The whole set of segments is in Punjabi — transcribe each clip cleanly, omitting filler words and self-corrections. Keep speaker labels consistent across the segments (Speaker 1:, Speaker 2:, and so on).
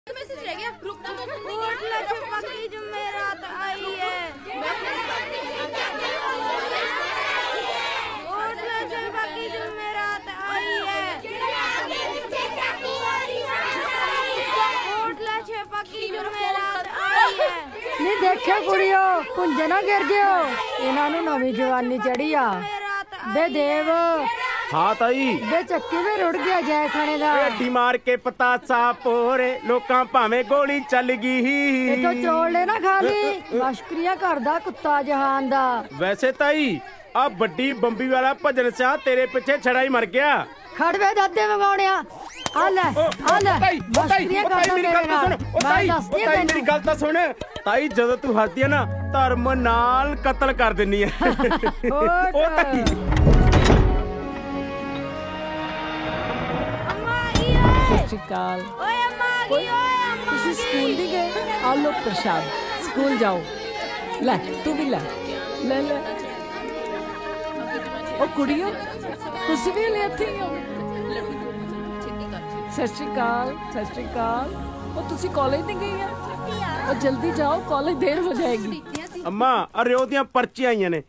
Speaker 1: मैसेज रह गया, रुक जा।
Speaker 2: पक्की जुमेरात आई है। पक्की जुमेरात आई है। पक्की जुमेरात आई है।
Speaker 3: नहीं देखियो कुड़ियो पुंजे ना गिर जियो, इन्हां नूं नवीं जवानी चढ़ी आ। बे देव
Speaker 4: हाँ ताई
Speaker 3: बे चक्की में रुड़ गया जय खाने दा।
Speaker 4: ढेडी मार के पतासा पोरे लोकां भावें गोली चल गई।
Speaker 3: इथों चोल ले ना खाली मशकरियां करदा कुत्ता जहान दा।
Speaker 4: वैसे ताई आ बड्डी बंबी वाला भजन सिंह तेरे पीछे छड़ा ही मर गया।
Speaker 3: खड़वे दादे मंगाउणिया आ ले मशकरियां करदा मेरे नाल। मैं दसदी तैनूं
Speaker 4: मेरी गल तां सुन ताई, जदों तू हसदी है ना धर्म नाल कत्ल कर दिन्नी है। ओ ताई
Speaker 3: सत श्री अकाल। तुसी स्कूल नहीं गए? आ लो प्रसाद, स्कूल जाओ। ले तू भी ले ले ले। ओ कुड़ियो तुसी भी ले आती हो? सत श्री अकाल सत श्री अकाल। ओ तुसी कॉलेज नहीं गई है? और जल्दी जाओ कॉलेज देर हो जाएगी।
Speaker 4: अम्मा अरियो दियां पर्चियां आईयां ने।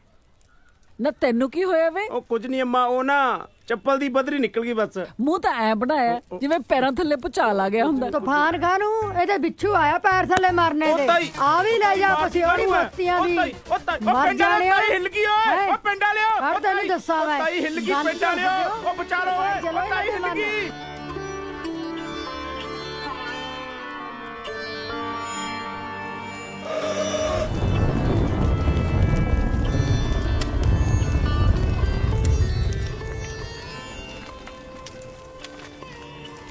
Speaker 3: ना तेनू की होया वे?
Speaker 4: ओ कुछ नहीं अम्मा, ओ ना चप्पल दी बदरी निकल गई बस।
Speaker 3: मुंह तो ऐ बनाया जिवें पैरां थल्ले भुचाल आ गया हुंदा। तूफान खानू एदे बिच्छू आया पैर थल्ले मारने दे। आ भी ले जा पसियोड़ी मस्तियां दी। मर जाने
Speaker 4: हिल गई ओए। ओ पिंड वालियो
Speaker 3: हर तेनू दस्सां मैं।
Speaker 4: ताई हिल गई पिंड वालियो। ओ बचा लो ओए, ताई हिल गई।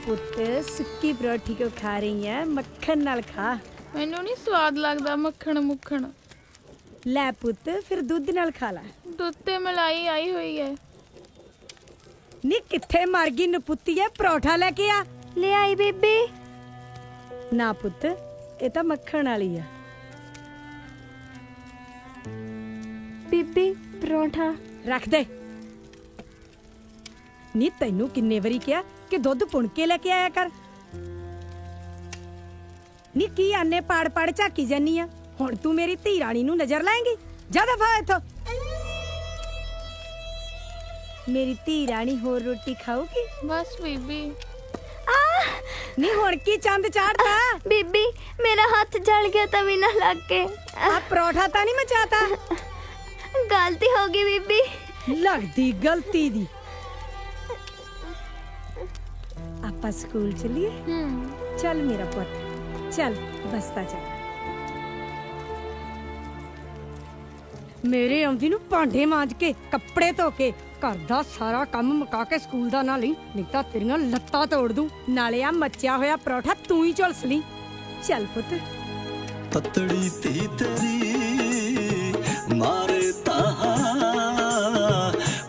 Speaker 2: पुत्त सुक्की परोठी को खा रही है, मक्खन नाल खा।
Speaker 1: मैनू नहीं स्वाद लगदा मक्खन मुक्खन।
Speaker 2: लै पुत्त फिर दुध नाल खा ला।
Speaker 1: दुध ते मलाई आई हुई है।
Speaker 2: नी किथे मर गई नपुत्ती है, परोठा लेके आ। ले आई बेबी। ना पुत्त ये तो मक्खन वाली है। बेबी परोठा रख दे। नी तैनू किन्ने वरी क्या कि दुध पुण के लेके आया कर। नी की आने पाड़ पाड़ झाकी जानी आ। हुण तू मेरी धी राणी नू नजर लाएंगी? जा दफा इथों। मेरी धी राणी होर रोटी खाओगी?
Speaker 1: बस बीबी।
Speaker 2: नी हुण की चंद चाड़ता?
Speaker 5: बीबी मेरा हाथ जल गया था बिना लग के।
Speaker 2: आ परोठा ता नहीं मचाता?
Speaker 5: गलती होगी बीबी।
Speaker 2: लगदी गलती दी। आपा स्कूल चलिए? चल मेरा पुत चल, बसता चल। मेरे आउंदी नू भांडे मांज के कपड़े धो के घर दा सारा काम मुका के स्कूल दा ना लई, नहीं तां तेरियां लत्तां तोड़ दूं। नाले आ मच्चिया होया परोठा तू ही झुलस ली। चल पुत।
Speaker 6: पतड़ी ती तेरी मारे ताहा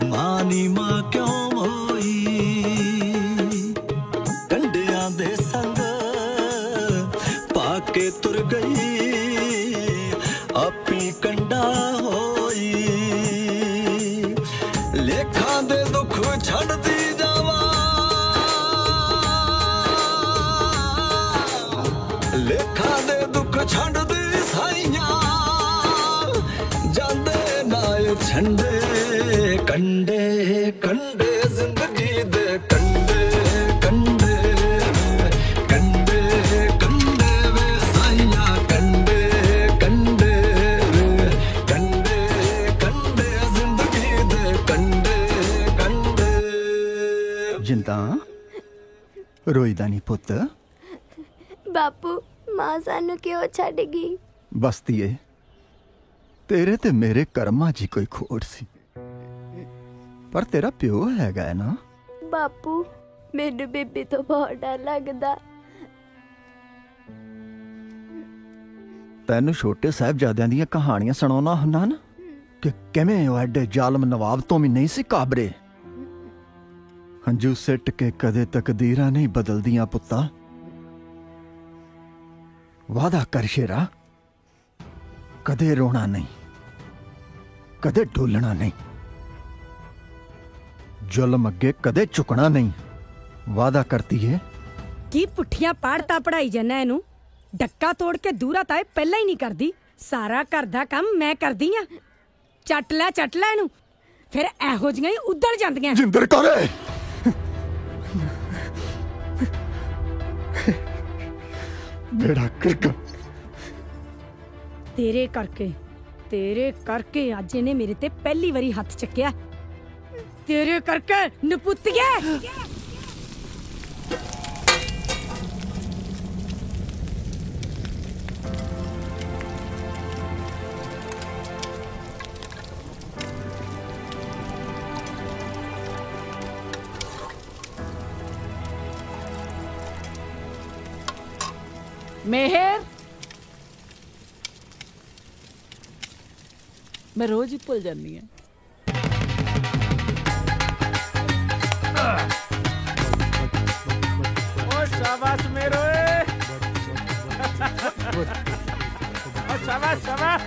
Speaker 6: मानी मां क्यों होई, कंडियां दे संग पाके तुर गई अपनी कंडा होई। लेखा दे दुख छड़ दी जावा, लेखा दे दुख छड़ दी साइयां, जांदे नाल छंडे कंडे कंडे जिंदगी दे कंडे कंडे कंडे कंडे वे साइयां कंडे कंडे कंडे कंडे जिंदगी दे कंडे कंडे। जिंदा रोईदा नहीं पुत्त।
Speaker 5: बापू मां सानू क्यों छड़ गई?
Speaker 6: बसतीए तेरे ते मेरे कर्मा जी कोई खोट सी, पर तेरा प्यो हैगा है ना।
Speaker 5: बापू मैनू बीबी तो बहुत डर लगदा।
Speaker 6: तैनू छोटे साहिबजादियां दियां कहानियां सुनाना हुन्ना ना कि किवें ओ एडे जालम नवाब तो भी नहीं सी काबरे। हंजू सिट के कदे तकदीरां नहीं बदलदियां पुत्ता। वादा कर शेरा, कदे रोना नहीं, कदे डोलना नहीं, जुल्म अगे कदे झुकना नहीं। वादा करती है
Speaker 2: की पुठियां पाड़ता पढ़ाई जाना इनू डक्का तोड़ के दूरा ताए पहला ही नहीं करदी सारा घर दा काम मैं करदी आ चट लै इनू फिर एहो जियां ही उधड़ जांदियां
Speaker 6: जिंदर करे बेड़ा करका
Speaker 2: तेरे करके अज इन्हें मेरे ते पहली बारी हाथ चक्या तेरे करके नपुतिया
Speaker 3: मेहर मैं रोज ही भूल जानी है
Speaker 4: शाबाश मेरो शाबाश शाबाश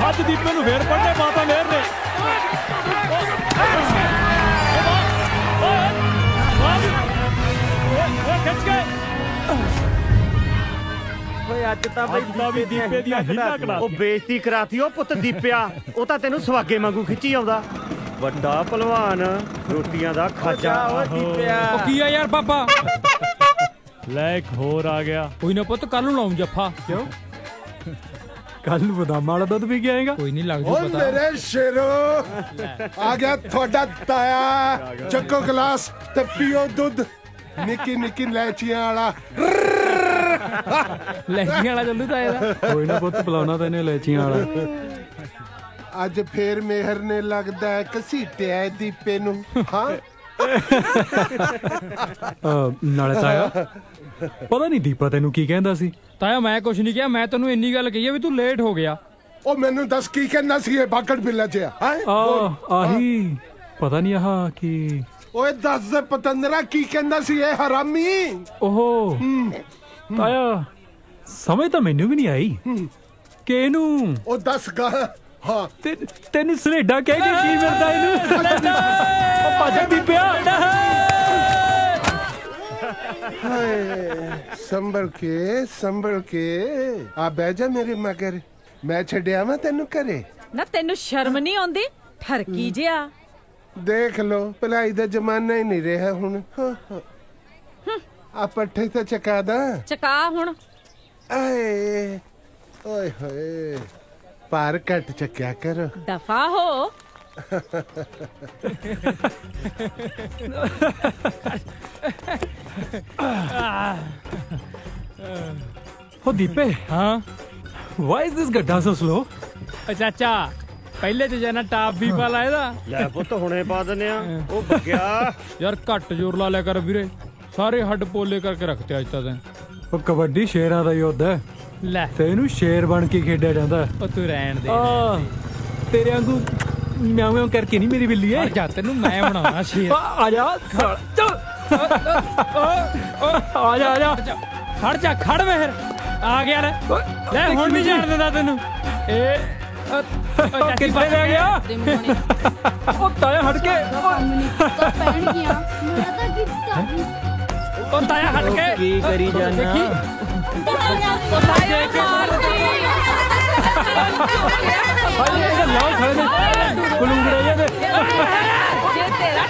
Speaker 7: ਅੱਜ ਦੀਪੇ ਨੂੰ ਫੇਰ ਪੜਨੇ ਮਾਤਾ ਮੇਰ ਨੇ ਖਿੱਚ ਕੇ
Speaker 4: ਓਏ ਅੱਜ ਤਾਂ ਬਈ ਦੀਪੇ ਦੀਆਂ ਹੀਲਾ ਕਰਾ ਉਹ ਬੇਇੱਜ਼ਤੀ ਕਰਾਤੀ ਉਹ ਪੁੱਤ ਦੀਪਿਆ ਉਹ ਤਾਂ ਤੈਨੂੰ ਸਵਾਗੇ ਵਾਂਗੂ ਖਿੱਚੀ ਆਉਂਦਾ ਵੱਡਾ ਪਹਿਲਵਾਨ ਰੋਟੀਆਂ ਦਾ ਖਾਜਾ ਓ ਦੀਪਿਆ
Speaker 7: ਉਹ ਕੀ ਆ ਯਾਰ ਪਾਪਾ ਲੈ ਇੱਕ ਹੋਰ ਆ ਗਿਆ ਕੋਈ ਨਾ ਪੁੱਤ ਕੱਲ ਨੂੰ ਲਾਉਂ ਜੱਫਾ ਕਿਉਂ ਕੱਲ ਨੂੰ ਬਦਾਮਾਂ ਵਾਲਾ ਦੁੱਧ ਪੀ ਕੇ ਆਏਗਾ ਕੋਈ ਨਹੀਂ ਲੱਗ ਜੂ ਪਤਾ ਓ
Speaker 8: ਮੇਰੇ ਸ਼ੇਰੋ ਆ ਗਿਆ ਤੁਹਾਡਾ ਤਾਇਆ ਚੱਕੋ ਗਲਾਸ ਤੇ ਪੀਓ ਦੁੱਧ ਨਿੱਕੀ ਨਿੱਕੀ ਲੈਚੀਆਂ ਵਾਲਾ
Speaker 7: ਲੈਚੀਆਂ ਵਾਲਾ ਚੱਲੂ ਤਾਂ ਇਹਦਾ ਕੋਈ ਨਾ ਪੁੱਤ ਬੁਲਾਉਣਾ ਤੈਨੂੰ ਲੈਚੀਆਂ ਵਾਲਾ
Speaker 8: ਅੱਜ ਫੇਰ ਮੇਹਰ ਨੇ ਲੱਗਦਾ ਘਸੀਟਿਆ ਦੀਪੇ ਨੂੰ ਹਾਂ
Speaker 7: ਨਾਲੇ ਤਾਇਆ ਪਤਾ ਨਹੀਂ ਦੀਪਾ ਤੈਨੂੰ ਕੀ ਕਹਿੰਦਾ ਸੀ ਤਾਇਆ ਮੈਂ ਕੁਛ ਨਹੀਂ ਕਿਹਾ ਮੈਂ ਤੈਨੂੰ ਇੰਨੀ ਗੱਲ ਕਹੀ ਆ ਵੀ ਤੂੰ ਲੇਟ ਹੋ ਗਿਆ
Speaker 8: ਉਹ ਮੈਨੂੰ ਦੱਸ ਕੀ ਕਹਿੰਦਾ ਸੀ ਇਹ ਬਾਕੜ ਬਿੱਲਾ ਜਿਹਾ
Speaker 7: ਆਹੀ ਪਤਾ ਨਹੀਂ ਆਹ ਕੀ
Speaker 8: ਓਏ ਦੱਸ ਦੇ ਪਤੰਦਰਾ ਕੀ ਕਹਿੰਦਾ ਸੀ ਇਹ ਹਰਾਮੀ
Speaker 7: ਓਹੋ ਤਾਇਆ ਸਮਝ ਤਾਂ ਮੈਨੂੰ ਵੀ ਨਹੀਂ ਆਈ ਕਿ ਇਹਨੂੰ
Speaker 8: ਉਹ ਦੱਸ ਗਾ ਹਾਂ
Speaker 7: ਤੈਨੂੰ ਸਲੇਡਾ ਕਹਿ ਕੇ ਕੀ ਮਿਲਦਾ ਇਹਨੂੰ ਉਹ ਭਾਜਾ ਦੀਪਿਆ
Speaker 8: ਹਾਏ ਸੰਭਲ ਕੇ ਆ ਬਹਿ ਜਾ ਮੇਰੇ ਮਗਰ ਮੈਂ ਛੱਡਿਆ ਮੈਂ ਤੈਨੂੰ ਘਰੇ
Speaker 3: ਨਾ ਤੈਨੂੰ ਸ਼ਰਮ ਨਹੀਂ ਆਉਂਦੀ ਠਰਕੀ ਜਿਆ
Speaker 8: ਦੇਖ ਲੋ ਭਲਾਈ ਦਾ ਜ਼ਮਾਨਾ ਹੀ ਨਹੀਂ ਰਿਹਾ ਹੁਣ ਆ ਪੱਠੇ ਤਾਂ ਚਕਾ ਦਾ
Speaker 3: ਚਕਾ ਹੁਣ
Speaker 8: ਆਏ ਓਏ ਹੋਏ ਪਾਰ ਘੱਟ ਚੱਕਿਆ ਕਰ
Speaker 3: ਦਫਾ ਹੋ
Speaker 7: ਓ ਦੀਪੇ ਹਾਂ ਵਾਈ ਇਜ਼ ਦਿਸ ਗੱਡਾ ਸੋ ਸਲੋ ਚਾਚਾ ਪਹਿਲੇ ਤੇ ਜਾਨਾ ਟਾਪ ਵੀ ਪਾ ਲਾ ਇਹਦਾ
Speaker 4: ਲੈ ਪੁੱਤ ਹੁਣੇ ਪਾ ਦਿੰਨੇ ਆ ਉਹ ਬੱਗਿਆ
Speaker 7: ਯਾਰ ਘੱਟ ਜ਼ੋਰ ਲਾ ਲਿਆ ਕਰ ਵੀਰੇ ਸਾਰੇ ਹੱਡ ਪੋਲੇ ਕਰਕੇ ਰੱਖਤੇ ਅੱਜ ਤੱਕ ਉਹ ਕਬੱਡੀ ਸ਼ੇਰਾਂ ਦਾ ਯੁੱਧ ਹੈ ਲੈ ਤੇ ਇਹਨੂੰ ਸ਼ੇਰ ਬਣ ਕੇ ਖੇਡਿਆ ਜਾਂਦਾ ਉਹ ਤੂੰ ਰਹਿਣ ਦੇ ਤੇਰੇ ਵਾਂਗੂ ਮਿਆਉਂ ਮਿਆਉਂ ਕਰਕੇ ਨਹੀਂ ਮੇਰੀ ਬਿੱਲੀ ਐ ਜਾ ਤੈਨੂੰ ਮੈਂ ਬਣਾਉਣਾ ਸ਼ੇਰ ਆ ਜਾ ਆ ਜਾ ਖੜ ਜਾ ਖੜ ਮੇਹਰ ਆ ਗਿਆ ਲੈ ਹੁਣ ਵੀ ਜਾਣ ਦਿੰਦਾ ਤੈਨੂੰ ਇਹ ਕਿੱਥੇ ਲੈ ਗਿਆ ਉਹ ਤਾਇਆ ਹਟ ਕੇ
Speaker 5: ਪੈਣ ਗਿਆ ਮੈਂ ਤਾਂ ਕਿੱਤਾ
Speaker 7: ਉਹ ਤਾਇਆ ਹਟ ਕੇ ਕੀ ਕਰੀ ਜਾਨਾ ਲਾਓ ਖੜੇ ਨੇ ਕੁਲੂੰਗੜੇ ਜੇ ਤੇਰਾ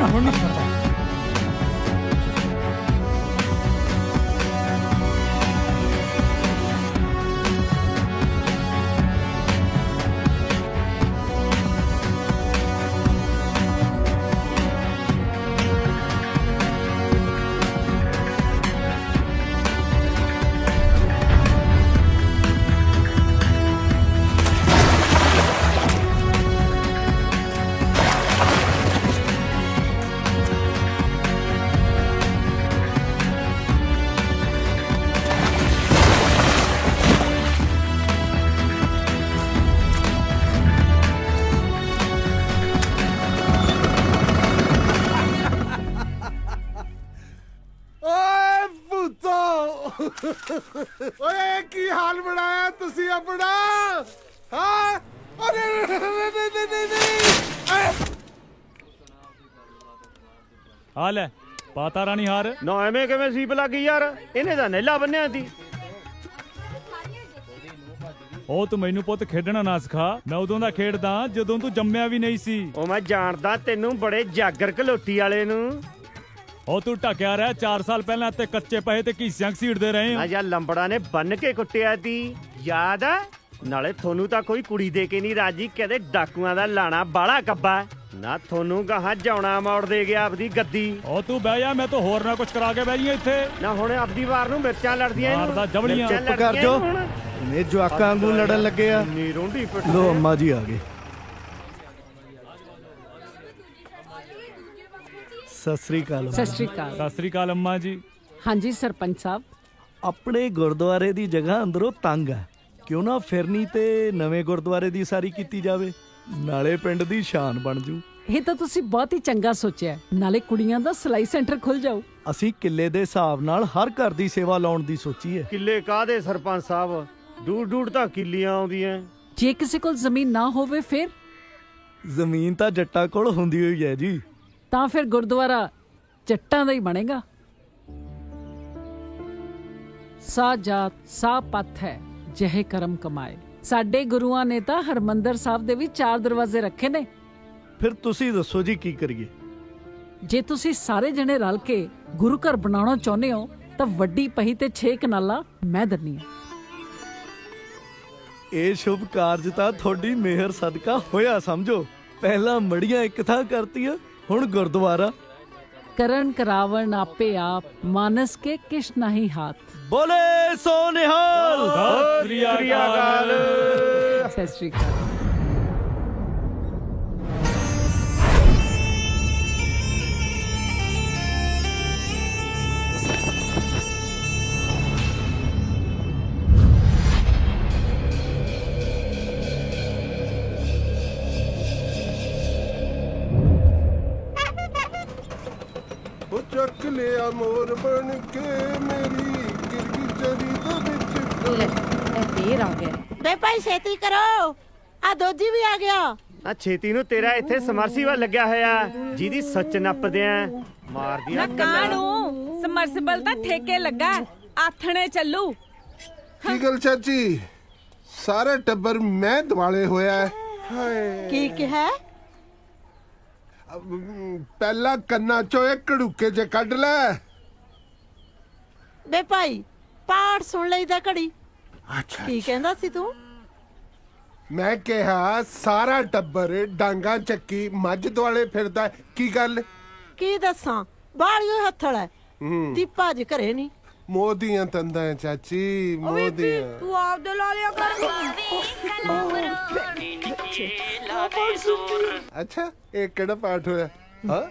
Speaker 7: ਹੁਣ ਨਹੀਂ ਪਤਾ
Speaker 8: ਓਏ ਕੀ ਹਾਲ ਬਣਾਇਆ ਤੁਸੀਂ ਆਪਣਾ ਹਾਂ ਅਰੇ ਨਹੀਂ
Speaker 7: ਆ ਲੈ ਪਾਤਾ ਰਾਣੀ ਹਾਰ
Speaker 4: ਨਾ ਐਵੇਂ ਕਿਵੇਂ ਸੀਪ ਲੱਗ ਗਈ ਯਾਰ, ਇਹਨੇ ਤਾਂ ਨਹਿਲਾ ਬੰਨਿਆ ਸੀ।
Speaker 7: ਉਹ ਤੂੰ ਮੈਨੂੰ ਪੁੱਤ ਖੇਡਣਾ ਨਾ ਸਿਖਾ, ਮੈਂ ਉਦੋਂ ਦਾ ਖੇਡਦਾ ਜਦੋਂ ਤੂੰ ਜੰਮਿਆ ਵੀ ਨਹੀਂ ਸੀ।
Speaker 4: ਉਹ ਮੈਂ ਜਾਣਦਾ ਤੈਨੂੰ ਬੜੇ ਜਾਗਰ ਘਲੋਟੀ ਵਾਲੇ ਨੂੰ।
Speaker 7: ਉਹ ਤੂੰ ਢਕਿਆ ਰਹਿ, 4 ਸਾਲ ਪਹਿਲਾਂ ਤੇ ਕੱਚੇ ਪਏ ਤੇ ਘੀਸਿਆਂ ਘਸੀੜਦੇ ਰਹੇ
Speaker 4: ਆ ਯਾਰ ਲੰਬੜਾ ਨੇ ਬੰਨ ਕੇ ਕੁੱਟਿਆ ਤੀ, ਯਾਦ ਆ? ਨਾਲੇ ਤੁਹਾਨੂੰ ਤਾਂ ਕੋਈ ਕੁੜੀ ਦੇ ਕੇ ਨਹੀਂ ਰਾਜੀ, ਕਹਿੰਦੇ ਡਾਕੂਆਂ ਦਾ ਲਾਣਾ ਬਾਲਾ ਕੱਬਾ ਨਾ, ਤੁਹਾਨੂੰ ਗਾਹਾਂ ਜਾਉਣਾ ਮੋੜ ਦੇ ਗਿਆ ਆਪਦੀ ਗੱਦੀ।
Speaker 7: ਉਹ ਤੂੰ ਬਹਿ ਜਾ, ਮੈਂ ਤਾਂ ਹੋਰ ਨਾ ਕੁਝ ਕਰਾ ਕੇ ਬਹਿ ਜੀ ਇੱਥੇ
Speaker 4: ਨਾ। ਹੁਣ ਆਪਦੀ ਵਾਰ ਨੂੰ ਮਿਰਚਾਂ ਲੜਦੀਆਂ
Speaker 7: ਮਾਰਦਾ ਜਵਲੀਆਂ।
Speaker 6: ਚੁੱਪ ਕਰ ਜੋ, ਇਹ ਜਵਾਕਾਂ ਵਾਂਗੂ ਲੜਨ ਲੱਗੇ ਆ।
Speaker 4: ਨੀ ਰੋਂਡੀ ਪਿੱਟ
Speaker 6: ਲੋ ਅੰਮਾ ਜੀ ਆ ਗਏ। ਸਤਿ ਸ੍ਰੀ ਅਕਾਲ।
Speaker 3: ਸਤਿ ਸ਼੍ਰੀ ਅਕਾਲ।
Speaker 7: ਸਤਿ ਸ੍ਰੀ ਅਕਾਲ ਅੰਮਾ ਜੀ।
Speaker 3: ਹਾਂਜੀ ਸਰਪੰਚ ਸਾਹਿਬ,
Speaker 6: ਆਪਣੇ ਗੁਰਦੁਆਰੇ ਦੀ ਜਗ੍ਹਾ ਅੰਦਰੋਂ ਤੰਗ ਆ, ਕਿਉਂ ਨਾ ਫਿਰਨੀ ਤੇ ਨਵੇਂ ਗੁਰਦੁਆਰੇ ਦੀ ਸਾਰੀ ਕੀਤੀ ਜਾਵੇ, ਨਾਲੇ ਪਿੰਡ ਦੀ ਸ਼ਾਨ ਬਣ ਜੂ।
Speaker 3: ਇਹ ਤਾਂ ਤੁਸੀਂ ਬਹੁਤ ਹੀ ਚੰਗਾ ਸੋਚਿਆ, ਨਾਲੇ ਕੁੜੀਆਂ ਦਾ ਸਿਲਾਈ ਸੈਂਟਰ ਖੁੱਲ ਜਾਊ।
Speaker 6: ਅਸੀਂ ਕਿੱਲੇ ਦੇ ਹਿਸਾਬ ਨਾਲ ਹਰ ਘਰ ਦੀ ਸੇਵਾ ਲਾਉਣ ਦੀ ਸੋਚੀ ਹੈ।
Speaker 4: ਕਿੱਲੇ ਕਾਹਦੇ ਸਰਪੰਚ ਸਾਹਿਬ, ਡੂੜ ਤਾਂ ਕਿੱਲੀਆਂ ਆਉਂਦੀਆਂ।
Speaker 3: ਜੇ ਕਿਸੇ ਕੋਲ ਜ਼ਮੀਨ ਨਾ ਹੋਵੇ ਫਿਰ?
Speaker 6: ਜ਼ਮੀਨ ਤਾਂ ਜੱਟਾਂ ਕੋਲ ਹੁੰਦੀ ਹੋਈ ਹੈ ਜੀ।
Speaker 3: ਤਾਂ ਫਿਰ ਗੁਰਦੁਆਰਾ ਜੱਟਾਂ ਦਾ ਹੀ ਬਣੇਗਾ। ਸਾ ਜਾਤ ਸਾ ਪੱਥ ਹੈ ਜਿਹੇ ਕਰਮ ਕਮਾਏ। ਸਾਡੇ ਗੁਰੂਆਂ ਨੇ ਤਾਂ ਹਰਮੰਦਰ ਸਾਹਿਬ ਦੇ ਵੀ 4 ਦਰਵਾਜ਼ੇ ਰੱਖੇ ਨੇ।
Speaker 6: ਫਿਰ ਤੁਸੀਂ ਦੱਸੋ ਜੀ ਕੀ ਕਰੀਏ?
Speaker 3: ਜੇ ਤੁਸੀਂ ਸਾਰੇ ਜਣੇ ਰਲ ਕੇ ਗੁਰੂ ਘਰ ਬਣਾਉਣਾ ਚਾਹੁੰਦੇ ਹੋ ਤਾਂ ਵੱਡੀ ਪਹੀ ਤੇ 6 ਕਨਾਲਾਂ ਮੈਂ ਦਿੰਨੀ ਹਾਂ।
Speaker 6: ਇਹ ਸ਼ੁਭ ਕਾਰਜ ਤਾਂ ਤੁਹਾਡੀ ਮਿਹਰ ਸਦਕਾ ਹੋਇਆ ਸਮਝੋ। ਪਹਿਲਾਂ ਮੜੀਆਂ ਇੱਕ ਥਾਂ ਕਰਤੀਆਂ, ਹੁਣ ਗੁਰਦੁਆਰਾ।
Speaker 3: ਕਰਨ ਕਰਾਵਣ ਆਪੇ ਆਪ, ਮਾਨਸ ਕੇ ਕਿਛ ਨਹੀਂ ਹਾਥ।
Speaker 6: ਬੋਲੇ ਸੋ ਨਿਹਾਲ।
Speaker 7: ਸਤਿ ਸ੍ਰੀ ਅਕਾਲ।
Speaker 3: ਸਤਿ ਸ਼੍ਰੀ ਅਕਾਲ।
Speaker 8: ਉਹ ਚੱਕ ਲਿਆ ਮੋਰ ਬਣ ਕੇ ਮੇਰੀ ਗਿਰਗੀ ਚਰੀ ਦੇ ਵਿੱਚ।
Speaker 2: ਫੇਰ ਆ ਗਿਆ
Speaker 9: ਬੇ ਭਾਈ ਛੇਤੀ ਕਰੋ, ਆ ਦੋਜੀ ਵੀ ਆ ਗਿਆ।
Speaker 4: ਆ ਛੇਤੀ ਨੂੰ, ਤੇਰਾ ਇੱਥੇ ਸਮਰਸੀਬਲ ਲੱਗਿਆ ਹੋਇਆ ਜਿਹਦੀ ਸੱਚ ਨੱਪਦੇ ਆ, ਮਾਰਦੀਆਂ
Speaker 1: ਗੱਲਾਂ ਨੂੰ। ਸਮਰਸੀਬਲ ਤਾਂ ਠੇਕੇ ਲੱਗਾ, ਆਥਣੇ ਚੱਲੂ।
Speaker 8: ਕੀ ਗੱਲ ਚਾਚੀ, ਸਾਰਾ ਟੱਬਰ ਮੈਂ ਦਿਵਾਲੇ ਹੋਇਆ ਹੈ। ਹਾਏ
Speaker 9: ਕੀ ਕਿਹਾ?
Speaker 8: ਪਹਿਲਾਂ ਕੰਨਾਂ ਚੋਂ ਇਹ ਘੜੂਕੇ ਚ ਕੱਢ ਲੈ।
Speaker 9: ਬੇ ਭਾਈ ਪਾਠ ਸੁਣ ਲਈਦਾ ਘੜੀ।
Speaker 8: ਅੱਛਾ,
Speaker 9: ਕੀ ਕਹਿੰਦਾ ਸੀ ਤੂੰ?
Speaker 8: ਮੈਂ ਕਿਹਾ ਸਾਰਾ ਟੱਬਰ ਡਾਂਗਾ ਚੱਕੀ ਮੱਝ ਦੁਆਲੇ ਫਿਰਦਾ। ਕੀ ਗੱਲ?
Speaker 9: ਕੀ ਦੱਸਾਂ, ਬਾਲੀਓ ਹੱਥਲ ਹੈ। ਦੀਪਾ ਅੱਜ ਘਰੇ ਨਹੀਂ।
Speaker 8: ਮੋਹ ਦੀਆਂ ਤੰਦਾਂ ਹੈ ਚਾਚੀ, ਮੋਹ ਦੀਆਂ।
Speaker 9: ਤੂੰ ਆਪ ਦੇ ਲਾ ਲਿਆ ਕਰ।
Speaker 8: ਅੱਛਾ, ਇਹ ਕਿਹੜਾ ਪਾਠ ਹੋਇਆ? ਹਾਂ,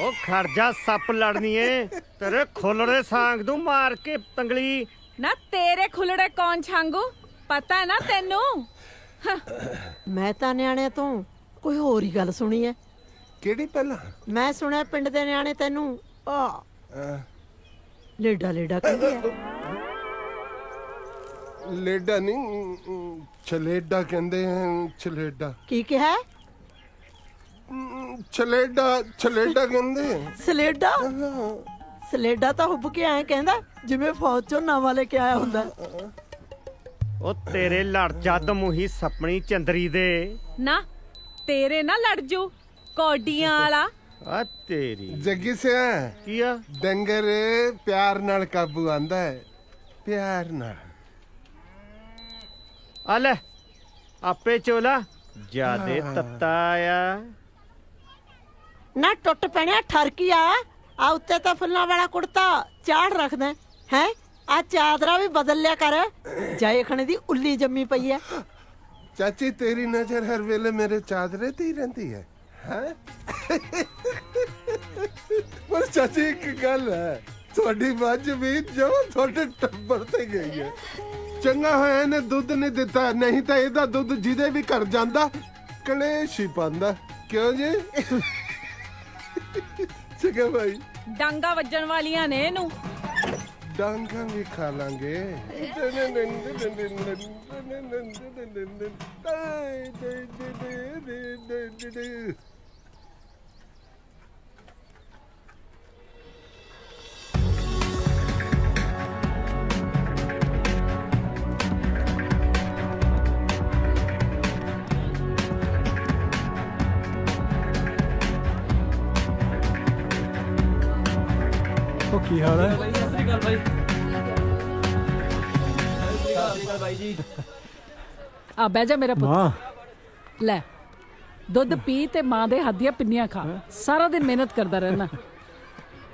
Speaker 4: ਉਹ ਖਰਜਾ ਸੱਪ ਲੜਨੀ ਏ, ਤੇਰੇ ਖੁੱਲੜੇ ਸਾਂਗ ਨੂੰ ਮਾਰ ਕੇ ਤੰਗਲੀ।
Speaker 1: ਨਾ ਤੇਰੇ ਖੁੱਲੜੇ ਕੌਣ ਛਾਂਗੂ, ਪਤਾ ਨਾ ਤੈਨੂੰ।
Speaker 9: ਮੈਂ ਤਾਂ ਨਿਆਣਿਆਂ ਤੋਂ ਕੋਈ ਹੋਰ ਹੀ ਗੱਲ ਸੁਣੀ ਐ।
Speaker 8: ਕਿਹੜੀ? ਪਹਿਲਾਂ
Speaker 9: ਮੈਂ ਸੁਣਿਆ ਪਿੰਡ ਦੇ ਨਿਆਣੇ ਤੈਨੂੰ ਲੇਡਾ ਲੇਡਾ ਕਹਿੰਦੇ ਆ।
Speaker 8: ਲੇਡਾ ਨਹੀਂ, ਛਲੇਡਾ ਕਹਿੰਦੇ ਹਨ। ਛਲੇਡਾ
Speaker 9: ਕੀ ਕਿਹਾ?
Speaker 8: ਛਲੇਡਾ, ਛਲੇਡਾ ਕਹਿੰਦੇ।
Speaker 9: ਸਲੇਡਾ? ਸਲੇਡਾ ਤਾਂ ਹੁੱਬ ਕੇ ਆਏ ਕਹਿੰਦਾ, ਜਿਵੇਂ ਫੌਜ ਚੋਂ ਨਵਾਂ ਲੈ ਕੇ ਆਇਆ ਹੁੰਦਾ।
Speaker 4: ਉਹ ਤੇਰੇ ਲੜ ਜਦ ਮੂੰਹੀ ਸਪਣੀ ਚੰਦਰੀ ਦੇ।
Speaker 1: ਨਾ ਤੇਰੇ ਨਾ ਲੜ ਜੂ ਕੌਡੀਆਂ ਵਾਲਾ।
Speaker 4: ਆ ਤੇਰੀ
Speaker 8: ਜੱਗੀ ਸਿਆ
Speaker 4: ਕੀ ਆ?
Speaker 8: ਡੰਗਰ ਪਿਆਰ ਨਾਲ ਕਾਬੂ ਆਂਦਾ ਹੈ, ਪਿਆਰ ਨਾਲ।
Speaker 4: ਆ ਲੈ ਆਪੇ ਚੋਲਾ ਜਿਆਦੇ ਤੱਤਾ ਆ।
Speaker 9: ਨਾ ਟੁੱਟ ਪੈਣਿਆ ਠਰਕੀ ਆ ਉੱਤੇ ਤਾਂ ਫੁੱਲਾਂ ਵਾਲਾ ਕੁੜਤਾ ਚਾੜ ਰੱਖਦਾ ਹੈ। ਆ ਚਾਦਰਾ ਵੀ ਬਦਲ ਲਿਆ ਕਰ, ਜਾਏ ਖਣੇ ਦੀ ਉੱਲੀ ਜੰਮੀ ਪਈ ਐ।
Speaker 8: ਚਾਚੀ ਤੇਰੀ ਨਜ਼ਰ ਹਰ ਵੇਲੇ ਮੇਰੇ ਚਾਦਰੇ ਤੇ ਹੀ ਰਹਿੰਦੀ ਹੈ। ਪਰ ਚਾਚੀ ਇੱਕ ਗੱਲ ਹੈ, ਤੁਹਾਡੀ ਮੱਝ ਵੀ ਜੋ ਤੁਹਾਡੇ ਟੱਬਰ ਤੇ ਗਈ ਹੈ। ਚੰਗਾ ਹੋਇਆ ਇਹਨੇ ਦੁੱਧ ਨਹੀਂ ਦਿੱਤਾ, ਨਹੀਂ ਤਾਂ ਇਹਦਾ ਦੁੱਧ ਜਿਹਦੇ ਵੀ ਘਰ ਜਾਂਦਾ ਕਲੇਸ਼ ਹੀ ਪਾਉਂਦਾ। ਕਿਉਂ ਜੀ? ਚੰਗਾ ਭਾਈ।
Speaker 1: ਡਾਂਗਾ ਵੱਜਣ ਵਾਲੀਆਂ ਨੇ ਇਹਨੂੰ।
Speaker 8: ਡਾਂਗਾਂ ਵੀ ਖਾ ਲਾਂਗੇ।
Speaker 7: ਉਹ ਕੀ ਹਾਲ ਹੈ?
Speaker 10: ਸਤਿ ਸ੍ਰੀ ਅਕਾਲ ਬਾਈ। ਸਤਿ ਸ੍ਰੀ ਅਕਾਲ ਬਾਈ ਜੀ।
Speaker 3: ਆ ਬਹਿ ਜਾ ਮੇਰਾ ਪੁੱਤ।
Speaker 7: ਮਾਂ
Speaker 3: ਲੈ ਦੁੱਧ ਪੀ ਤੇ ਮਾਂ ਦੇ ਹੱਥ ਦੀਆਂ ਪਿੰਨੀਆਂ ਖਾ। ਸਾਰਾ ਦਿਨ ਮਿਹਨਤ ਕਰਦਾ ਰਹਿਣਾ।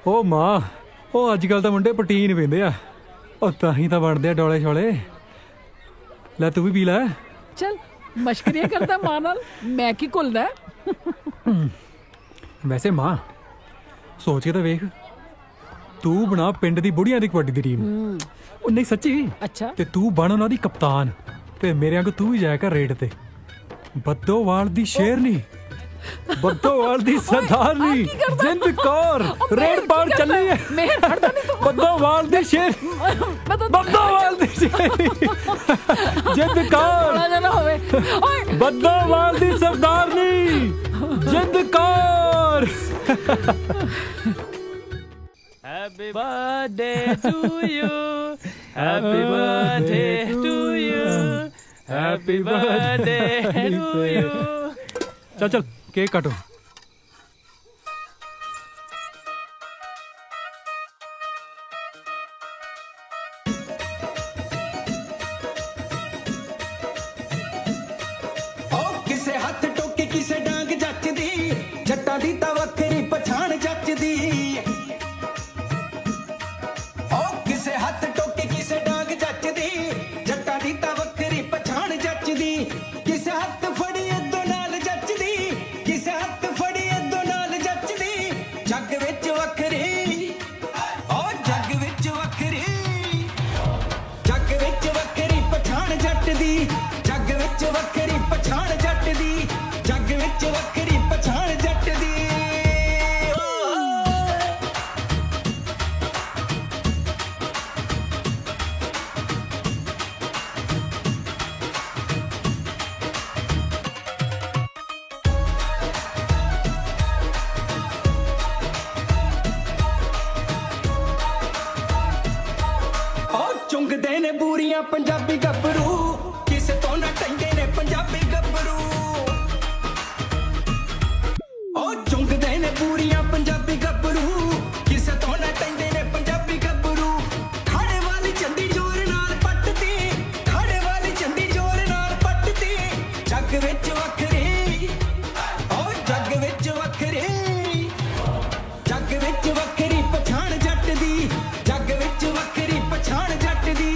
Speaker 7: ਉਹ ਮਾਂ, ਉਹ ਅੱਜ ਕੱਲ ਤਾਂ ਮੁੰਡੇ ਪ੍ਰੋਟੀਨ ਪੀਂਦੇ ਆ, ਉਹ ਤਾਂ ਹੀ ਤਾਂ ਬਣਦੇ ਆ ਡੋਲੇ ਛੋਲੇ। ਲੈ ਤੂੰ ਵੀ ਪੀ ਲੈ।
Speaker 3: ਚਲ ਮਸ਼ਕਰੀਆਂ ਕਰਦਾ ਮਾਂ ਨਾਲ, ਮੈਂ ਕੀ ਘੁਲਦਾ।
Speaker 7: ਵੈਸੇ ਮਾਂ ਸੋਚ ਕੇ ਤਾਂ ਵੇਖ, ਤੂੰ ਬਣਾ ਪਿੰਡ ਦੀ ਬੁੜੀਆਂ ਦੀ ਕਬੱਡੀ ਦੀ ਟੀਮ। ਉਹ ਨਹੀਂ ਸੱਚੀ।
Speaker 3: ਅੱਛਾ।
Speaker 7: ਤੇ ਤੂੰ ਬਣ ਉਹਨਾਂ ਦੀ ਕਪਤਾਨ, ਤੇ ਮੇਰੇ ਵਾਂਗ ਤੂੰ ਵੀ ਜਾਇਆ ਕਰ ਰੇਡ ਤੇ। ਬੱਦੋਵਾਲ ਦੀ ਸ਼ੇਰਨੀ, ਬੱਦੋਵਾਲ ਦੀ ਸਰਦਾਰਨੀ ਜਿੰਦ ਕੌਰ ਰੇਡ ਪਾਰ ਚੱਲੀ ਹੈ।
Speaker 3: ਮੇਹਰ ਹਟਦਾ ਨਹੀਂ ਤੂੰ।
Speaker 7: ਬੱਦੋਵਾਲ ਦੀ ਸ਼ੇਰ, ਬੱਦੋਵਾਲ ਦੀ ਸ਼ੇਰਨੀ ਜਿੰਦ ਕੌਰ
Speaker 3: ਨਾ ਹੋਵੇ। ਓਏ
Speaker 7: ਬੱਦੋਵਾਲ ਦੀ ਸਰਦਾਰਨੀ Jind Kaur.
Speaker 10: Happy birthday to you. Happy birthday to you. Happy birthday to you.
Speaker 7: चल चल केक काटो।
Speaker 11: किसे हाथ टोके किसे डांग जचदी, जट्टां दी तां वखरी पछाण जचदी। किसे हाथ टोके किसे डांग जचदी, जट्टां दी तां वखरी पछाण जचदी। किसे हाथ फड़ी अदो नाल जचदी, किसे हाथ फड़ी अदो नाल जचदी। जग विच वखरी, ओ जग विच वखरी, जग विच वखरी पछाण जट दी। जग विच वखरी पछाण जट दी, जग विच वखरी पछाण जट दी। चुंगदे ने बूरियां पंजाबी गभरू, किसे तो ना टंगे ने पंजाबी गभरू। चुंगदे ने बूरियां पंजाबी गभरू, किसे तो ना टंगे ने पंजाबी गभरू। खाड़े वाली चंडी जोर नाल पटदी, खाड़े वाली चंडी जोर नाल पटदी। जग विच वखरी, जग विच वखरी, जग विच वखरी पछाण जट दी। जग विच वखरी पछाण जट दी,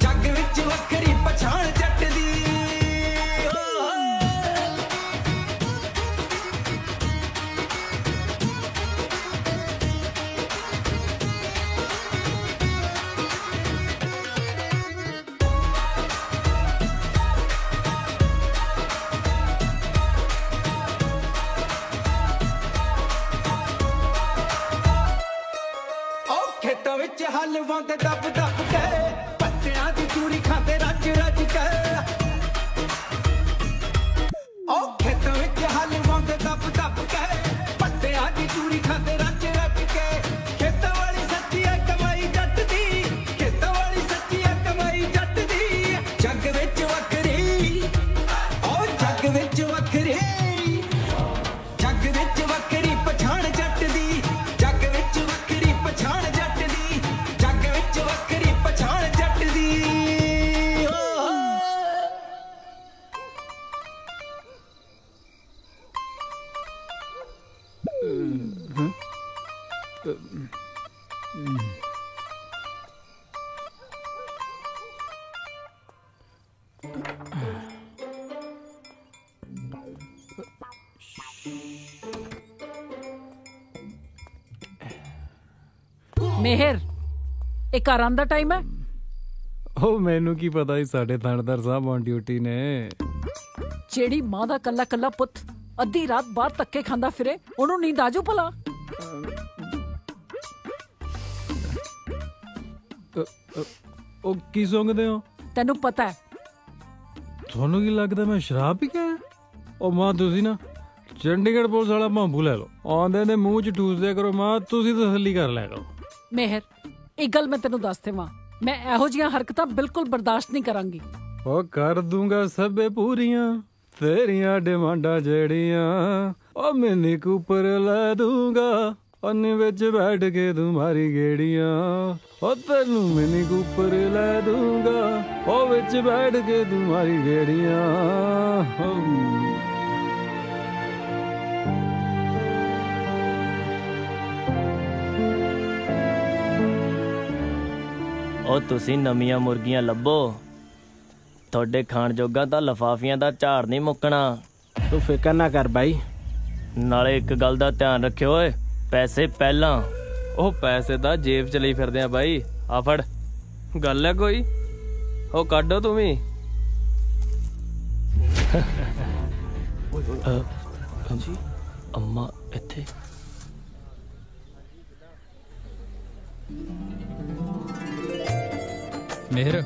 Speaker 11: जग विच वखरी पछाण जट दी। खेतों विच हल वांदे दब दब के, पत्तियां दी चूरी खांदे रज रज के। खेतों विच हल वांदे दब दब के, पत्तियां दी चूरी खांदे रज रज के। खेतों वाली सच्ची है कमाई जट दी, खेतों वाली सच्ची है कमाई जट दी। जग विच वखरी, जग विच वखरी, जग विच वखरी पछाण जट दी। जग विच वखरी पछाण जट दी, जग विच वखरी पछाण जट दी।
Speaker 3: ਮੇਹਰ ਇਹ ਘਰਾਂ ਦਾ ਟਾਈਮ ਹੈ।
Speaker 7: ਉਹ ਮੈਨੂੰ ਕੀ ਪਤਾ ਸੀ ਸਾਡੇ ਥਾਣੇਦਾਰ ਸਾਹਿਬ ਔਨ ਡਿਊਟੀ ਨੇ।
Speaker 3: ਜਿਹੜੀ ਮਾਂ ਦਾ ਕੱਲਾ ਕੱਲਾ ਪੁੱਤ ਅੱਧੀ ਰਾਤ ਬਾਹਰ ਧੱਕੇ ਖਾਂਦਾ ਫਿਰੇ, ਉਹਨੂੰ ਨੀਂਦ ਆਜੂ ਭਲਾ?
Speaker 7: ਉਹ ਕੀ ਸੁੰਘਦੇ ਹੋ?
Speaker 3: ਤੈਨੂੰ ਪਤਾ ਹੈ
Speaker 7: ਤੁਹਾਨੂੰ ਕੀ ਲੱਗਦਾ ਮੈਂ ਸ਼ਰਾਬ ਪੀ ਕੇ ਆਇਆ? ਉਹ ਮਾਂ ਤੁਸੀਂ ਨਾ ਚੰਡੀਗੜ੍ਹ ਪੁਲਿਸ ਵਾਲਾ ਭਾਂਬੂ ਲੈ ਲਓ, ਆਉਂਦੇ ਨੇ ਮੂੰਹ 'ਚ ਠੂਸਦਿਆ ਕਰੋ। ਮਾਂ ਤੁਸੀਂ ਤਸੱਲੀ ਕਰ ਲਿਆ ਕਰੋ।
Speaker 3: ਮਿਹਰ, ਇੱਕ ਗੱਲ ਮੈਂ ਤੈਨੂੰ ਦੱਸ ਦੇਵਾਂ, ਮੈਂ ਇਹੋ ਜਿਹੀਆਂ ਹਰਕਤਾਂ ਬਿਲਕੁਲ ਬਰਦਾਸ਼ਤ ਨਹੀਂ ਕਰਾਂਗੀ।
Speaker 7: ਉਹ ਕਰ ਦੂੰਗਾ ਸਭੇ ਪੂਰੀਆਂ ਤੇਰੀਆਂ ਡਿਮਾਂਡਾਂ ਜਿਹੜੀਆਂ, ਉਹ ਮਿੰਨੀ ਕੂਪਰ ਲੈ ਦੂੰਗਾ ਅੰਨੇ ਵਿੱਚ ਬੈਠ ਕੇ ਤੂੰ ਮਾਰੀ ਗੇੜੀਆਂ। ਉਹ ਤੈਨੂੰ ਮਿੰਨੀ ਕੂਪਰ ਲੈ ਦੂੰਗਾ, ਉਹ ਵਿੱਚ ਬੈਠ ਕੇ ਤੂੰ ਮਾਰੀ ਗੇੜੀਆਂ।
Speaker 10: ਉਹ ਤੁਸੀਂ ਨਵੀਆਂ ਮੁਰਗੀਆਂ ਲੱਭੋ, ਤੁਹਾਡੇ ਖਾਣ ਜੋਗਾ ਤਾਂ ਲਫਾਫੀਆਂ ਦਾ ਝਾੜ ਨਹੀਂ ਮੁੱਕਣਾ।
Speaker 12: ਤੂੰ ਫਿਕਰ ਨਾ ਕਰ ਬਾਈ।
Speaker 10: ਨਾਲੇ ਇੱਕ ਗੱਲ ਦਾ ਧਿਆਨ ਰੱਖਿਓ ਓਏ, ਪੈਸੇ ਪਹਿਲਾਂ।
Speaker 12: ਉਹ ਪੈਸੇ ਤਾਂ ਜੇਬ ਚ ਲਈ ਫਿਰਦੇ ਆ ਬਾਈ। ਆ ਫੜ, ਗੱਲ ਹੈ ਕੋਈ? ਉਹ ਕੱਢੋ ਤੂੰ ਵੀ।
Speaker 10: ਅੰਮਾ ਇੱਥੇ?
Speaker 7: ਮਿਹਰ,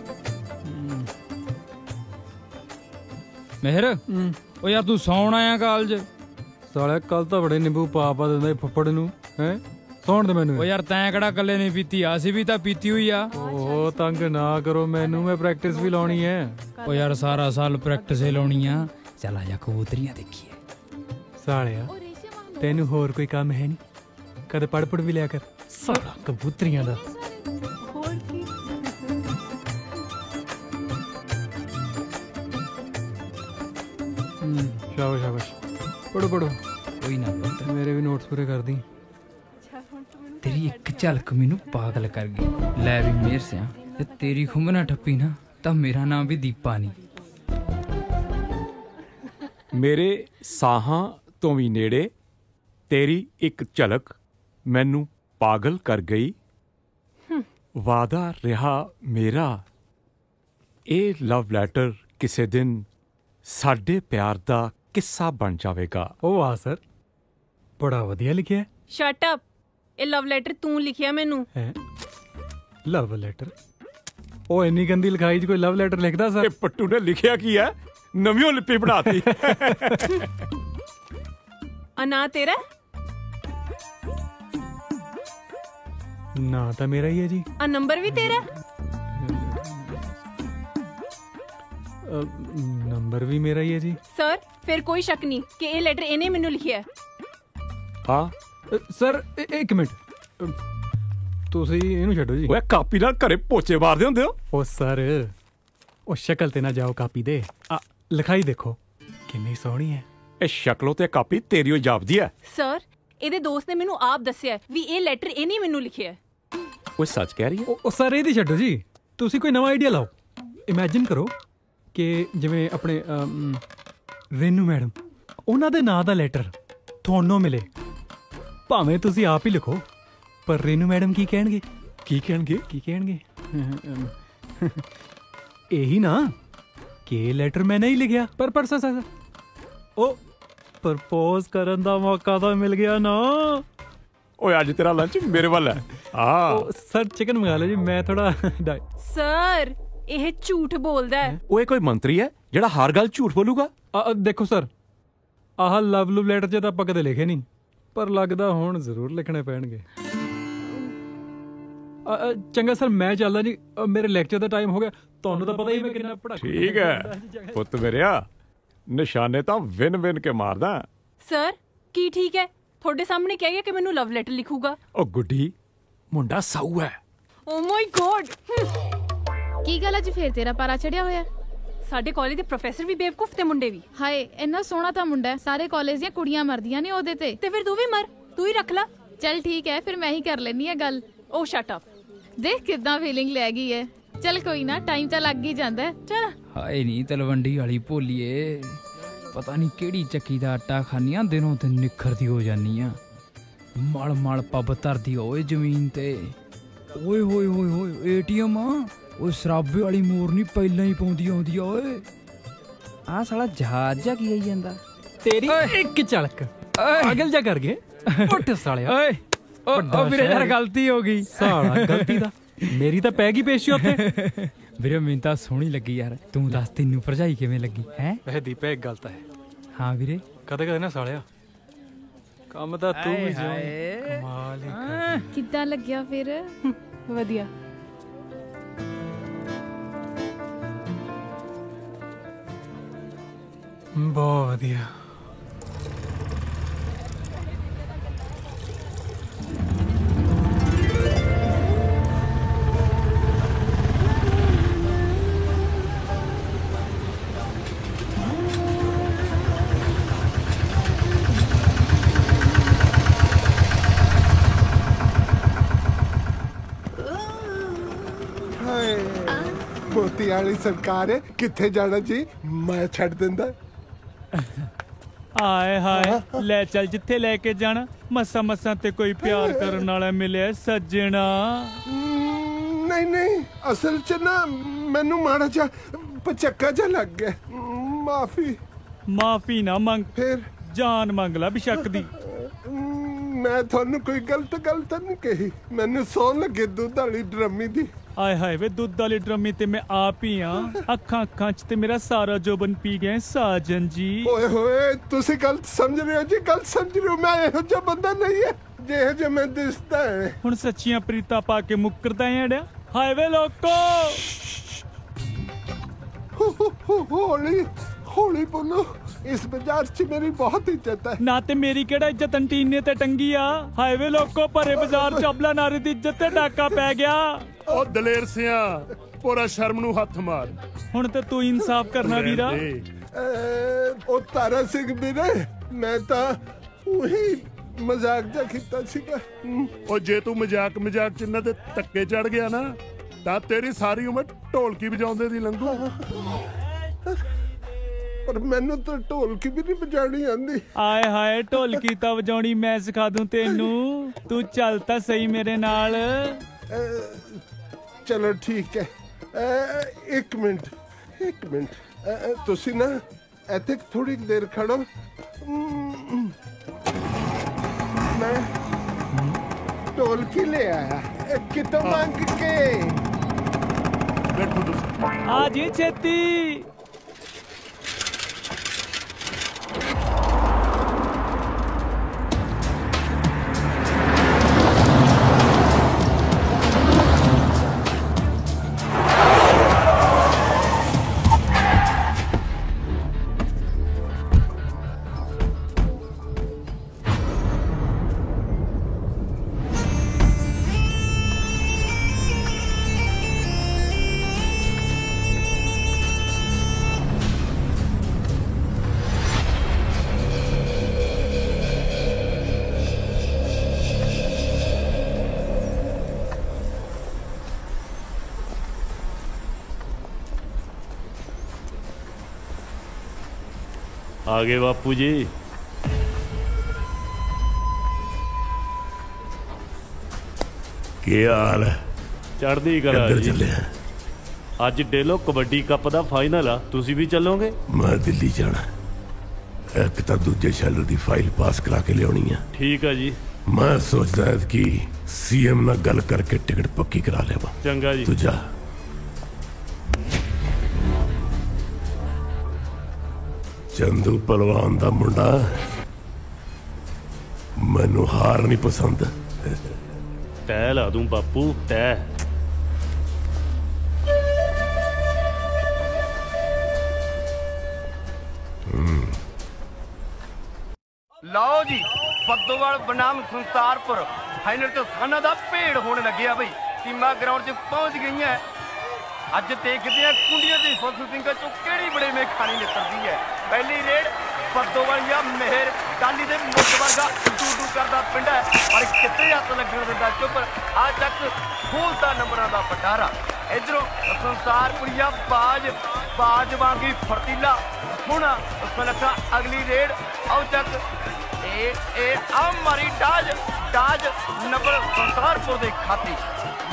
Speaker 7: ਮਿਹਰ, ਉਹ ਯਾਰ ਤੂੰ ਸੌਣ ਆਇਆ ਕਾਲਜ? ਸਾਲੇ ਕੱਲ ਤਾਂ ਬੜੇ ਨਿੰਬੂ ਪਾ ਦਿੰਦਾ ਫੁੱਫੜ ਨੂੰ। ਹੈ ਸੌਣ ਦੇ ਮੈਨੂੰ। ਉਹ ਯਾਰ ਤੈਂ ਕਿਹੜਾ ਕੱਲੇ ਨਹੀਂ ਪੀਤੀ, ਅਸੀਂ ਵੀ ਤਾਂ ਪੀਤੀ ਹੋਈ ਆ। ਉਹ ਤੰਗ ਨਾ ਕਰੋ ਮੈਨੂੰ, ਮੈਂ ਪ੍ਰੈਕਟਿਸ ਵੀ ਲਾਉਣੀ ਹੈ। ਉਹ ਯਾਰ ਸਾਰਾ ਸਾਲ ਪ੍ਰੈਕਟਿਸ ਹੀ ਲਾਉਣੀ ਆ। ਚੱਲ ਆ ਜਾ ਕਬੂਤਰੀਆਂ ਦੇਖੀਏ। ਸਾਲਿਆ ਤੈਨੂੰ ਹੋਰ ਕੋਈ ਕੰਮ ਹੈ ਨਹੀਂ? ਕਦੇ ਪੜ ਵੀ ਲਿਆ ਕਰ। ਸਾਲਾ ਕਬੂਤਰੀਆਂ ਦਾ ਸ਼ਾਬਾਸ਼ ਸ਼ਾਬਾਸ਼, ਪੜੋ ਪੜੋ। ਕੋਈ ਨਾ ਪੁੱਤ, ਮੇਰੇ ਵੀ ਨੋਟਸ ਪੂਰੇ ਕਰ ਦੀ।
Speaker 13: ਤੇਰੀ ਇੱਕ ਝਲਕ ਮੈਨੂੰ ਪਾਗਲ ਕਰ ਗਈ। ਲੈ ਵੀ ਮੇਰ ਸਿਆ, ਜੇ ਤੇਰੀ ਖੁੰਬ ਨਾ ਠੱਪੀ ਨਾ ਤਾਂ ਮੇਰਾ ਨਾਮ ਵੀ ਦੀਪਾ ਨਹੀਂ।
Speaker 14: ਮੇਰੇ ਸਾਹਾਂ ਤੋਂ ਵੀ ਨੇੜੇ ਤੇਰੀ ਇੱਕ ਝਲਕ ਮੈਨੂੰ ਪਾਗਲ ਕਰ ਗਈ। ਵਾਦਾ ਰਿਹਾ ਮੇਰਾ, ਇਹ ਲਵ ਲੈਟਰ ਕਿਸੇ ਦਿਨ ਸਾਡੇ ਪਿਆਰ ਦਾ ਕਿੱਸਾ ਬਣ ਜਾਵੇਗਾ।
Speaker 7: ਉਹ ਵਾਹ ਸਰ, ਬੜਾ ਵਧੀਆ ਲਿਖਿਆ।
Speaker 1: ਸ਼ਟ ਅਪ, ਇਹ ਲਵ ਲੈਟਰ ਤੂੰ ਲਿਖਿਆ ਮੈਨੂੰ?
Speaker 7: ਹੈ ਲਵ ਲੈਟਰ? ਉਹ ਇੰਨੀ ਗੰਦੀ ਲਿਖਾਈ 'ਚ ਕੋਈ ਲਵ ਲੈਟਰ ਲਿਖਦਾ ਸਰ?
Speaker 14: ਇਹ ਪੱਟੂ ਨੇ ਲਿਖਿਆ ਕੀ ਹੈ? ਨਵੀਂ ਲਿਪੀ ਬਣਾਤੀ।
Speaker 1: ਅਨਾ ਤੇਰਾ?
Speaker 7: ਨਾ ਤਾਂ ਮੇਰਾ ਹੀ ਹੈ ਜੀ।
Speaker 1: ਆ ਨੰਬਰ ਵੀ ਤੇਰਾ?
Speaker 7: ਨੰਬਰ ਵੀ ਮੇਰਾ ਹੀ ਹੈ ਜੀ।
Speaker 1: ਸਰ ਫਿਰ ਕੋਈ ਸ਼ੱਕ ਨਹੀਂ ਕਿ ਇਹ ਲੈਟਰ ਇਹਨੇ ਮੈਨੂੰ ਲਿਖਿਆ ਹੈ।
Speaker 14: ਹਾਂ
Speaker 7: ਸਰ ਇੱਕ ਮਿੰਟ, ਤੁਸੀਂ ਇਹਨੂੰ ਛੱਡੋ ਜੀ।
Speaker 14: ਓਏ ਕਾਪੀ ਨਾਲ ਘਰੇ ਪੋਚੇ ਮਾਰਦੇ ਹੁੰਦੇ ਹੋ?
Speaker 7: ਉਹ ਸਰ, ਉਹ ਸ਼ਕਲ ਤੇ ਨਾ ਜਾਓ ਕਾਪੀ ਦੇ, ਲਿਖਾਈ ਦੇਖੋ ਕਿੰਨੀ ਸੋਹਣੀ ਹੈ।
Speaker 14: ਇਹ ਸ਼ਕਲੋਂ ਤੇ ਕਾਪੀ ਤੇਰੀ ਹੋ ਜਾਪਦੀ ਹੈ।
Speaker 1: ਸਰ ਇਹਦੇ ਦੋਸਤ ਨੇ ਮੈਨੂੰ ਆਪ ਦੱਸਿਆ ਵੀ ਇਹ ਲੈਟਰ ਇਹਨੇ ਮੈਨੂੰ ਲਿਖਿਆ ਹੈ।
Speaker 14: ਉਹ ਸੱਚ ਕਹਿ ਰਹੀ ਹੈ?
Speaker 7: ਉਹ ਸਰ ਇਹਦੀ ਛੱਡੋ ਜੀ, ਤੁਸੀਂ ਕੋਈ ਨਵਾਂ ਆਈਡੀਆ ਲਾਓ। ਇਮੈਜਿਨ ਕਰੋ ਕਿ ਜਿਵੇਂ ਆਪਣੇ ਰੇਨੂ ਮੈਡਮ, ਉਹਨਾਂ ਦੇ ਨਾਂ ਦਾ ਲੈਟਰ ਤੁਹਾਨੂੰ ਮਿਲੇ। ਭਾਵੇਂ ਤੁਸੀਂ ਆਪ ਹੀ ਲਿਖੋ, ਪਰ ਰੇਨੂ ਮੈਡਮ ਕੀ ਕਹਿਣਗੇ?
Speaker 14: ਕੀ ਕਹਿਣਗੇ?
Speaker 7: ਕੀ ਕਹਿਣਗੇ? ਇਹੀ ਨਾ ਕਿ ਲੈਟਰ ਮੈਂ ਨਹੀਂ ਲਿਖਿਆ, ਪਰ ਸਰ ਉਹ ਪ੍ਰਪੋਜ਼ ਕਰਨ ਦਾ ਮੌਕਾ ਤਾਂ ਮਿਲ ਗਿਆ ਨਾ।
Speaker 14: ਓਏ ਅੱਜ ਤੇਰਾ ਲੰਚ ਮੇਰੇ ਵੱਲ ਹੈ। ਹਾਂ
Speaker 7: ਸਰ ਚਿਕਨ ਮੰਗਾ ਲਓ ਜੀ, ਮੈਂ ਥੋੜਾ।
Speaker 1: ਸਰ ਇਹ ਝੂਠ ਬੋਲਦਾ ਹੈ।
Speaker 14: ਓਏ ਕੋਈ ਮੰਤਰੀ ਹੈ ਜਿਹੜਾ ਹਰ ਗੱਲ ਝੂਠ ਬੋਲੂਗਾ?
Speaker 7: ਦੇਖੋ ਸਰ, ਆਹ ਲਵ ਲੈਟਰ 'ਚ ਤਾਂ ਆਪਾਂ ਕਦੇ ਲਿਖੇ ਨਹੀਂ, ਪਰ ਲੱਗਦਾ ਹੁਣ ਜ਼ਰੂਰ ਲਿਖਣੇ ਪੈਣਗੇ। ਚੰਗਾ ਸਰ, ਮੈਂ ਚੱਲਦਾ ਜੀ, ਮੇਰੇ ਲੈਕਚਰ ਦਾ ਟਾਈਮ ਹੋ ਗਿਆ। ਤੁਹਾਨੂੰ ਤਾਂ ਪਤਾ ਹੀ ਮੈਂ ਕਿੰਨਾ ਪੜ੍ਹਾ।
Speaker 14: ਠੀਕ ਹੈ ਪੁੱਤ ਮੇਰਿਆ, ਨਿਸ਼ਾਨੇ ਤਾਂ ਵਿਨ ਕੇ ਮਾਰਦਾ।
Speaker 1: ਸਰ ਕੀ ਠੀਕ ਹੈ? ਤੁਹਾਡੇ ਸਾਹਮਣੇ ਕਹਿ ਗਿਆ ਕਿ ਮੈਨੂੰ ਲਵ ਲੈਟਰ ਲਿਖੂਗਾ।
Speaker 14: ਉਹ ਗੁੱਡੀ, ਮੁੰਡਾ ਸਾਊ ਹੈ।
Speaker 1: ਓ ਮਾਈ ਗੋਡ,
Speaker 15: ਕੀ ਗੱਲ ਅੱਜ ਫੇਰ ਤੇਰਾ ਪਾਰਾ ਚੜਿਆ ਹੋਇਆ?
Speaker 1: ਸਾਡੇ ਕਾਲਜ ਦੇ ਪ੍ਰੋਫੈਸਰ ਵੀ ਬੇਵਕੂਫ ਤੇ ਮੁੰਡੇ ਵੀ।
Speaker 15: ਹਾਏ ਇੰਨਾ ਸੋਹਣਾ ਤਾਂ ਮੁੰਡਾ ਹੈ, ਸਾਰੇ ਕਾਲਜ ਦੀਆਂ ਕੁੜੀਆਂ ਮਰਦੀਆਂ ਨੇ ਉਹਦੇ ਤੇ
Speaker 1: ਫਿਰ ਤੂੰ ਵੀ ਮਰ, ਤੂੰ ਹੀ ਰੱਖ ਲੈ।
Speaker 15: ਚੱਲ ਠੀਕ ਹੈ, ਫਿਰ ਮੈਂ ਹੀ ਕਰ ਲੈਣੀ ਆ ਗੱਲ।
Speaker 1: ਓ ਸ਼ਟ ਅਪ,
Speaker 15: ਦੇਖ ਕਿੱਦਾਂ ਫੀਲਿੰਗ ਲੈ ਗਈ ਹੈ। ਚੱਲ ਕੋਈ ਨਾ, ਟਾਈਮ ਤਾਂ ਲੱਗ ਹੀ ਜਾਂਦਾ। ਚੱਲ।
Speaker 13: ਹਾਏ ਨੀ ਤਲਵੰਡੀ ਵਾਲੀ ਭੋਲੀਏ, ਪਤਾ ਨਹੀਂ ਕਿਹੜੀ ਚੱਕੀ ਦਾ ਆਟਾ ਖਾਨੀਆਂ, ਦਿਨੋਂ ਦਿਨ ਨਿਖਰਦੀ ਹੋ ਜਾਨੀ ਆ। ਮਲ ਪੱਬ ਧਰਦੀ ਓਏ ਜ਼ਮੀਨ ਤੇ। ਓਏ ਹੋਏ ਹੋਏ ਹੋਏ, ਏਟੀਐਮ ਆ ਓਏ, ਸ਼ਰਾਬੇ ਵਾਲੀ ਮੋਰਨੀ ਪਹਿਲਾਂ ਹੀ ਪਾਉਂਦੀ ਆਉਂਦੀ ਆ। ਓਏ ਆਹ ਸਾਲਾ ਜਹਾਜ਼ ਜਾ ਕੀ ਆਈ ਜਾਂਦਾ?
Speaker 7: ਤੇਰੀ ਇੱਕ ਝਲਕ ਪਾਗਲ ਜਾ ਕਰ ਗਏ। ਉੱਠ ਸਾਲਿਆ। ਓਏ ਉਹ ਵੀਰੇ ਯਾਰ ਗਲਤੀ ਹੋ ਗਈ। ਸਾਲਾ ਗਲਤੀ ਦਾ ਮੇਰੀ ਤਾਂ ਪੈ ਗਈ ਪੇਸ਼ੀ ਉੱਥੇ।
Speaker 13: ਵੀਰੇ ਮੈਨੂੰ ਤਾਂ ਸੋਹਣੀ ਲੱਗੀ ਯਾਰ। ਤੂੰ ਦੱਸ ਤੈਨੂੰ ਭਰਜਾਈ ਕਿਵੇਂ ਲੱਗੀ ਹੈ?
Speaker 7: ਵੈਸੇ ਦੀਪੇ ਇੱਕ ਗੱਲ ਤਾਂ ਹੈ।
Speaker 13: ਹਾਂ ਵੀਰੇ।
Speaker 7: ਕਦੇ ਕਦੇ ਨਾ ਸਾਲਿਆ ਕੰਮ ਤਾਂ ਤੂੰ ਵੀ ਜੋ ਕਮਾਲ ਹੀ।
Speaker 15: ਕਿੱਦਾਂ ਲੱਗਿਆ ਫਿਰ? ਵਧੀਆ।
Speaker 7: ਬਹੁਤ ਵਧੀਆ।
Speaker 8: ਮੋਤੀ ਵਾਲੀ ਸਰਕਾਰ ਹੈ, ਕਿੱਥੇ ਜਾਣਾ ਜੀ? ਮੈਂ ਛੱਡ ਦਿੰਦਾ।
Speaker 16: ਆਏ ਹਾਏ ਲੈ ਚੱਲ ਜਿੱਥੇ ਲੈ ਕੇ ਜਾਣਾ। ਮੱਸਾ ਮੱਸਾ ਤੇ ਕੋਈ ਪਿਆਰ ਕਰਨ ਵਾਲਾ ਮਿਲਿਆ ਸੱਜਣਾ।
Speaker 8: ਨਹੀਂ ਨਹੀਂ, ਅਸਲ ਚ ਨਾ ਮੈਨੂੰ ਮਾੜਾ ਜਿਹਾ ਪਚੱਕਾ ਜਿਹਾ ਲੱਗ ਗਿਆ। ਮਾਫੀ।
Speaker 16: ਮਾਫੀ ਨਾ ਮੰਗ, ਫਿਰ ਜਾਨ ਮੰਗ ਲੈ ਬਿਸ਼ੱਕ ਦੀ।
Speaker 8: ਮੈਂ ਤੁਹਾਨੂੰ ਕੋਈ ਗਲਤ ਗੱਲ ਤਾਂ ਨਹੀਂ ਕਹੀ। ਮੈਨੂੰ ਸੌਣ ਲੱਗੇ ਦੁੱਧ ਵਾਲੀ ਡਰਮੀ ਦੀ।
Speaker 16: ਆਏ ਹਾਏ ਵੇ ਦੁੱਧ ਵਾਲੀ ਡਰਮੀ ਤੇ ਮੈਂ ਆਪ ਹੀ ਆ। ਅੱਖਾਂ ਚ ਤੇ ਮੇਰਾ ਸਾਰਾ ਜੋਬਨ ਪੀ ਗਿਆ ਸਾਜਨ ਜੀ।
Speaker 8: ਓਏ ਹੋਏ, ਤੁਸੀਂ ਗਲਤ ਸਮਝ ਰਹੇ ਹੋ ਜੀ, ਗਲਤ ਸਮਝ ਰਹੇ ਹੋ। ਮੈਂ ਇਹੋ ਜਿਹਾ ਬੰਦਾ ਨਹੀਂ ਹੈ ਜਿਹੋ ਜਿਹਾ ਮੈਂ ਦਿਸਦਾ ਹੈ।
Speaker 16: ਹੁਣ ਸੱਚੀਆਂ ਪ੍ਰੀਤਾਂ ਪਾ ਕੇ ਮੁੱਕਰਦਾ ਐੜਿਆ। ਹਾਏ ਵੇ ਲੋਕੋ,
Speaker 8: ਹੌਲੀ ਹੌਲੀ ਬੋਲੋ। ਇਸ ਬਾਜ਼ਾਰ 'ਚ ਮੇਰੀ ਬਹੁਤ ਇੱਜ਼ਤ ਹੈ।
Speaker 16: ਨਾ ਤੇ ਮੇਰੀ ਕਿਹੜਾ ਇੱਜ਼ਤ ਅੰਟੀਨੇ ਤੇ ਟੰਗੀ ਆ। ਹਾਏ ਵੇ ਲੋਕੋ, ਭਰੇ ਬਾਜ਼ਾਰ 'ਚ ਅਬਲਾ ਨਾਰੀ ਦੀ ਇੱਜ਼ਤ ਤੇ ਡਾਕਾ ਪੈ ਗਿਆ।
Speaker 17: ਉਹ ਦਲੇਰ ਸਿਆ, ਪੂਰਾ ਸ਼ਰਮ ਨੂੰ ਹੱਥ ਮਾਰ।
Speaker 16: ਹੁਣ ਤੇ ਤੂੰ ਇਨਸਾਫ ਕਰਨਾ ਵੀਰਾ।
Speaker 8: ਉਹ ਤਾਰਾ ਸਿੰਘ ਵੀਰੇ, ਮੈਂ ਤਾਂ ਉਹੀ ਮਜ਼ਾਕ ਜਿਹਾ ਕੀਤਾ ਸੀਗਾ।
Speaker 17: ਉਹ ਜੇ ਤੂੰ ਮਜ਼ਾਕ ਚ ਇਹਨਾਂ ਤੇ ਧੱਕੇ ਚੜ ਗਿਆ ਨਾ ਤਾਂ ਤੇਰੀ ਸਾਰੀ ਉਮਰ ਢੋਲਕੀ ਵਜਾਉਂਦੇ ਦੀ ਲੰਘੂ।
Speaker 8: ਪਰ ਮੈਨੂੰ ਤਾਂ ਢੋਲਕੀ ਵੀ ਨਹੀਂ ਵਜਾਣੀ ਆਂਦੀ।
Speaker 16: ਆਏ ਹਾਏ, ਢੋਲਕੀ ਤਾਂ ਵਜਾਉਣੀ ਮੈਂ ਸਿਖਾ ਦੂੰ ਤੈਨੂੰ। ਤੂੰ ਚੱਲ ਤਾਂ ਸਹੀ ਮੇਰੇ ਨਾਲ।
Speaker 8: ਚਲੋ ਠੀਕ ਹੈ। ਇੱਕ ਮਿੰਟ ਤੁਸੀਂ ਨਾ ਇੱਥੇ ਥੋੜੀ ਦੇਰ ਖੜੋ। ਮੈਂ ਢੋਲਕੀ ਲੈ ਆਇਆ ਕਿਤੋਂ ਮੰਗ ਕੇ।
Speaker 17: ਬੈਠੋ ਤੁਸੀਂ।
Speaker 16: ਆ ਜੀ ਛੇਤੀ।
Speaker 17: आ गए बापू जी। ਕੀ ਹਾਲ ਹੈ? ਚੜ੍ਹਦੀ ਕਲਾ ਜੀ। ਚੱਲੇ
Speaker 14: ਅੱਜ ਡੇਲੋ ਕਬੱਡੀ ਕੱਪ ਦਾ ਫਾਈਨਲ ਆ, ਤੁਸੀਂ ਵੀ ਚੱਲੋਗੇ?
Speaker 17: ਮੈਂ ਦਿੱਲੀ ਜਾਣਾ। ਇੱਕ ਤਾਂ ਦੂਜੇ ਸ਼ੈਲਰ ਦੀ ਫਾਈਲ ਪਾਸ ਕਰਾ ਕੇ ਲਿਆਉਣੀ ਆ।
Speaker 14: ਠੀਕ ਆ ਜੀ।
Speaker 17: ਮੈਂ ਸੋਚਦਾ ਹਾਂ ਕਿ ਸੀਐਮ ਨਾਲ ਗੱਲ ਕਰਕੇ ਟਿਕਟ ਪੱਕੀ ਕਰਾ ਲਿਆਵਾਂ।
Speaker 14: ਚੰਗਾ ਜੀ।
Speaker 17: ਤੂੰ ਜਾ। ਚੰਦੂ ਪਹਿਲਵਾਨ ਦਾ ਮੁੰਡਾ, ਮੈਨੂੰ ਹਾਰ ਨਹੀਂ ਪਸੰਦ।
Speaker 14: ਤੈਅ ਲਾ ਦੂੰ ਬਾਪੂ, ਤੈਅ।
Speaker 18: ਲਓ ਜੀ, ਬੱਦੋਵਾਲ ਬਨਾਮ ਸੰਸਾਰਪੁਰ ਫਾਈਨਲ ਤੇ ਸਾਨਾ ਦਾ ਭੇੜ ਹੋਣ ਲੱਗਿਆ ਬਈ। ਟੀਮਾਂ ਗਰਾਊਂਡ 'ਚ ਪਹੁੰਚ ਗਈਆਂ। ਅੱਜ ਦੇਖਦੇ ਆ ਕੁੰਡੀਆਂ ਦੀ ਫੁੱਸ ਸਿੰਘਾਂ ਚੋਂ ਕਿਹੜੀ ਬੜੇ ਮੇ ਖਾਣੀ ਨਿਕਲਦੀ ਹੈ। ਪਹਿਲੀ ਰੇਡ ਬੱਦੋਵਾਲੀਆ ਮਿਹਰ ਟਾਲੀ ਦੇ ਮੁੱਢ ਵਰਗਾ ਡੂ ਕਰਦਾ ਪਿੰਡ ਹੈ, ਪਰ ਕਿੱਥੇ ਹੱਥ ਲੱਗਣ ਦਿੰਦਾ ਚੁੱਪ। ਆ ਤੱਕ ਖੋਲਦਾ ਨੰਬਰਾਂ ਦਾ ਪਟਾਰਾ। ਇਧਰੋਂ ਸੰਸਾਰਪੁਰੀਆ ਬਾਜ ਵਾਂਗੀ ਫਰਤੀਲਾ। ਹੁਣ ਸੁਨੱਖਾ ਅਗਲੀ ਰੇਡ ਆਉ ਤੱਕ ਇਹ ਆ ਮਾਰੀ ਡਾਜ ਨੰਬਰ ਸੰਸਾਰਪੁਰ ਦੇ ਖਾਤੇ।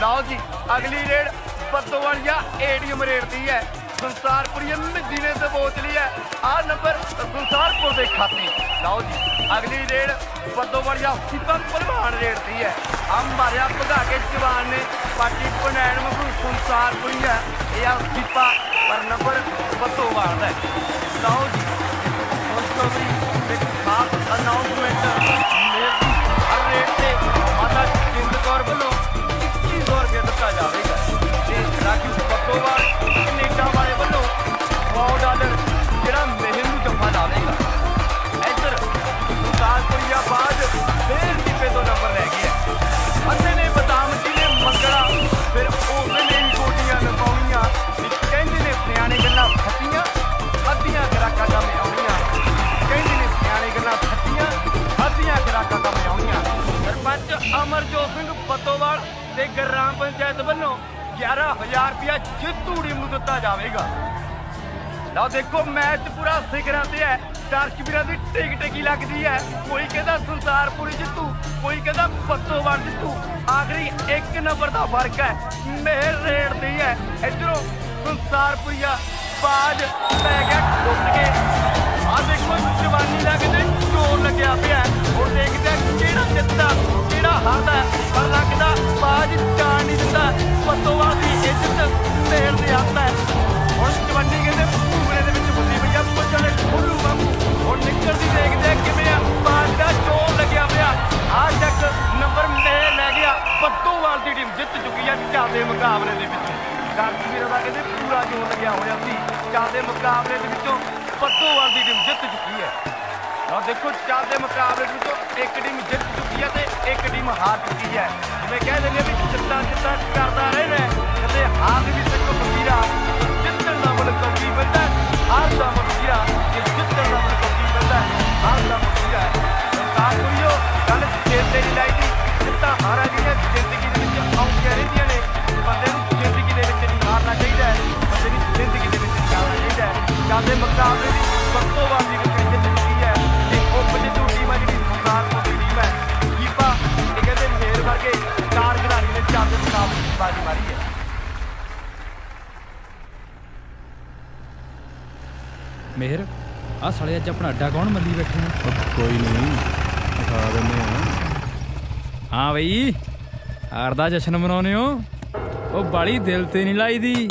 Speaker 18: ਲਓ ਜੀ, ਅਗਲੀ ਰੇਡ ਬੱਦੋਵਾਲੀਆ ਏਡੀਅਮ ਰੇਡ ਦੀ ਹੈ। ਸੰਸਾਰਪੁਰੀਆ ਮਹੀਨੇ ਤੇ ਬੋਚ ਲਈ ਹੈ। ਆ ਨੰਬਰ ਸੰਸਾਰ ਸੰਸਾਰਪੁਰ ਦੇ ਖਾਤੇ। ਲਓ ਜੀ ਅਗਲੀ ਰੇਡ ਬੱਦੋਵਾਲੀਆ ਸੀਪਾ ਭਲਵਾਨ ਰੇਡ ਦੀ ਹੈ। ਆ ਮਾਰਿਆ ਭਗਾ ਕੇ ਜਵਾਨ ਨੇ ਪਾਟੀ ਪਨੈਣ ਮਗੂ ਸੰਸਾਰਪੁਰੀ ਹੈ। ਇਹ ਆ ਸੀਪਾ ਪਰ ਨੰਬਰ ਬੱਦੋਵਾਲ ਦਾ। ਲਓ ਜੀ ਦੋਸਤੋ ਵੀ ਇੱਕ ਖਾਸ ਅਨਾਉਂਸਮੈਂਟ ਹਰ ਰੇਡ ਤੇ ਮਾਤਾ ਜਿੰਦ ਕੌਰ ਵੱਲੋਂ 2100 ਰੁਪਏ ਦਿੱਤਾ ਜਾਵੇਗਾ ਤੇ ਰਾਜੂ ਬੱਦੋਵਾਲ ਕੈਨੇਡਾ ਵਾਲੇ ਵੱਲੋਂ $100 ਜਿਹੜਾ ਮਹਿਲ ਨੂੰ ਜੰਮਾ ਲਾਵੇਗਾ। ਇੱਧਰ ਸੰਸਾਰਪੁਰੀਆ ਬਾਅਦ ਫੇਰ ਦੀਪੇ ਤੋਂ ਨੰਬਰ ਲੈ ਗਿਆ। ਅੱਧੇ ਨੇ ਬਦਾਮ ਜੀ ਨੇ ਮੰਗਣਾ ਫਿਰ ਉਹਨੇ ਹੀ ਗੋਡੀਆਂ ਲਗਾਉਣੀਆਂ। ਕਹਿੰਦੇ ਨੇ ਸਿਆਣੇ ਗੱਲਾਂ ਫੱਟੀਆਂ ਅੱਧੀਆਂ ਗਰਾਕਾਂ ਦਾ ਮਿਆਉਣੀਆਂ। ਕਹਿੰਦੇ ਨੇ ਸਿਆਣੇ ਗੱਲਾਂ ਫੱਟੀਆਂ ਅੱਧੀਆਂ ਗਰਾਕਾਂ ਦਾ ਮਿਆਉਣੀਆਂ। ਸਰਪੰਚ ਅਮਰਜੋਤ ਸਿੰਘ ਬੱਦੋਵਾਲ ਤੇ ਗ੍ਰਾਮ ਪੰਚਾਇਤ ਵੱਲੋਂ 11,000 ਰੁਪਇਆ ਜਿੱਤੂ ਟੀਮ ਨੂੰ ਦਿੱਤਾ ਜਾਵੇਗਾ। ਲਓ ਦੇਖੋ ਮੈਚ ਪੂਰਾ ਸਿਖਰਾਂ ਤੇ ਹੈ। ਦਰਸ਼ਕ ਵੀਰਾਂ ਦੀ ਟਿਕੀ ਲੱਗਦੀ ਹੈ। ਕੋਈ ਕਹਿੰਦਾ ਸੰਸਾਰਪੁਰੀ ਜਿੱਤੂ, ਕੋਈ ਕਹਿੰਦਾ ਬੱਦੋਵਾਲ ਜਿੱਤੂ। ਆਖਰੀ 1 ਨੰਬਰ ਦਾ ਫਰਕ ਹੈ। ਮੇਰ ਰੇਡ ਦੀ ਹੈ। ਇੱਧਰੋਂ ਸੰਸਾਰਪੁਰੀਆ ਬਾਜ ਪੈ ਗਿਆ ਟੁੱਟ ਕੇ। ਆ ਦੇਖੋ ਜਵਾਨੀ ਦਾ ਕਿਤੇ ਜ਼ੋਰ ਲੱਗਿਆ ਪਿਆ। ਹੁਣ ਦੇਖਦੇ ਕਿਹੜਾ ਜਿੱਤਦਾ ਕਿਹੜਾ ਹਾਰਦਾ। ਪਰ ਲੱਗਦਾ ਬਾਜ ਜਾਣ ਨਹੀਂ ਦਿੰਦਾ। ਬੱਦੋਵਾਲ ਦੀ ਇੱਜ਼ਤ ਮੇਰ ਦੇ ਹੱਥ ਹੈ। ਹੁਣ ਜਵਾਨੀ ਕਹਿੰਦੇ ਭੂਗਲੇ ਦੇ ਵਿੱਚ ਫਸੀ ਪਈ ਆ ਪੁੱਛਲੇ ਖੋਲੂ ਵਾਂਗੂ। ਹੁਣ ਨਿਕਲਦੀ ਦੇਖਦੇ ਕਿਵੇਂ ਆ ਬਾਜ ਦਾ ਜ਼ੋਰ ਲੱਗਿਆ ਪਿਆ। ਆਹ ਤੱਕ ਨੰਬਰ ਲੈ ਗਿਆ। ਬੱਦੋਵਾਲ ਦੀ ਟੀਮ ਜਿੱਤ ਚੁੱਕੀ ਆ ਚਾਦੇ ਮੁਕਾਬਲੇ ਦੇ ਵਿੱਚ। ਵੀਰਾਂ ਦਾ ਕਹਿੰਦੇ ਪੂਰਾ ਜ਼ੋਰ ਲੱਗਿਆ ਹੋਇਆ ਸੀ। ਚਾਦੇ ਮੁਕਾਬਲੇ ਦੇ ਵਿੱਚੋਂ ਬੱਦੋਵਾਲ ਦੀ ਟੀਮ ਜਿੱਤ ਚੁੱਕੀ ਹੈ। ਆਹ ਦੇਖੋ ਚਾਦੇ ਮੁਕਾਬਲੇ ਦੇ ਵਿੱਚੋਂ ਇੱਕ ਟੀਮ ਜਿੱਤ ਚੁੱਕੀ ਹੈ ਤੇ ਇੱਕ ਟੀਮ ਹਾਰ ਚੁੱਕੀ ਹੈ। ਜਿਵੇਂ ਕਹਿ ਦਿੰਦੇ ਵੀ ਜਿੱਤਾਂ ਕਰਦਾ ਰਹਿਣਾ ਕਦੇ ਹਾਰ ਵੀ ਸਿੱਖੋ ਫਕੀਰਾ। ਜਿੱਤਣ ਦਾ ਮੁੱਲ ਕੌਡੀ ਮਿਲਦਾ ਹਾਰ ਦਾ ਮੁੱਲ ਫਕੀਰਾ। ਜੇ ਜਿੱਤਣ ਦਾ ਮੁੱਲ ਕੌਡੀ ਮਿਲਦਾ ਹਾਰ ਦਾ ਮੁੱਲ ਫਕੀਰਾ। ਸੰਸਾਰਪੁਰੀਓ ਗੱਲ ਸਿਰ ਤੇ ਨਹੀਂ ਲਾਈ ਦੀ। ਜਿੱਤਾਂ ਹਾਰਾਂ ਜਿਹੜੀਆਂ ਜ਼ਿੰਦਗੀ ਦੇ ਵਿੱਚ ਆਉਂਦੀਆਂ ਰਹਿੰਦੀਆਂ ਨੇ। ਬੰਦੇ ਨੂੰ ਜ਼ਿੰਦਗੀ ਦੇ ਵਿੱਚ ਨਹੀਂ ਹਾਰਨਾ ਚਾਹੀਦਾ ਹੈ। ਬੰਦੇ ਨੂੰ ਜ਼ਿੰਦਗੀ ਦੇ ਵਿੱਚ ਜਾਣਾ ਚਾਹੀਦਾ ਹੈ। ਚਾਹਦੇ ਮੁਕਾਬਲੇ ਦੀ ਬੱਦੋਵਾਲ ਦੀ ਟੀਮ ਜਿੱਤ ਚੁੱਕੀ ਹੈ ਤੇ ਉਹ ਜਿੱਤੂ ਟੀਮ ਹੈ ਜਿਹੜੀ ਸੰਸਾਰਪੁਰ ਦੀ ਟੀਮ ਹੈ। ਕੀਪਾ ਇਹ ਕਹਿੰਦੇ ਮੇਰ ਵਰਗੇ 4 ਖਿਡਾਰੀ ਨੇ ਚਾਹਦੇ ਮੁਕਾਬਲੇ ਦੀ ਬਾਜੀ ਮਾਰੀ ਹੈ।
Speaker 13: ਮੇਹਰ ਆ ਸਾਲੇ ਅੱਜ ਆਪਣਾ ਅੱਡਾ ਕੌਣ ਮੱਲੀ ਬੈਠੇ ਨੇ?
Speaker 14: ਕੋਈ ਨਹੀਂ ਉਠਾ ਦਿੰਦੇ ਆ।
Speaker 13: ਹਾਂ ਬਈ ਹਾਰ ਦਾ ਜਸ਼ਨ ਮਨਾਉਨੇ ਹੋ? ਉਹ ਬਾਲੀ ਦਿਲ ਤੇ ਨਹੀਂ ਲਾਈਦੀ।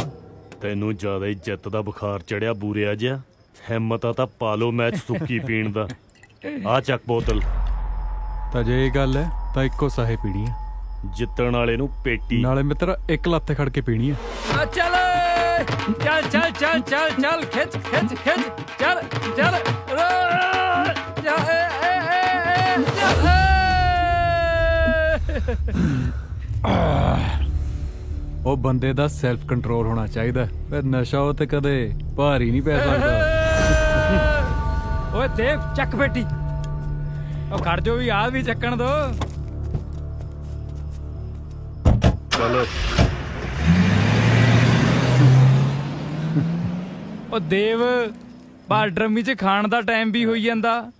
Speaker 14: ਤੈਨੂੰ ਜ਼ਿਆਦਾ ਹੀ ਜਿੱਤ ਦਾ ਬੁਖਾਰ ਚੜਿਆ ਬੂਰਿਆ ਜਿਹਾ। ਹਿੰਮਤ ਆ ਤਾਂ ਪਾ ਲੋ ਮੈਚ ਸੁੱਕੀ ਪੀਣ ਦਾ। ਆ ਚੱਕ ਬੋਤਲ।
Speaker 7: ਤਾਂ ਜੇ ਇਹ ਗੱਲ ਹੈ ਤਾਂ ਇੱਕੋ ਸਾਹੇ ਪੀਣੀ ਆ।
Speaker 14: ਜਿੱਤਣ ਵਾਲੇ ਨੂੰ ਪੇਟੀ
Speaker 7: ਨਾਲੇ ਮਿੱਤਰ ਇੱਕ ਲੱਤ ਖੜ ਕੇ ਪੀਣੀ ਆ।
Speaker 13: ਚੱਲ ਚੱਲ ਚੱਲ ਚੱਲ ਚੱਲ ਚੱਲ ਖਿੱਚ ਖਿੱਚ ਖਿੱਚ ਚੱਲ ਚੱਲ
Speaker 7: ਉਹ ਬੰਦੇ ਦਾ ਸੈਲਫ ਕੰਟਰੋਲ ਹੋਣਾ ਚਾਹੀਦਾ। ਫਿਰ ਨਸ਼ਾ ਉਹ ਤੇ ਕਦੇ ਭਾਰੀ ਨਹੀਂ ਪੈ ਸਕਦਾ।
Speaker 13: ਓਏ ਦੇਵ ਚੱਕ ਬੇਟੀ। ਉਹ ਖੜ ਜੋ ਵੀ ਆ ਵੀ ਚੱਕਣ ਦੋ।
Speaker 14: ਚਲੋ
Speaker 13: ਉਹ ਦੇਵ ਬਾਹਰ ਡਰਮੀ ਚ ਖਾਣ ਦਾ ਟਾਈਮ ਵੀ ਹੋਈ ਜਾਂਦਾ।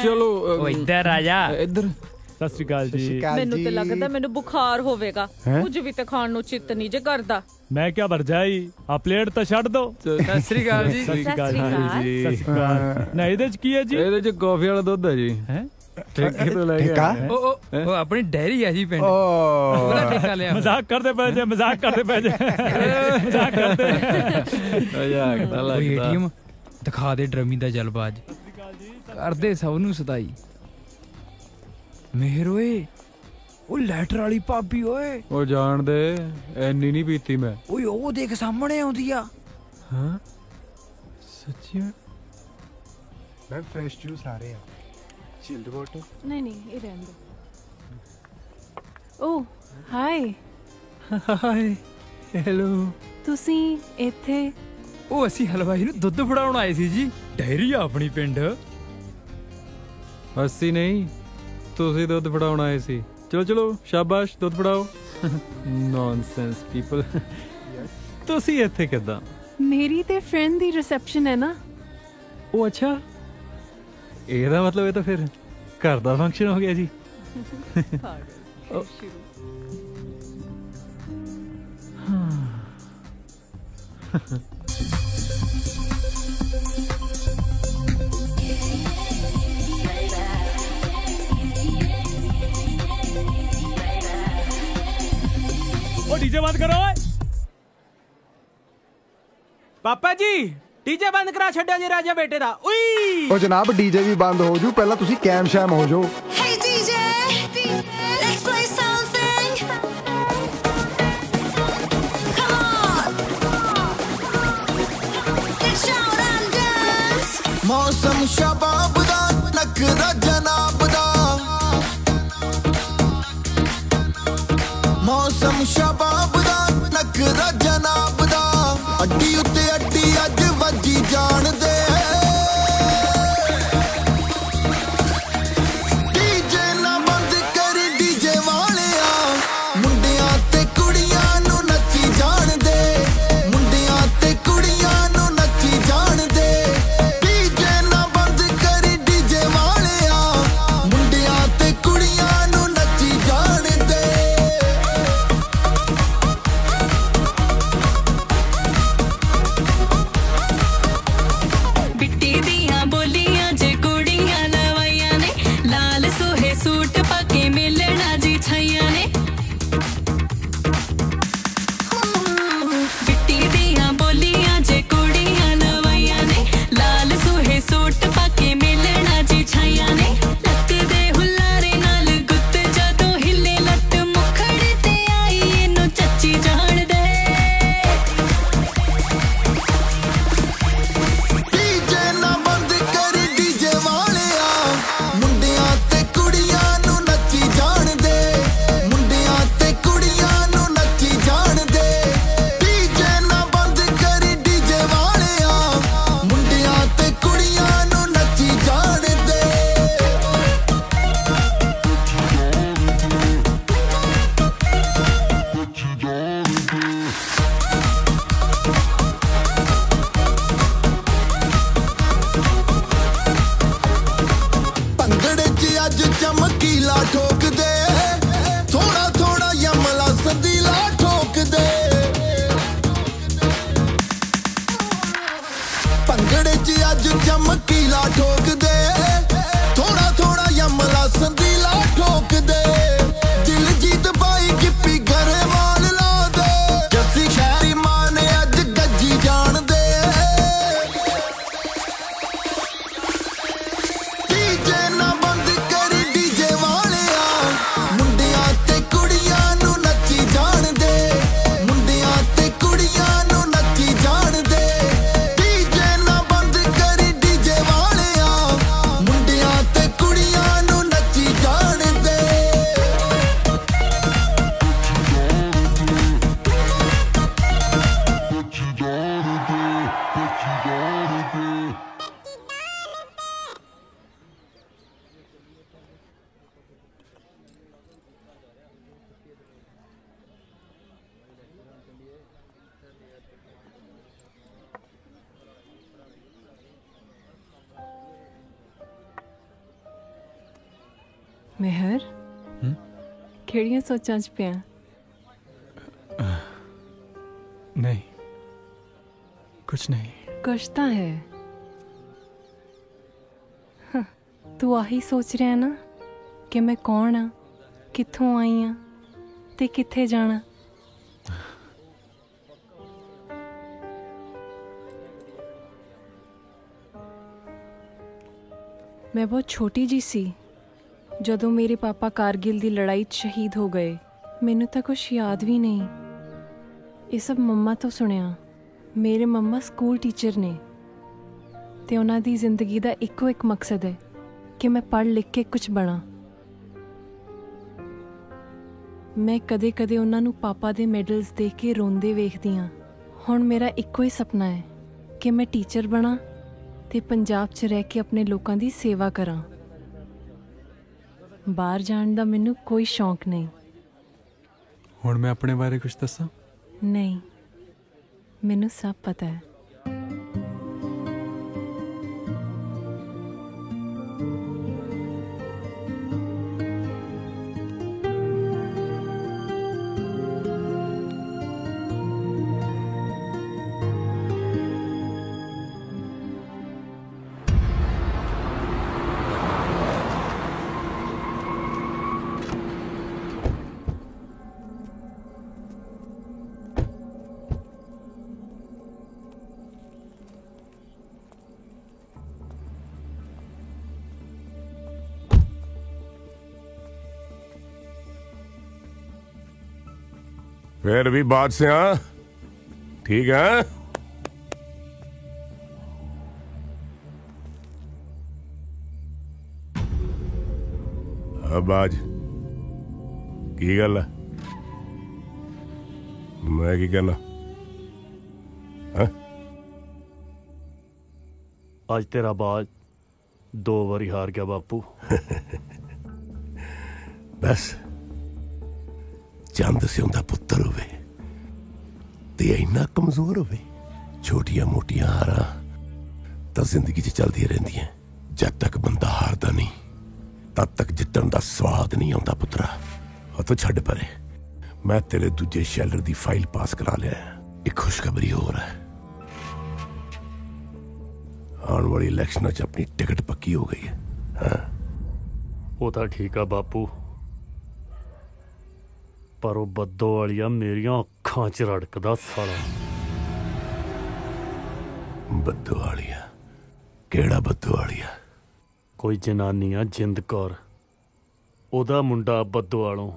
Speaker 7: ਚਲੋ
Speaker 13: ਉਹ ਇੱਧਰ ਆ ਜਾ।
Speaker 7: ਇੱਧਰ।
Speaker 16: ਸਤਿ ਸ਼੍ਰੀ ਅਕਾਲ ਜੀ।
Speaker 1: ਮੈਨੂੰ ਤੇ ਲੱਗਦਾ ਮੈਨੂੰ ਬੁਖਾਰ ਹੋਵੇਗਾ। ਕੁਝ ਵੀ ਤੇ ਖਾਣ ਨੂੰ ਚਿੱਤ ਨਹੀਂ ਜੇ ਕਰਦਾ।
Speaker 16: ਮੈਂ ਕਿਹਾ ਭਰਜਾਈ ਆ ਪਲੇਟ ਤਾਂ ਛੱਡ ਦੋ।
Speaker 13: ਸਤਿ ਸ਼੍ਰੀ ਅਕਾਲ ਜੀ।
Speaker 16: ਸਤਿ ਸ਼੍ਰੀ ਅਕਾਲ ਜੀ। ਸਤਿ ਸ਼੍ਰੀ ਅਕਾਲ। ਨਾ ਇਹਦੇ ਚ ਕੀ ਹੈ ਜੀ?
Speaker 7: ਇਹਦੇ ਚ ਕਾਫੀ ਵਾਲਾ ਦੁੱਧ ਹੈ ਜੀ।
Speaker 16: ਹੈ
Speaker 7: ਠੇਕੇ ਤੋਂ ਲੈ ਗਿਆ।
Speaker 13: ਉਹ ਆਪਣੀ ਡੈਰੀ ਹੈ ਜੀ ਪਿੰਡ। ਉਹਦਾ ਠੇਕਾ ਲਿਆ।
Speaker 16: ਮਜ਼ਾਕ ਕਰਦੇ ਪਏ ਜੇ ਮਜ਼ਾਕ ਕਰਦੇ ਪਏ ਜੇ ਮਜ਼ਾਕ ਕਰਦੇ।
Speaker 7: ਮਜ਼ਾਕ ਤਾਂ ਲੱਗਦਾ।
Speaker 13: ਏਟੀਐਮ ਦਿਖਾ ਦੇ ਡਰਮੀ ਦਾ ਜਲਬਾਜ ਕਰਦੇ ਸਭ ਨੂੰ ਸਤਾਈ। ਮੇਹਰ ਓਏ ਉਹ ਲੈਟਰ ਵਾਲੀ ਭਾਬੀ ਓਏ।
Speaker 7: ਉਹ ਜਾਣ ਦੇ ਐਨੀ ਨਹੀਂ ਪੀਤੀ ਮੈਂ।
Speaker 13: ਓਏ ਉਹ ਦੇਖ ਸਾਹਮਣੇ ਆਉਂਦੀ ਆ।
Speaker 7: ਹਾਂ ਸੱਚੀ
Speaker 19: ਮੈਂ ਫਰੈਸ਼ ਜੂਸ ਆ ਰਿਹਾ। ਚਿਲਡ ਵਾਟਰ
Speaker 1: ਨਹੀਂ ਇਹ ਰਹਿਣ ਦੋ। ਓ ਹਾਈ।
Speaker 7: Hi hello.
Speaker 1: ਤੁਸੀਂ ਇੱਥੇ?
Speaker 13: ਉਹ ਅਸੀਂ ਹਲਵਾਈ ਨੂੰ ਦੁੱਧ ਫੜਾਉਣ ਆਏ ਸੀ ਜੀ। ਡੈਰੀ ਆ ਆਪਣੀ ਪਿੰਡ।
Speaker 7: ਅਸੀਂ ਨਹੀਂ ਤੁਸੀਂ ਦੁੱਧ ਫੜਾਉਣ ਆਏ ਸੀ। ਚਲੋ ਚਲੋ ਸ਼ਾਬਾਸ਼ ਦੁੱਧ ਫੜਾਓ। Nonsense people. ਤੁਸੀਂ ਇੱਥੇ ਕਿੱਦਾਂ?
Speaker 1: ਮੇਰੀ ਤੇ ਫਰੈਂਡ ਦੀ ਰਿਸੈਪਸ਼ਨ ਹੈ ਨਾ।
Speaker 7: ਉਹ ਅੱਛਾ ਇਹਦਾ ਮਤਲਬ ਇਹ ਤਾਂ ਫਿਰ ਘਰ ਦਾ ਫੰਕਸ਼ਨ ਹੋ ਗਿਆ ਜੀ।
Speaker 16: ओ डीजे बंद करो ओए।
Speaker 20: पापा जी डीजे बंद करा छड्या जी राजा बेटे दा। उई
Speaker 19: ओ जनाब डीजे भी बंद हो जू, पहला तुसी कैम शैम हो जाओ।
Speaker 11: Hey DJ, let's play something. Come on, let's shout and dance.
Speaker 21: मौसम शबाब दा नखरा जनाब दा, मौसम शबाब दा नखरा जनाब दा, अड्डी उत्ते अड्डी अज वजी जान दे। डीजे ना बंद कर डीजे वालिया, मुंडियां ते कुड़ियां नू नच्ची जान दे, मुंडियां ते कुड़ियां नू नच्ची जान दे। डीजे ना बंद कर डीजे वालिया, मुंडियां ते कुड़ियां नू नच्ची जान दे।
Speaker 11: बिट्टी दियां बोलियां जे कुड़ियां लवाइयां ने, लाल सोहे सूट पाके मिलना जी छैया ने। बिट्टी दियां बोलियां जे कुड़ियां लवाइयां ने, लाल सोहे सूट पाके मिलना जी छैया ने। लत्त दे हुल्लारे नाल गुत्त जदों हिले लत्त मुखड़ ते आई इनू चच्ची जान दे।
Speaker 21: डीजे ना बंद कर डीजे वालिया, मुंडियां ते कुड़ियां नू नच्ची जान दे, मुंडियां ते कुड़ियां नू नच्ची जान दे। डीजे ना बंद कर डीजे वालिया, मुंडियां ते कुड़ियां नू नच्ची जान दे। ਭੰਗੜੇ 'ਚ ਅੱਜ ਚਮਕੀਲਾ ਠੋਕ ਦੇ, ਥੋੜਾ ਥੋੜਾ ਯਮਲਾ ਸੰਦੀਲਾ ਠੋਕ ਦੇ। ਭੰਗੜੇ 'ਚ ਅੱਜ ਚਮਕੀਲਾ ਠੋਕ ਦੇ, ਥੋੜਾ ਥੋੜਾ ਯਮਲਾ ਸੰਦੀਲਾ ਠੋਕ ਦੇ। ਦਿਲਜੀਤ ਬਾਈ ਗਿੱਪੀ ਗਰੇਵਾਲ ਲਾ ਦੇ, ਜੱਸੀ ਖੈਰੀ ਮਾਂ ਨੇ ਅੱਜ ਗੱਜੀ ਜਾਣ ਦੇ। डीजे ना बंद कर डीजे वालिया, मुंडियां ते कुड़ियां नू नच्ची जान दे, मुंडियां ते कुड़ियां नू नच्ची जान दे। डीजे ना बंद कर डीजे वालिया, मुंडियां ते कुड़ियां नू नच्ची जान दे।
Speaker 22: मेहर ਕਿਹੜੀਆਂ ਸੋਚਾਂ 'ਚ ਪਿਆ?
Speaker 7: नहीं कुछ नहीं।
Speaker 22: ਕੁਛ ਤਾਂ ਹੈ। ਤੂੰ ਆਹੀ ਸੋਚ ਰਿਹਾ ਨਾ ਕਿ ਮੈਂ ਕੌਣ ਆ, ਕਿੱਥੋਂ ਆਈ ਆ ਤੇ ਕਿੱਥੇ ਜਾਣਾ। ਮੈਂ ਬਹੁਤ ਛੋਟੀ ਜੀ ਸੀ ਜਦੋਂ ਮੇਰੇ ਪਾਪਾ ਕਾਰਗਿਲ ਦੀ ਲੜਾਈ 'ਚ ਸ਼ਹੀਦ ਹੋ ਗਏ। ਮੈਨੂੰ ਤਾਂ ਕੁਝ ਯਾਦ ਵੀ ਨਹੀਂ। ਇਹ ਸਭ ਮੰਮਾ ਤੋਂ ਸੁਣਿਆ। ਮੇਰੇ ਮੰਮਾ ਸਕੂਲ ਟੀਚਰ ਨੇ ਤੇ ਉਹਨਾਂ ਦੀ ਜ਼ਿੰਦਗੀ ਦਾ ਇੱਕੋ ਇੱਕ ਮਕਸਦ ਹੈ ਕਿ ਮੈਂ ਪੜ੍ਹ ਲਿਖ ਕੇ ਕੁਝ ਬਣਾ। ਮੈਂ ਕਦੇ-ਕਦੇ ਉਹਨਾਂ ਨੂੰ ਪਾਪਾ ਦੇ ਮੈਡਲਸ ਦੇਖ ਕੇ ਰੋਂਦੇ ਵੇਖਦੀ ਹਾਂ। ਹੁਣ ਮੇਰਾ ਇੱਕੋ ਹੀ ਸੁਪਨਾ ਹੈ ਕਿ ਮੈਂ ਟੀਚਰ ਬਣਾ ਤੇ ਪੰਜਾਬ 'ਚ ਰਹਿ ਕੇ ਆਪਣੇ ਲੋਕਾਂ ਦੀ ਸੇਵਾ ਕਰਾਂ। ਬਾਹਰ ਜਾਣ ਦਾ ਮੈਨੂੰ ਕੋਈ ਸ਼ੌਂਕ ਨਹੀਂ।
Speaker 7: ਹੁਣ ਮੈਂ ਆਪਣੇ ਬਾਰੇ ਕੁਝ ਦੱਸਾਂ?
Speaker 22: ਨਹੀਂ, ਮੈਨੂੰ ਸਭ ਪਤਾ ਹੈ।
Speaker 8: फिर भी बादशाह ठीक है। अब आज की गल है? मैं की कहना
Speaker 18: आज तेरा बाज 2 बारी हार गया बापू।
Speaker 8: बस चंद सिंह दा पुत्तर होवे ते इन्ना कमजोर होवे, छोटियां मोटियां हारां तां जिंदगी च चलदियां रहिंदियां। जद तक बंदा हारदा नहीं तद तक जितण दा स्वाद नहीं आउंदा पुत्रा। तो छड्ड परे, मैं तेरे दूजे शैलर दी फाइल पास करा लिया। एक खुशखबरी होर है, आने वाली इलेक्शन च अपनी टिकट पक्की हो गई है। हाँ
Speaker 18: वो तो ठीक है बापू, पर वो बद्दो वालिया मेरिया अखां च रड़कदा साला।
Speaker 8: बद्दो वालिया? केड़ा बद्दो वालिया?
Speaker 18: कोई जनानी आ जिंद कौर, ओदा मुंडा बद्दो वालों।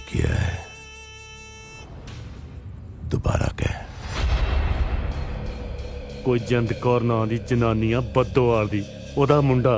Speaker 8: क्या है? दोबारा कह।
Speaker 18: कोई जिंद कौर नां दी जनानी आ बद्दोवाल दी, ओदा मुंडा।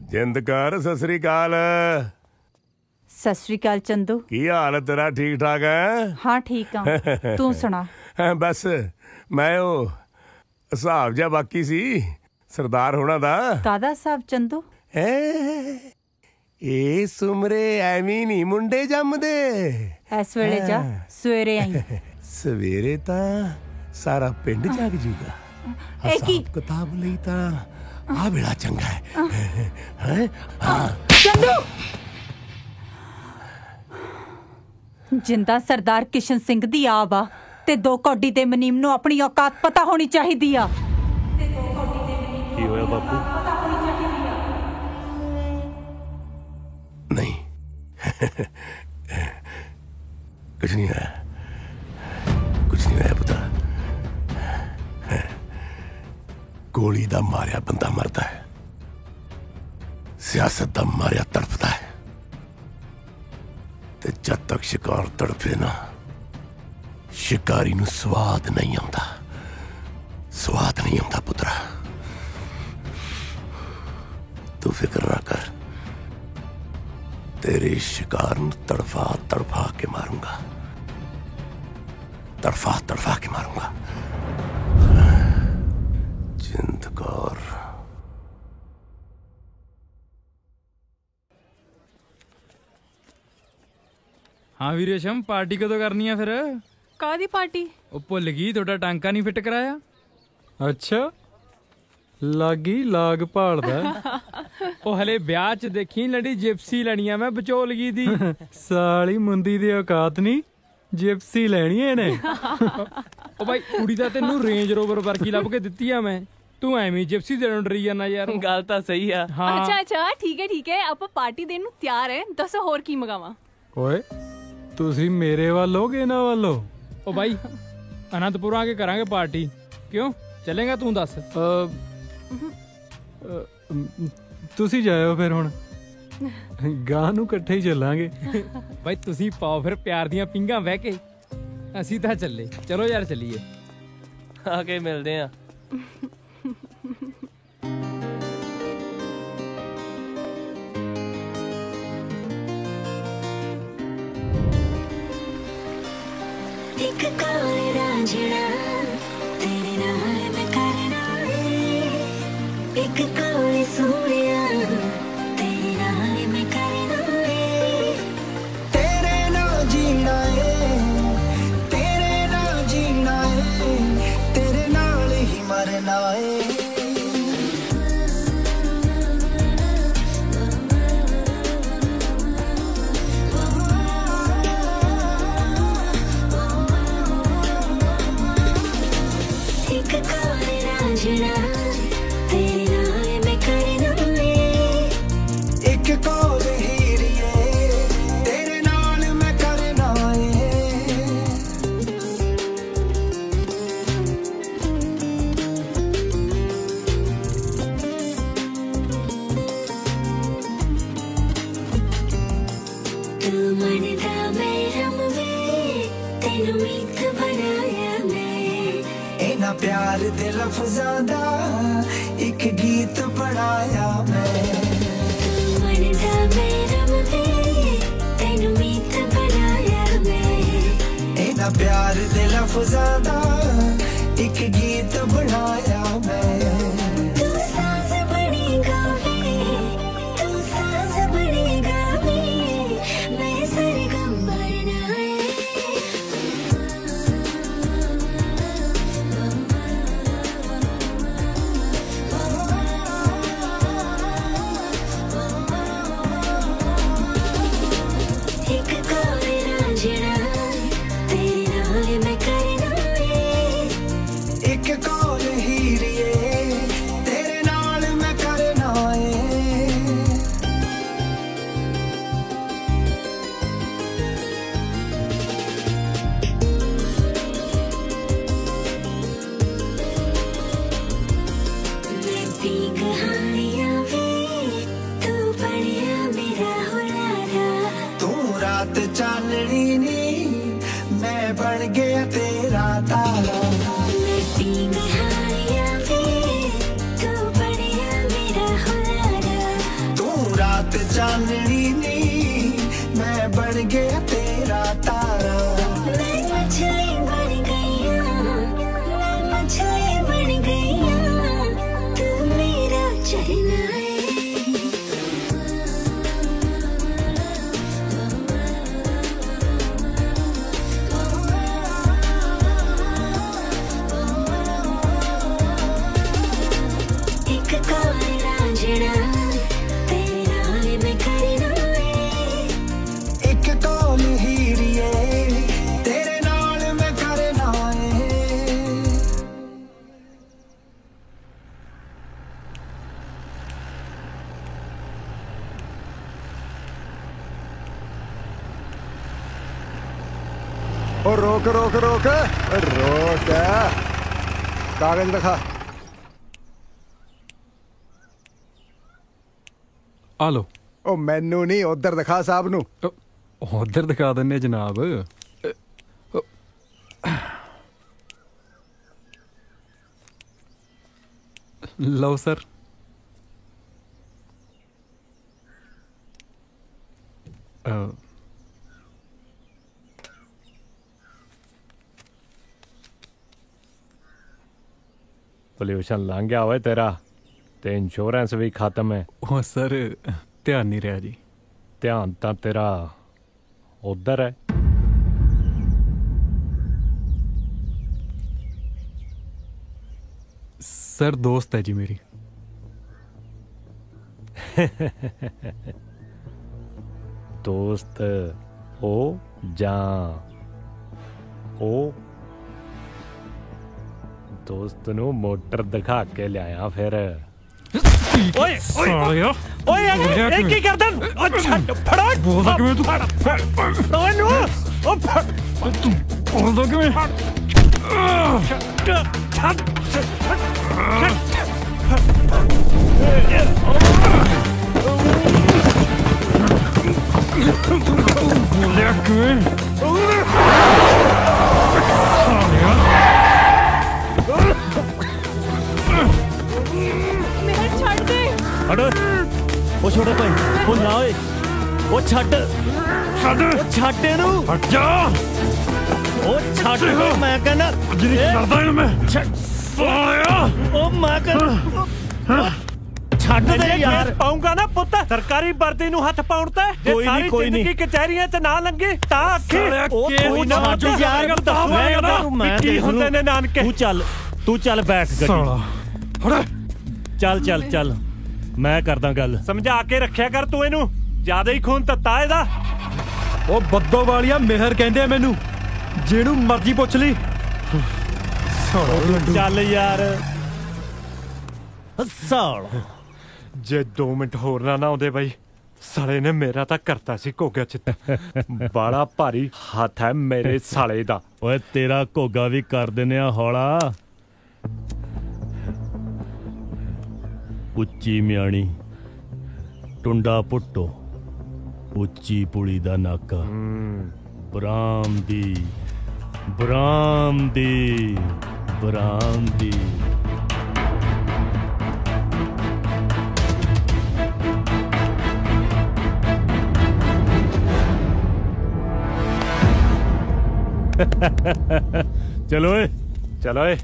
Speaker 8: जिंदकार सत श्री अकाल।
Speaker 5: सत श्री अकाल चंदू।
Speaker 8: की हाल है तेरा? ठीक ठाक है?
Speaker 5: हाँ ठीक हाँ, तू सुना।
Speaker 8: बस मैं वो हिसाब जा बाकी सी सरदार होना दा।
Speaker 5: कादा हिसाब चंदू?
Speaker 8: ए सुमरे एवी नहीं मुंडे जमदे।
Speaker 5: इस वेले जा, सवेरे आई।
Speaker 8: सवेरे ता सारा पिंड जाग जूगा। हिसाब किताब लई ता आ बेड़ा चंगा है।
Speaker 5: चंदू! जिंदा सरदार किशन सिंह दी आब आ ते 2 कौडी दे मनीम नूं अपनी औकात पता होनी चाहिदी आ।
Speaker 18: की होया बापू?
Speaker 8: नहीं कुछ नहीं है, कुछ नहीं है पुत्र। गोली दा मारिया बंदा मरदा है, सियासत दा मारिया तड़पदा है। ते जद तक शिकार तड़पे ना, शिकारी नूं स्वाद नहीं आउंदा, स्वाद नहीं आउंदा पुत्रा। तू फिक्र ना कर, तेरे शिकार नूं तड़फा तड़फा के मारूंगा, तड़फा तड़फा के मारूंगा। जिंदकार
Speaker 13: हाँ वी रेशम, पार्टी कदों करनी है फिर?
Speaker 22: कादी पार्टी?
Speaker 13: ਉਹ ਭੁੱਲ ਗਈ ਤੁਹਾਡਾ ਟਾਂਕਾ ਨਹੀਂ ਫਿੱਟ ਕਰਾਇਆ।
Speaker 7: ਅੱਛਾ ਲਾਗੀ ਲਾਗ ਭਾਲਦਾ।
Speaker 13: ਉਹ ਹਲੇ ਵਿਆਹ 'ਚ ਦੇਖੀ ਲੜੀ ਜਿਪਸੀ ਲੈਣੀ ਆ ਮੈਂ ਵਿਚੋਲਗੀ ਦੀ।
Speaker 7: ਸਾਲੀ ਮੁੰਦੀ ਦੀ ਔਕਾਤ ਨਹੀਂ ਜਿਪਸੀ ਲੈਣੀ ਇਹਨੇ।
Speaker 13: ਉਹ ਬਾਈ ਕੁੜੀ ਦਾ ਤੈਨੂੰ ਰੇਂਜ ਰੋਵਰ ਵਰਗੀ ਲੱਭ ਕੇ ਦਿੱਤੀ ਆ ਮੈਂ, ਤੂੰ ਐਵੇਂ ਜਿਪਸੀ ਦੇਣ ਡਰੀ ਜਾਂਦਾ ਯਾਰ।
Speaker 12: ਗੱਲ ਤਾਂ ਸਹੀ ਆ।
Speaker 22: ਅੱਛਾ ਅੱਛਾ ਠੀਕ ਹੈ ਆਪਾਂ ਪਾਰਟੀ ਦੇਣ ਨੂੰ ਤਿਆਰ ਹੈ, ਦੱਸੋ ਹੋਰ ਕੀ ਮੰਗਾਵਾਂ?
Speaker 7: ਓਏ ਤੁਸੀਂ ਮੇਰੇ ਵੱਲ ਹੋ ਕਿ ਇਹਨਾਂ ਵੱਲ ਹੋ?
Speaker 13: ਉਹ ਬਾਈ ਅਨੰਦਪੁਰ ਆ ਕੇ ਕਰਾਂਗੇ ਪਾਰਟੀ, ਕਿਉਂ ਚੱਲੇਗਾ ਤੂੰ ਦੱਸ?
Speaker 7: ਤੁਸੀਂ ਜਾਇਓ ਫਿਰ, ਹੁਣ ਗਾਂ ਨੂੰ ਇਕੱਠੇ ਹੀ ਚੱਲਾਂਗੇ।
Speaker 13: ਬਾਈ ਤੁਸੀਂ ਪਾਓ ਫਿਰ ਪਿਆਰ ਦੀਆਂ ਪਿੰਗਾਂ ਵਹਿ ਕੇ, ਅਸੀਂ ਤਾਂ ਚੱਲੇ। ਚਲੋ ਯਾਰ ਚੱਲੀਏ,
Speaker 12: ਆ ਕੇ ਮਿਲਦੇ ਆ।
Speaker 6: एक कॉल रांझना तेरे नाल मैं करना है, एक कॉल सोनिया तेरे नाल मैं करना है, तेरे नाल जीना है, तेरे नाल जीना है, तेरे नाल ही मरना है। तेनू मीत बनाया मैं
Speaker 11: इना प्यार दे लफ्ज़ां दा एक गीत बनाया मैं
Speaker 6: मनदा मेरा वे तेनू मीत बनाया मैं
Speaker 11: इना प्यार दे लफ्ज़ां दा एक गीत बनाया मैं
Speaker 6: तू साज़ बनी गावे तू साज़ बनी गावे मैं सरगम बनना है एक कोई रांझना तेरे नाल मैं करना है
Speaker 11: एक कौल हीरिए तेरे नाल मैं करना है
Speaker 6: मैं पी कहानियां वे तू पढ़िया मेरा हुलारा
Speaker 11: तू रात चांदनी नी मैं बन गया तेरा तारा
Speaker 6: मैं पी कहानियां वे तू पढ़िया मेरा हुलारा
Speaker 11: तू रात चांदनी नी मैं बन गया तेरा तारा
Speaker 6: मैं मछली बन गई मैं मछली बन गई तू मेरा चरना है एक कोई रांझना तेरे नाल मैं करना है
Speaker 11: एक कौल हीरिए तेरे नाल मैं करना है
Speaker 19: ओ रोक रोक रोक रोक कागज दिखा
Speaker 7: आ लो
Speaker 19: ओ मैनू नहीं उधर दिखा साहब नू
Speaker 7: उधर दिखा दिन्ने जनाब लो सर
Speaker 14: ਪੋਲਿਊਸ਼ਨ ਲੰਘ ਗਿਆ ਓਏ ਤੇਰਾ ਤੇ ਇੰਸ਼ੋਰੈਂਸ ਵੀ ਖਤਮ ਹੈ
Speaker 7: ਉਹ ਸਰ ਧਿਆਨ ਨਹੀਂ ਰਿਹਾ ਜੀ
Speaker 14: ਧਿਆਨ ਤਾਂ ਤੇਰਾ ਉਧਰ ਹੈ
Speaker 7: सर दोस्त है जी मेरी
Speaker 14: दोस्त हो जा ओ दोस्त नु मोटर दिखा के लिया फिर
Speaker 11: ओए ओए ओए की करदन अच्छा फड़ा बोल के तू ओए नु ओ तू बोल के
Speaker 15: ਛੱਡ ਦੇ
Speaker 10: ਹਟ ਉਹ ਛੋਟੇ ਭਾਈ ਉਹ ਨਾ ਓਏ ਉਹ ਛੱਡ ਉਹ ਛੱਡ ਇਹਨੂੰ ਹਟ ਜਾ ਉਹ ਛੱਡ ਮੈਂ ਕਹਿੰਦਾ
Speaker 11: ਜਿਹੜੀ ਕਰਦਾ ਇਹਨੂੰ ਮੈਂ
Speaker 10: ਸਾਲਿਆ ਉਹ ਮੈਂ ਕਹਿੰਦਾ ਛੱਡ ਦੇ ਯਾਰ
Speaker 11: ਪਾਉਂਗਾ ਨਾ ਪੁੱਤ ਸਰਕਾਰੀ ਵਰਦੀ ਨੂੰ ਹੱਥ ਪਾਉਣ ਤੇ ਜੇ ਸਾਰੀ ਜ਼ਿੰਦਗੀ ਕਚਹਿਰੀਆਂ 'ਚ ਨਾ ਲੰਗੇ ਤਾਂ ਆਖੀ ਉਹ ਕੋਈ ਨਾ ਯਾਰ ਮੈਂ ਕੀ ਹੁੰਦੇ ਨੇ ਨਾਨਕੇ
Speaker 10: ਤੂੰ ਚੱਲ ਬੈਠ ਗੱਡੀ ਚੱਲ ਚੱਲ ਚੱਲ ਮੈਂ ਕਰਦਾ ਗੱਲ
Speaker 11: ਸਮਝਾ ਕੇ ਰੱਖਿਆ ਕਰ ਤੂੰ ਇਹਨੂੰ ਜਿਆਦਾ ਹੀ ਖੂਨ ਤੱਤਾ ਇਹਦਾ
Speaker 7: ਉਹ ਬੱਦੋ ਵਾਲੀਆ ਮਿਹਰ ਕਹਿੰਦੇ ਆ ਮੈਨੂੰ ਜਿਹਨੂੰ ਮਰਜ਼ੀ ਪੁੱਛ ਲਈ
Speaker 10: ਚੱਲ ਯਾਰ ਸਾਲ
Speaker 14: ਜੇ 2 ਮਿੰਟ ਹੋਰ ਨਾ ਆਉਂਦੇ ਬਾਈ ਸਾਲੇ ਨੇ ਮੇਰਾ ਤਾਂ ਕਰਤਾ ਸੀ ਘੋਗਾ ਚ ਬੜਾ ਭਾਰੀ ਹੱਥ ਹੈ ਮੇਰੇ ਸਾਲੇ ਦਾ
Speaker 10: ਓਏ ਤੇਰਾ ਘੋਗਾ ਵੀ ਕਰ ਦਿੰਨੇ ਆ ਹੌਲਾ ਉੱਚੀ ਮਿਆਣੀ ਟੁੰਡਾ ਪੁੱਟੋ ਉੱਚੀ ਪੁਲੀ ਦਾ ਨਾਕਾ ਬਰਾਮ ਦੀ ਬਰਾਮਦੀ ਚਲੋ ਏ
Speaker 14: ਚਲੋ ਏ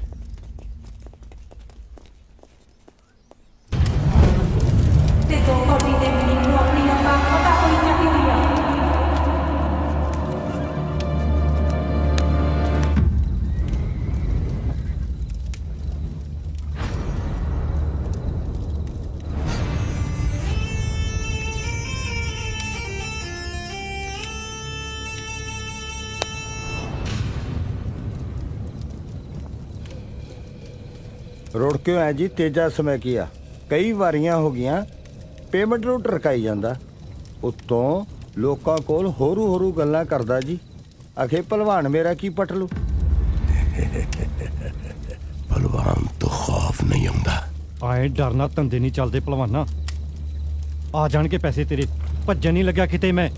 Speaker 5: ਤੇ 2 ਕੌਡੀ ਦੇ ਮਨੀਮ ਨੂੰ ਆਪਣੀ ਔਕਾਤ ਪਤਾ ਹੋਣੀ ਚਾਹੀਦੀ ਆ।
Speaker 2: ਰੋੜ ਕਿਉਂ ਹੈ ਜੀ? ਤੇਜਾ ਸਮੇਂ ਕੀਆ ਕਈ ਵਾਰੀਆਂ ਹੋ ਗਈਆਂ ਪੇਮੈਂਟ ਨੂੰ ਟਰਕਾਈ ਜਾਂਦਾ, ਉੱਤੋਂ ਲੋਕਾਂ ਕੋਲ ਹੋਰੂ ਗੱਲਾਂ ਕਰਦਾ ਜੀ। ਆਖੇ ਭਲਵਾਨ ਮੇਰਾ ਕੀ ਪਟ ਲੂ।
Speaker 8: ਭਲਵਾਨ ਤੋਂ ਖੌਫ ਨਹੀਂ ਹੁੰਦਾ।
Speaker 10: ਆਏ ਡਰਨਾ ਧੰਦੇ ਨਹੀਂ ਚੱਲਦੇ ਭਲਵਾਨਾ। ਆ ਜਾਣਗੇ ਪੈਸੇ ਤੇਰੇ, ਭੱਜਣ ਨਹੀਂ ਲੱਗਾ ਕਿਤੇ ਮੈਂ।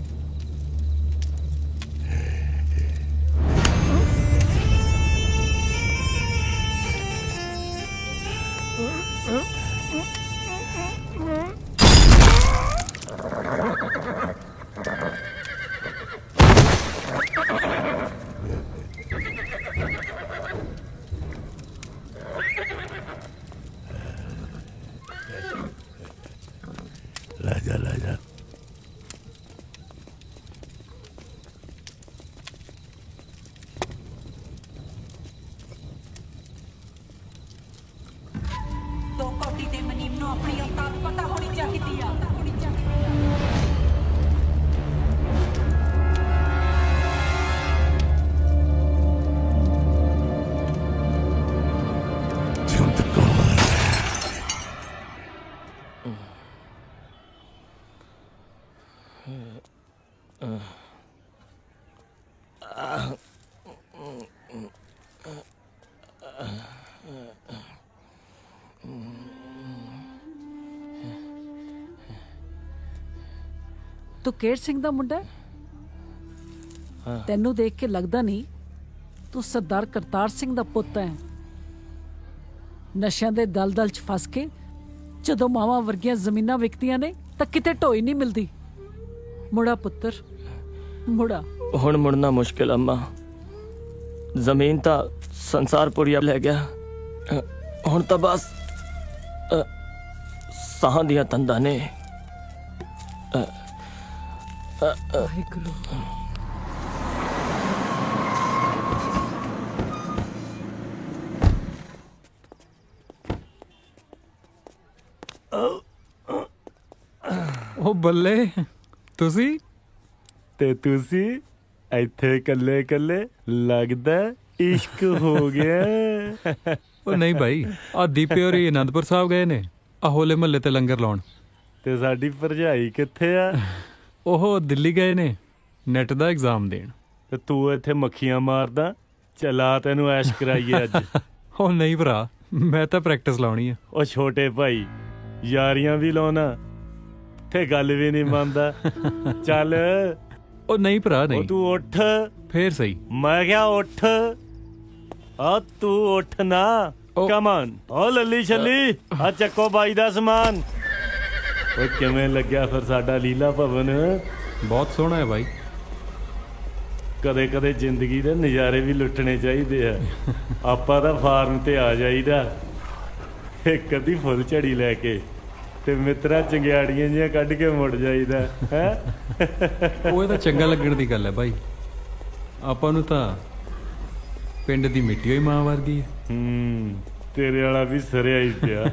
Speaker 8: ਲੈ ਜਾ
Speaker 5: ਦੋ ਕੋਟੀ ਦੇ ਮਨੀਮ ਨੂੰ ਆਪਣੀ ਔਕਾਤ ਪਤਾ ਹੋਣੀ ਚਾਹੀਦੀ ਆ।
Speaker 3: ਤੂੰ ਕੇਰ ਸਿੰਘ ਦਾ ਮੁੰਡਾ? ਤੈਨੂੰ ਦੇਖ ਕੇ ਲੱਗਦਾ ਨਹੀਂ ਤੂੰ ਸਰਦਾਰ ਕਰਤਾਰ ਸਿੰਘ ਦਾ ਪੁੱਤ ਹੈ। ਨਸ਼ਿਆਂ ਦੇ ਦਲਦਲ 'ਚ ਫਸ ਕੇ ਜਦੋਂ ਮਾਵਾਂ ਵਰਗੀਆਂ ਜ਼ਮੀਨਾਂ ਵਿਕਦੀਆਂ ਨੇ ਤਾਂ ਕਿਤੇ ਢੋਈ ਨਹੀਂ ਮਿਲਦੀ। ਮੁੜਾ ਪੁੱਤਰ ਮੁੜਾ।
Speaker 12: ਹੁਣ ਮੁੜਨਾ ਮੁਸ਼ਕਿਲ ਅੰਮਾ। ਜ਼ਮੀਨ ਤਾਂ ਸੰਸਾਰਪੁਰੀਆ ਲੈ ਗਿਆ। ਹੁਣ ਤਾਂ ਬਸ ਸਾਹਾਂ ਦੀਆਂ ਤੰਦਾਂ ਨੇ।
Speaker 3: ਵਾਹਿਗੁਰੂ।
Speaker 7: ਉਹ ਬੱਲੇ, ਤੁਸੀਂ
Speaker 10: ਤੇ ਤੁਸੀਂ ਇੱਥੇ ਕੱਲੇ ਕੱਲੇ, ਲੱਗਦਾ ਇਸ਼ਕ ਹੋ ਗਿਆ।
Speaker 7: ਉਹ ਨਹੀਂ ਭਾਈ, ਆ ਦੀਪੇ ਹੋਰੀ ਅਨੰਦਪੁਰ ਸਾਹਿਬ ਗਏ ਨੇ ਆ ਹੋਲੇ ਮਹੱਲੇ ਤੇ ਲੰਗਰ ਲਾਉਣ।
Speaker 10: ਤੇ ਸਾਡੀ ਭਰਜਾਈ ਕਿੱਥੇ ਆ?
Speaker 7: ਉਹ ਦਿੱਲੀ ਗਏ ਨੇ ਨੈਟ ਦਾ ਐਗਜ਼ਾਮ ਦੇਣ।
Speaker 10: ਤੇ ਤੂੰ ਇੱਥੇ ਮੱਖੀਆਂ ਮਾਰਦਾ? ਚਲਾ ਤੈਨੂੰ ਐਸ਼ ਕਰਾਈਏ ਅੱਜ।
Speaker 7: ਉਹ ਨਹੀਂ ਭਰਾ, ਮੈਂ ਤਾਂ ਪ੍ਰੈਕਟਿਸ ਲਾਉਣੀ ਆ।
Speaker 10: ਉਹ ਛੋਟੇ ਭਾਈ, ਯਾਰੀਆਂ ਵੀ ਲਾਉਣਾ ਤੇ ਗੱਲ ਵੀ ਨਹੀਂ ਮੰਨਦਾ। ਚੱਲ।
Speaker 7: ਉਹ ਨਹੀਂ ਭਰਾ ਨਹੀਂ।
Speaker 10: ਤੂੰ ਉੱਠ
Speaker 7: ਫੇਰ ਸਹੀ।
Speaker 10: ਮੈਂ ਕਿਹਾ ਉੱਠ। ਆ ਤੂੰ ਉੱਠ ਨਾ। Come on. ਓ ਲੱਲੀ ਛੱਲੀ, ਆ ਚੱਕੋ ਬਾਈ ਦਾ ਸਮਾਨ। ਓ ਕਿਵੇਂ ਲੱਗਿਆ ਫਿਰ ਸਾਡਾ ਲੀਲਾ ਭਵਨ?
Speaker 7: ਬਹੁਤ ਸੋਹਣਾ ਹੈ ਬਾਈ।
Speaker 10: ਕਦੇ ਕਦੇ ਜ਼ਿੰਦਗੀ ਦੇ ਨਜ਼ਾਰੇ ਵੀ ਲੁੱਟਣੇ ਚਾਹੀਦੇ ਆ। ਆਪਾਂ ਤਾਂ ਫਾਰਮ ਤੇ ਆ ਜਾਈਦਾ ਇੱਕ ਅੱਧੀ ਫੁੱਲ ਝੜੀ ਲੈ ਕੇ ਤੇ ਮਿੱਤਰਾਂ ਚੰਗਿਆੜੀਆਂ ਜਿਹੀਆਂ ਕੱਢ ਕੇ ਮੁੜ ਜਾਈਦਾ ਹੈ।
Speaker 7: ਉਹ ਤਾਂ ਚੰਗਾ ਲੱਗਣ ਦੀ ਗੱਲ ਹੈ ਬਾਈ। ਆਪਾਂ ਨੂੰ ਤਾਂ ਪਿੰਡ ਦੀ ਮਿੱਟੀ ਹੋਈ ਮਾਂ ਵਰਗੀ ਹੈ।
Speaker 10: ਤੇਰੇ ਵਾਲਾ ਵੀ ਸਰਿਆ ਹੀ ਪਿਆ।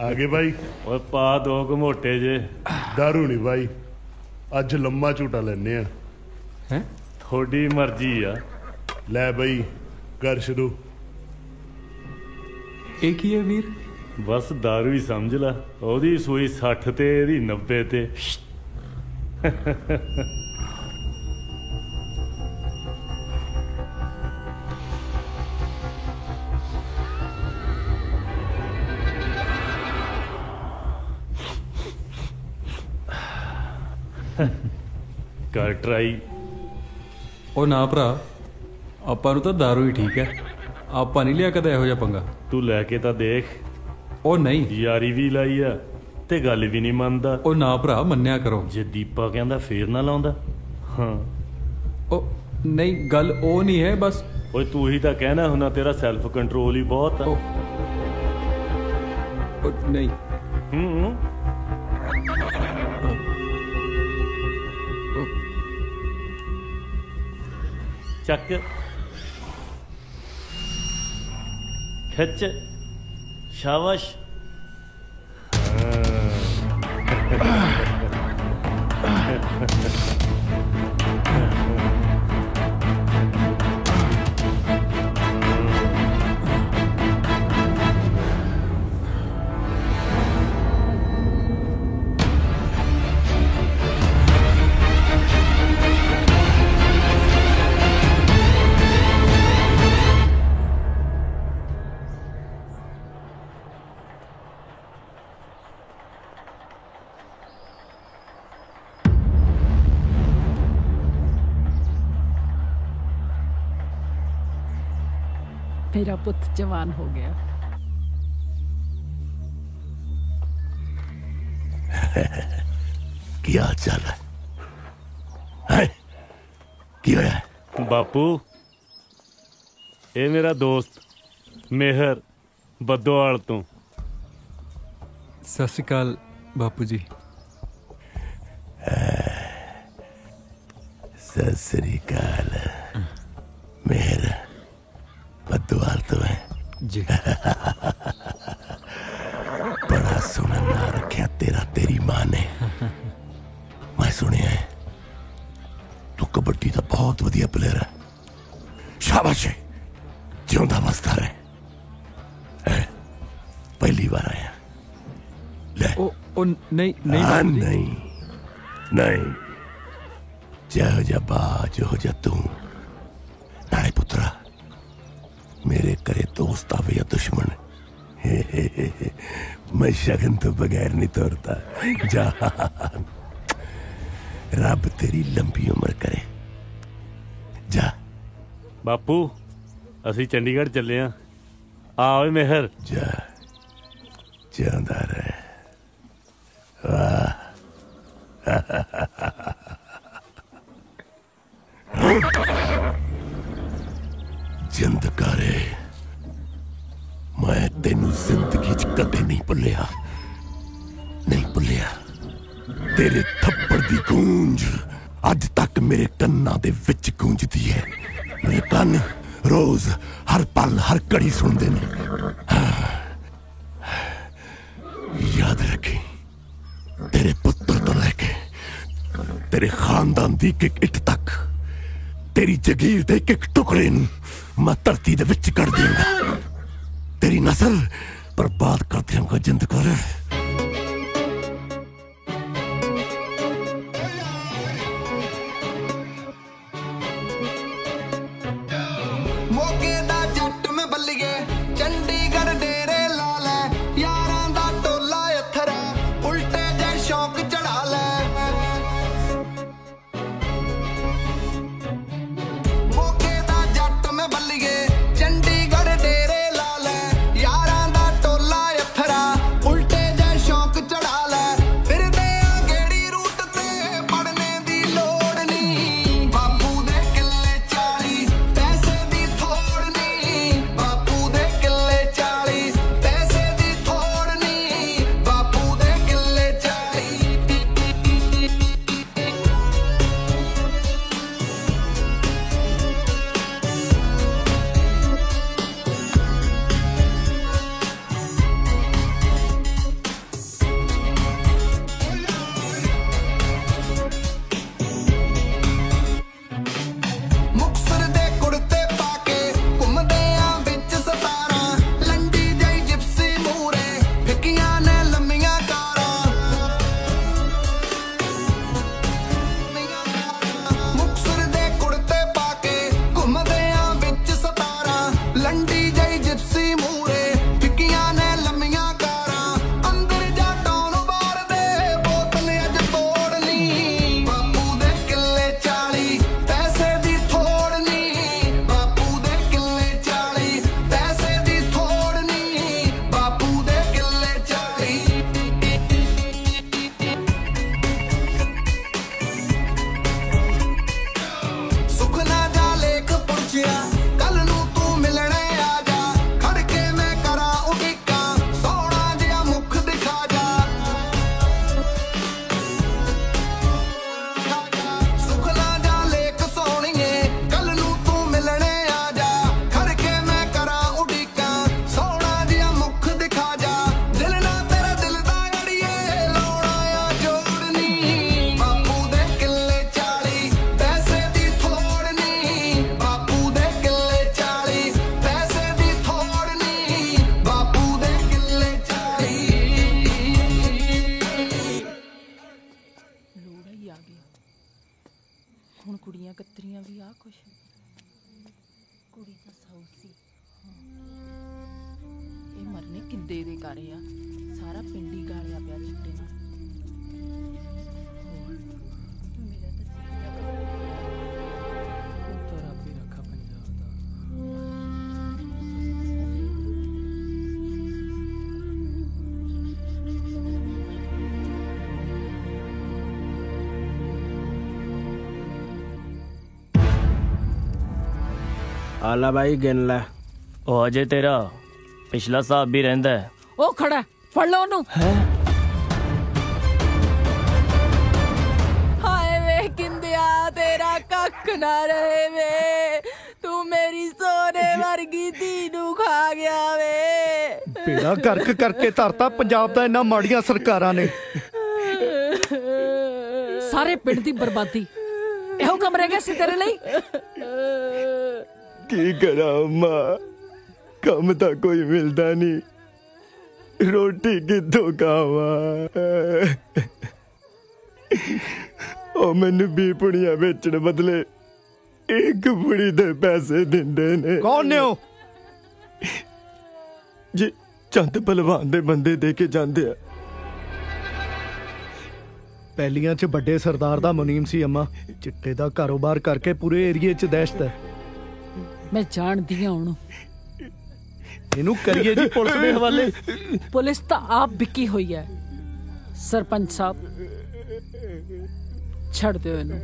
Speaker 17: ਆ ਗਏ ਬਾਈ?
Speaker 10: ਓਏ ਪਾ ਦੋ ਘਮੋਟੇ ਜੇ।
Speaker 17: ਦਾਰੂ ਨਹੀਂ ਬਾਈ, ਅੱਜ ਲੰਮਾ ਝੂਟਾ ਲੈਨੇ ਆ।
Speaker 7: ਹੈ
Speaker 10: ਤੁਹਾਡੀ ਮਰਜ਼ੀ ਆ।
Speaker 17: ਲੈ ਬਾਈ ਕਰ ਸ਼ੁਰੂ।
Speaker 7: ਇਹ ਕੀ ਹੈ ਵੀਰ?
Speaker 10: ਬਸ ਦਾਰੂ ਹੀ ਸਮਝ ਲਾ। ਉਹਦੀ ਸੂਈ 60 ਤੇ ਇਹਦੀ 90 ਤੇ। ਕਰ ਟਰਾਈ।
Speaker 7: ਉਹ ਨਾ ਭਰਾ, ਆਪਾਂ ਨੂੰ ਤਾਂ ਦਾਰੂ ਹੀ ਠੀਕ ਹੈ, ਆਪਾਂ ਨਹੀਂ ਲਿਆ ਕਦੇ ਇਹੋ ਜਿਹਾ ਪੰਗਾ।
Speaker 10: ਤੂੰ ਲੈ ਕੇ ਤਾਂ ਦੇਖ।
Speaker 7: ਉਹ ਨਹੀਂ,
Speaker 10: ਯਾਰੀ ਵੀ ਲਾਈ ਆ ਤੇ ਗੱਲ ਵੀ ਨਹੀਂ ਮੰਨਦਾ।
Speaker 7: ਉਹ ਨਾ ਭਰਾ, ਮੰਨਿਆ ਕਰੋ।
Speaker 10: ਜੇ ਦੀਪਾ ਕਹਿੰਦਾ ਫੇਰ ਨਾ ਲਾਉਂਦਾ। ਹਾਂ
Speaker 7: ਉਹ ਨਹੀਂ, ਗੱਲ ਉਹ ਨਹੀਂ ਹੈ ਬਸ।
Speaker 10: ਓਏ ਤੂੰ ਹੀ ਤਾਂ ਕਹਿਣਾ ਹੁਣਾ ਤੇਰਾ ਸੈਲਫ ਕੰਟਰੋਲ ਹੀ ਬਹੁਤ ਆ।
Speaker 7: ਉਹ ਨਹੀਂ।
Speaker 10: ਚੱਕ ਖਿੱਚ, ਸ਼ਾਬਾਸ਼।
Speaker 3: मेरा पुत्र जवान हो गया।
Speaker 17: क्या चल है? की होया?
Speaker 10: बापू ये मेरा दोस्त मेहर बदोआल तो।
Speaker 7: सत श्री अकाल बापू जी।
Speaker 17: सत श्री अकाल मेहर बदोआल तो है
Speaker 7: जी।
Speaker 17: बड़ा सोना ना रखा तेरा तेरी मां ने। मैं सुनिया है तू कबड्डी का बहुत वधिया प्लेयर है। शाबाश है, जिंदा मस्ता रहे। पहली बार आया ले।
Speaker 7: ओ नहीं नहीं
Speaker 17: नहीं नहीं, जहो जा बाज हो जा तू नाले पुत्रा। मेरे करे दोस्त आवे या दुश्मन, मैं शगन तो बगैर नहीं तोड़ता। जा, रब तेरी लंबी उम्र करे। जा
Speaker 10: बापू, असी चंडीगढ़ चले आ। आओ मेहर।
Speaker 17: जा, जांदा रहे। वाह जिंदकारे, मैं तेनू जिंदगी च कदे नहीं भुलिया, नहीं भुलिया। तेरे थप्पड़ दी गूंज अज तक मेरे कन्ना दे विच गूंजदी है। मेरे कन्न रोज हर पल हर घड़ी सुनदे ने। याद रखी, तेरे पुत्र तो लेके तेरे खानदान दी एक इट तक, तेरी जगीर दे एक टुकड़े नूं मैं धरती दे विच कर दूंगा। तेरी नस्ल बर्बाद कर दूंगा। जिंदकार
Speaker 21: मोगे दा जट में बल्लिए चंडीगढ़ डेरे ला ले। यारां दा टोला अथरा उल्टे जे शौक चढ़ा ले। मोगे दा जट में बल्लिए चंडीगढ़ डेरे ला ले। यारां दा टोला अथरा उल्टे जे शौक चढ़ा ले। फिर दे गेड़ी रूट ते पढ़ने दी लोड़ नहीं। बापू दे किले 40 पैसे दी थोड़ नहीं।
Speaker 4: ਦੇ ਦੇ ਕਰ ਰਿਹਾ, ਸਾਰਾ ਪਿੰਡ ਹੀ ਗਾਲਿਆ ਪਿਆ ਚਿੱਟੇ ਨਾਲ।
Speaker 20: ਆਲਾ ਬਾਈ ਗਿਣ ਲੈ।
Speaker 12: ਉਹ ਅਜੇ ਤੇਰਾ ਪਿਛਲਾ ਹਿਸਾਬ ਵੀ ਰਹਿੰਦਾ ਹੈ।
Speaker 3: ਉਹ ਖੜਾ, ਫੜ ਲਓ ਉਹਨੂੰ।
Speaker 4: ਹਾਏ ਵੇ ਕਿੰਦਿਆ, ਤੇਰਾ ਕੱਖ ਨਾ ਰਹੇ ਵੇ, ਤੂੰ ਮੇਰੀ ਸੋਨੇ ਵਰਗੀ ਧੀ ਨੂੰ ਖਾ ਗਿਆ ਵੇ।
Speaker 9: ਬੇੜਾ ਗਰਕ ਕਰਕੇ ਧਰਤਾ ਪੰਜਾਬ ਦਾ ਇਹਨਾਂ ਮਾੜੀਆਂ ਸਰਕਾਰਾਂ ਨੇ।
Speaker 3: ਸਾਰੇ ਪਿੰਡ ਦੀ ਬਰਬਾਦੀ ਇਹੋ ਕੰਮ ਰਹਿ ਗਿਆ ਸੀ ਤੇਰੇ ਲਈ।
Speaker 2: ਕੀ ਕਰਾਂ ਮਾਂ, ਕੰਮ ਤਾਂ ਕੋਈ ਮਿਲਦਾ ਨਹੀਂ, ਰੋਟੀ ਕਿੱਥੋਂ ਖਾਵਾਂ। ਉਹ ਮੈਨੂੰ 20 ਪੁੜੀਆਂ ਵੇਚਣ ਬਦਲੇ 1 ਪੁੜੀ ਦੇ ਪੈਸੇ ਦਿੰਦੇ ਨੇ।
Speaker 9: ਕੌਣ ਨੇ ਉਹ?
Speaker 2: ਜੀ ਚੰਦ ਪਹਿਲਵਾਨ ਦੇ ਬੰਦੇ ਦੇ ਕੇ ਜਾਂਦੇ ਆ।
Speaker 9: ਪਹਿਲੀਆਂ 'ਚ ਵੱਡੇ ਸਰਦਾਰ ਦਾ ਮੁਨੀਮ ਸੀ ਅੰਮਾ। ਚਿੱਟੇ ਦਾ ਕਾਰੋਬਾਰ ਕਰਕੇ ਪੂਰੇ ਏਰੀਏ 'ਚ ਦਹਿਸ਼ਤ ਹੈ।
Speaker 3: ਮੈਂ ਜਾਣਦੀ ਹਾਂ ਉਹਨੂੰ।
Speaker 9: ਇਹਨੂੰ ਕਰੀਏ ਜੀ ਪੁਲਿਸ ਦੇ ਹਵਾਲੇ।
Speaker 3: ਪੁਲਿਸ ਤਾਂ ਆਪ ਵਿਕੀ ਹੋਈ ਹੈ। ਸਰਪੰਚ ਸਾਹਿਬ ਛੱਡ ਦਿਓ ਇਹਨੂੰ।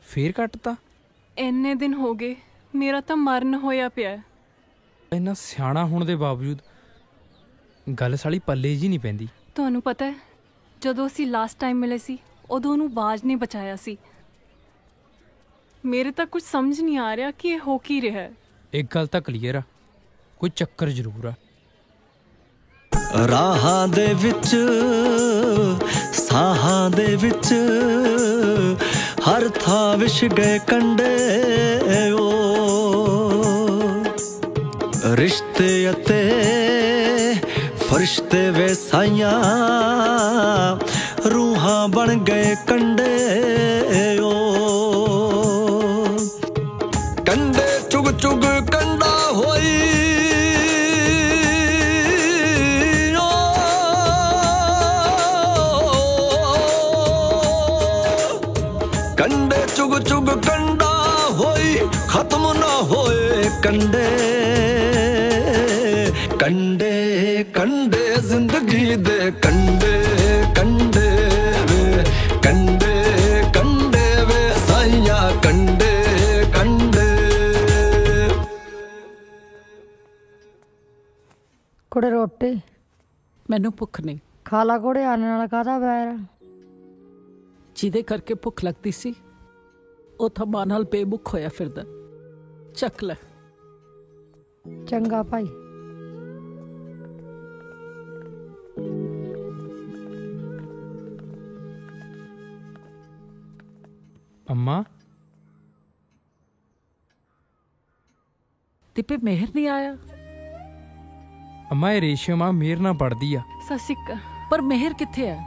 Speaker 13: ਫੇਰ ਕੱਟਤਾ?
Speaker 22: ਇੰਨੇ ਦਿਨ ਹੋ ਗਏ, ਮੇਰਾ ਤਾਂ ਮਰਨ ਹੋਇਆ ਪਿਆ।
Speaker 13: ਇੰਨਾ ਸਿਆਣਾ ਹੋਣ ਦੇ ਬਾਵਜੂਦ ਗੱਲ ਸਾਲੀ ਪੱਲੇ ਜੀ ਨਹੀਂ ਪੈਂਦੀ।
Speaker 22: ਤੁਹਾਨੂੰ ਪਤਾ ਹੈ, ਜਦੋਂ ਅਸੀਂ ਲਾਸਟ ਟਾਈਮ ਮਿਲੇ ਸੀ ਉਦੋਂ ਉਹਨੂੰ ਬਾਜ ਨੇ ਬਚਾਇਆ ਸੀ। ਮੇਰੇ ਤਾਂ ਕੁਝ ਸਮਝ ਨਹੀਂ ਆ ਰਿਹਾ ਕਿ ਇਹ ਹੋ ਕੀ ਰਿਹਾ ਹੈ।
Speaker 13: ਇੱਕ ਗੱਲ ਤਾਂ ਕਲੀਅਰ ਆ, ਕੋਈ ਚੱਕਰ ਜ਼ਰੂਰ ਆ।
Speaker 21: ਰਾਹਾਂ ਦੇ ਵਿੱਚ ਸਾਹਾਂ ਦੇ ਵਿੱਚ ਹਰ ਥਾਂ ਵਿਛ ਗਏ ਕੰਡੇ ਓ ਰਿਸ਼ਤੇ ਅਤੇ ਫਰਿਸ਼ਤੇ ਵੇ ਸਾਈਆਂ ਰੂਹਾਂ ਬਣ ਗਏ ਕੰਡੇ ਓ ਕੰਡੇ ਚੁਗ ਚੁਗ ਕੰਡਾ ਹੋਈ ਕੰਡੇ ਚੁਗ ਚੁਗ ਕੰਡਾ ਹੋਈ ਖਤਮ ਨਾ ਹੋਏ ਕੰਡੇ ਕੰਡੇ ਕੰਡੇ ਜ਼ਿੰਦਗੀ ਦੇ ਕੰਡੇ ਕੰਡੇ ਵੇ ਕੰਡੇ ਕੰਡੇ ਵੇ ਸਾਈਆਂ ਕੰਡੇ ਕੰਡੇ।
Speaker 3: ਕੁੜੇ ਰੋਟੀ ਮੈਨੂੰ ਭੁੱਖ ਨਹੀਂ। ਖਾ ਲਾ ਕੁੜੇ, ਆਣ ਨਾਲ ਕਾਹਦਾ ਵੈਰ। ਜਿਹਦੇ ਕਰਕੇ ਭੁੱਖ ਲੱਗਦੀ ਸੀ ਉਹ ਤਾਂ ਮਾਂ ਨਾਲ ਬੇਮੁਖ ਹੋਇਆ ਫਿਰਦਾ। ਚੱਕ ਲੈ। ਚੰਗਾ ਭਾਈ।
Speaker 13: ਅੰਮਾ
Speaker 3: ਦੀਪੇ ਮਿਹਰ ਨਹੀਂ ਆਇਆ।
Speaker 13: ਅੰਮਾ ਇਹ ਰੇਸ਼ਮ ਆ, ਮਿਹਰ ਨਾਲ ਪੜਦੀ ਆ।
Speaker 22: ਸਸਿਕਾ
Speaker 3: ਪਰ ਮਿਹਰ ਕਿੱਥੇ ਹੈ?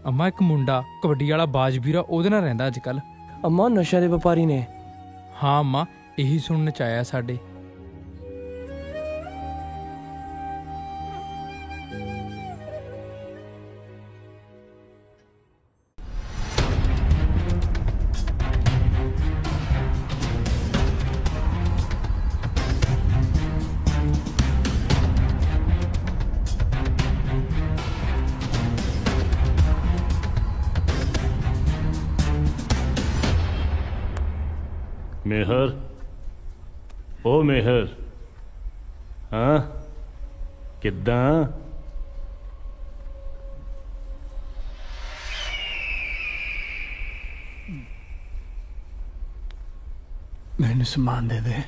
Speaker 13: ਅੰਮਾ ਇੱਕ ਮੁੰਡਾ ਕਬੱਡੀ ਵਾਲਾ ਬਾਜ ਵੀਰਾ ਉਹਦੇ ਨਾਲ ਰਹਿੰਦਾ ਅੱਜ ਕੱਲ।
Speaker 20: ਅੰਮਾ ਨਸ਼ਿਆਂ ਦੇ ਵਪਾਰੀ ਨੇ।
Speaker 13: ਹਾਂ ਅੰਮਾ, ਇਹੀ ਸੁਣਨ ਚ ਆਇਆ ਸਾਡੇ।
Speaker 10: मेहर, ओ मेहर, हाँ किद्दां?
Speaker 7: ਮੈਨੂੰ ਸਮਾਨ ਦੇ ਦੇ,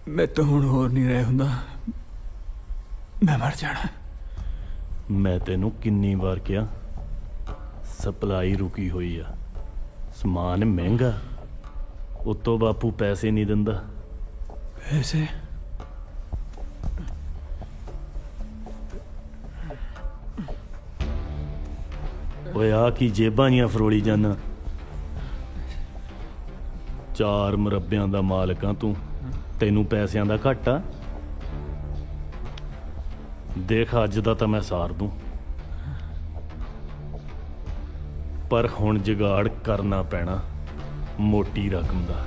Speaker 7: ਮੈਂ ਤਾਂ ਹੁਣ ਹੋਰ ਨਹੀਂ ਰਹਿ ਹੁੰਦਾ, ਮੈਂ ਮਰ ਜਾਣਾ।
Speaker 10: ਮੈਂ ਤੈਨੂੰ ਕਿੰਨੀ ਵਾਰ ਕਿਹਾ ਸਪਲਾਈ ਰੁਕੀ ਹੋਈ ਆ, ਸਮਾਨ ਮਹਿੰਗਾ, ਉਤੋਂ ਬਾਪੂ ਪੈਸੇ ਨਹੀਂ ਦਿੰਦਾ।
Speaker 7: ਪੈਸੇ?
Speaker 10: ਓਏ ਆ ਕੀ ਜੇਬਾਂ ਜੀਆਂ ਫਰੋਲੀ ਜਾਨਾ? 4 ਮੁਰੱਬਿਆਂ ਦਾ ਮਾਲਕ ਆ ਤੂੰ, ਤੈਨੂੰ ਪੈਸਿਆਂ ਦਾ ਘਾਟਾ? ਦੇਖ ਅੱਜ ਦਾ ਤਾਂ ਮੈਂ ਸਾਰ ਦੂੰ, ਪਰ ਹੁਣ ਜੁਗਾੜ ਕਰਨਾ ਪੈਣਾ ਮੋਟੀ ਰਕਮ ਦਾ।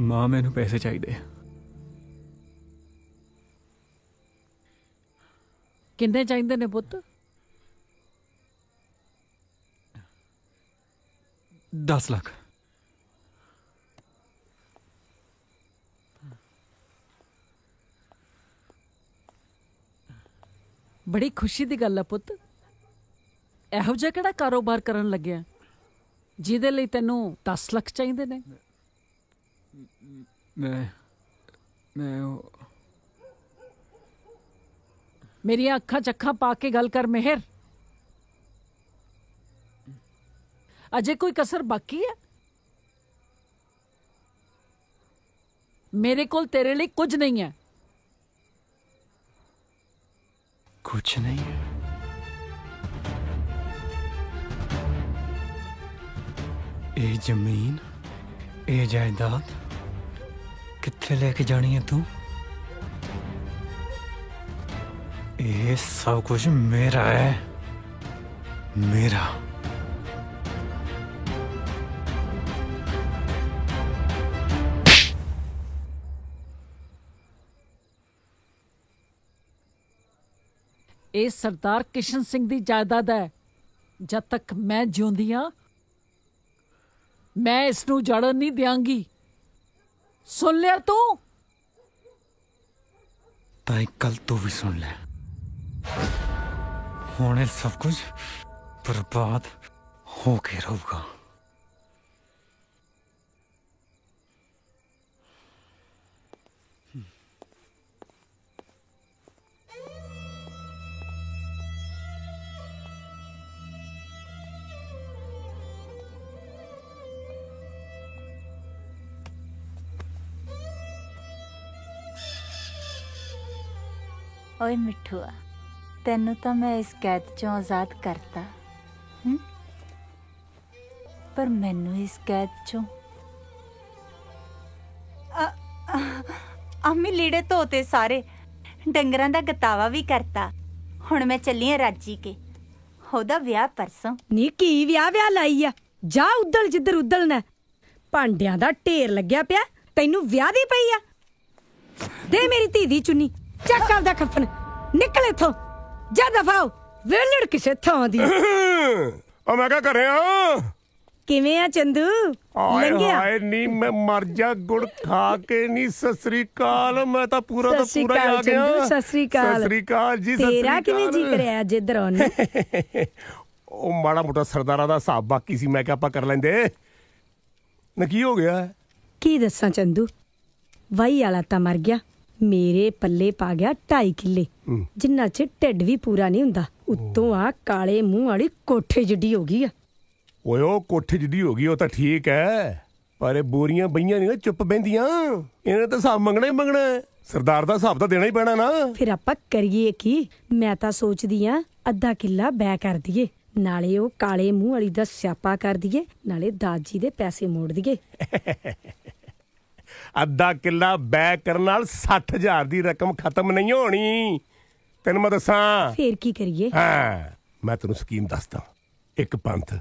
Speaker 7: ਮਾਂ ਮੈਨੂੰ ਪੈਸੇ ਚਾਹੀਦੇ।
Speaker 3: ਕਿੰਨੇ ਚਾਹੀਦੇ ਨੇ ਪੁੱਤ?
Speaker 7: 10 ਲੱਖ।
Speaker 3: ਬੜੀ ਖੁਸ਼ੀ ਦੀ ਗੱਲ ਹੈ ਪੁੱਤ। ਇਹੋ ਜਿਹਾ ਕਿਹੜਾ ਕਾਰੋਬਾਰ ਕਰਨ ਲੱਗਿਆ ਜਿਹਦੇ ਲਈ ਤੈਨੂੰ 10 ਲੱਖ ਚਾਹੀਦੇ ਨੇ? ਮੇਰੀਆਂ ਅੱਖਾਂ 'ਚ ਅੱਖਾਂ ਪਾ ਕੇ ਗੱਲ ਕਰ ਮਿਹਰ। ਅਜੇ ਕੋਈ ਕਸਰ ਬਾਕੀ ਹੈ? ਮੇਰੇ ਕੋਲ ਤੇਰੇ ਲਈ ਕੁਝ ਨਹੀਂ ਹੈ।
Speaker 7: ਕੁਝ ਨਹੀਂ ਹੈ? ਇਹ ਜ਼ਮੀਨ, ਇਹ ਜਾਇਦਾਦ ਕਿੱਥੇ ਲੈ ਕੇ ਜਾਣੀ ਹੈ ਤੂੰ? ਇਹ ਸਭ ਕੁਝ ਮੇਰਾ ਹੈ, ਮੇਰਾ।
Speaker 3: ਇਹ ਸਰਦਾਰ ਕਿਸ਼ਨ ਸਿੰਘ ਦੀ ਜਾਇਦਾਦ ਹੈ। ਜਦ ਤੱਕ ਮੈਂ ਜਿਉਂਦੀ ਹਾਂ ਮੈਂ ਇਸ ਨੂੰ ਜੜਨ ਨਹੀਂ ਦਿਆਂਗੀ। ਸੁਣ ਲਿਆ ਤੂੰ?
Speaker 7: ਤਾਂ ਕੱਲ ਤੂੰ ਵੀ ਸੁਣ ਲੈ। ਹੁਣ ਇਹ ਸਭ ਕੁਝ ਬਰਬਾਦ ਹੋ ਕੇ ਰਹੂਗਾ।
Speaker 5: ਓਏ ਮਿੱਠੂਆ, ਤੈਨੂੰ ਤਾਂ ਮੈਂ ਇਸ ਕੈਦ ਚੋਂ ਆਜ਼ਾਦ ਕਰਤਾ, ਪਰ ਮੈਨੂੰ ਇਸ ਕੈਦ ਚੋਂ ਆਮੀ ਲੀੜੇ ਧੋਤੇ ਸਾਰੇ, ਡੰਗਰਾਂ ਦਾ ਗਤਾਵਾ ਵੀ ਕਰਤਾ। ਹੁਣ ਮੈਂ ਚੱਲੀ ਆ ਰਾਜੀ ਕੇ, ਉਹਦਾ ਵਿਆਹ ਪਰਸੋਂ।
Speaker 1: ਨੀ ਕੀ ਵਿਆਹ ਲਾਈ ਆ? ਜਾ ਉਦਲ ਜਿੱਧਰ ਉਦਲਣਾ। ਭਾਂਡਿਆਂ ਦਾ ਢੇਰ ਲੱਗਿਆ ਪਿਆ, ਤੈਨੂੰ ਵਿਆਹ ਦੀ ਪਈ ਆ? ਦੇ ਮੇਰੀ ਧੀ ਦੀ ਚੁੰਨੀ, ਚੱਕ ਆਪਦਾ ਕਫਨ, ਨਿਕਲ ਇੱਥੋਂ, ਜਾ ਦਫਾਓ। ਵੇਲੜ ਕਿਸੇ ਥਾਂ ਦੀ।
Speaker 17: ਉਹ ਮੈਂ ਕਿਹਾ ਘਰੇ ਆ।
Speaker 1: ਕਿਵੇਂ ਆ ਚੰਦੂ? ਲੰਘਿਆ?
Speaker 17: ਹਾਏ ਨੀ ਮੈਂ ਮਰ ਜਾ, ਗੁੜ ਖਾ ਕੇ ਨੀ। ਸਤਿ ਸ੍ਰੀ ਅਕਾਲ। ਮੈਂ ਤਾਂ ਪੂਰਾ ਦਾ ਪੂਰਾ ਆ ਗਿਆ।
Speaker 1: ਸਤਿ ਸ੍ਰੀ ਅਕਾਲ।
Speaker 17: ਸਤਿ ਸ੍ਰੀ ਅਕਾਲ ਜੀ।
Speaker 1: ਤੇਰਾ ਕਿਵੇਂ ਜੀ ਕਰਿਆ ਅੱਜ ਇੱਧਰ ਆਉਣ ਨੂੰ?
Speaker 17: ਉਹ ਮਾੜਾ ਮੋਟਾ ਸਰਦਾਰਾਂ ਦਾ ਹਿਸਾਬ ਬਾਕੀ ਸੀ, ਮੈਂ ਕਿਹਾ ਆਪਾਂ ਕਰ ਲੈਂਦੇ ਨਾ। ਕੀ ਹੋ ਗਿਆ?
Speaker 1: ਕੀ ਦੱਸਾਂ ਚੰਦੂ, ਵਾਈ ਵਾਲਾ ਤਾਂ ਮਰ ਗਿਆ, ਮੇਰੇ ਪੱਲੇ ਪਾ ਗਿਆ 2.5 ਕਿੱਲੇ, ਜਿੰਨਾ ਚ ਢਿੱਡ ਵੀ ਪੂਰਾ ਨਹੀਂ ਹੁੰਦਾ। ਉੱਤੋਂ ਆ ਕਾਲੇ ਮੂੰਹ ਵਾਲੀ ਕੋਠੇ ਜਿੱਡੀ ਹੋ ਗਈ ਆ।
Speaker 17: ਓਏ ਉਹ ਕੋਠੇ ਜਿੱਡੀ ਹੋ ਗਈ ਉਹ ਤਾਂ ਠੀਕ ਹੈ, ਪਰ ਇਹ ਬੋਰੀਆਂ ਬਈਆਂ ਨਹੀਂ ਚੁੱਪ ਬਹਿੰਦੀਆਂ। ਇਹਨਾਂ ਤਾਂ ਹਿਸਾਬ ਮੰਗਣਾ ਹੀ ਮੰਗਣਾ। ਸਰਦਾਰ ਦਾ ਹਿਸਾਬ ਤਾਂ ਦੇਣਾ ਹੀ ਪੈਣਾ ਨਾ।
Speaker 1: ਫਿਰ ਆਪਾਂ ਕਰੀਏ ਕੀ? ਮੈਂ ਤਾਂ ਸੋਚਦੀ ਆ ਅੱਧਾ ਕਿੱਲਾ ਬੈ ਕਰ ਦਈਏ, ਨਾਲੇ ਉਹ ਕਾਲੇ ਮੂੰਹ ਵਾਲੀ ਦਾ ਸਿਆਪਾ ਕਰ ਦਈਏ, ਨਾਲੇ ਦਾਜੀ ਦੇ ਪੈਸੇ ਮੋੜ ਦਈਏ।
Speaker 17: ਅੱਧਾ ਕਿੱਲਾ ਬੈ ਕਰਨ ਨਾਲ 60,000 ਦੀ ਰਕਮ ਖਤਮ ਨਹੀਂ ਹੋਣੀ, ਤੈਨੂੰ ਮੈਂ ਦੱਸਾਂ।
Speaker 1: ਫੇਰ ਕੀ ਕਰੀਏ?
Speaker 17: ਹਾਂ, ਮੈਂ ਤੈਨੂੰ ਸਕੀਮ ਦੱਸਦਾ। 1 ਪੰਥ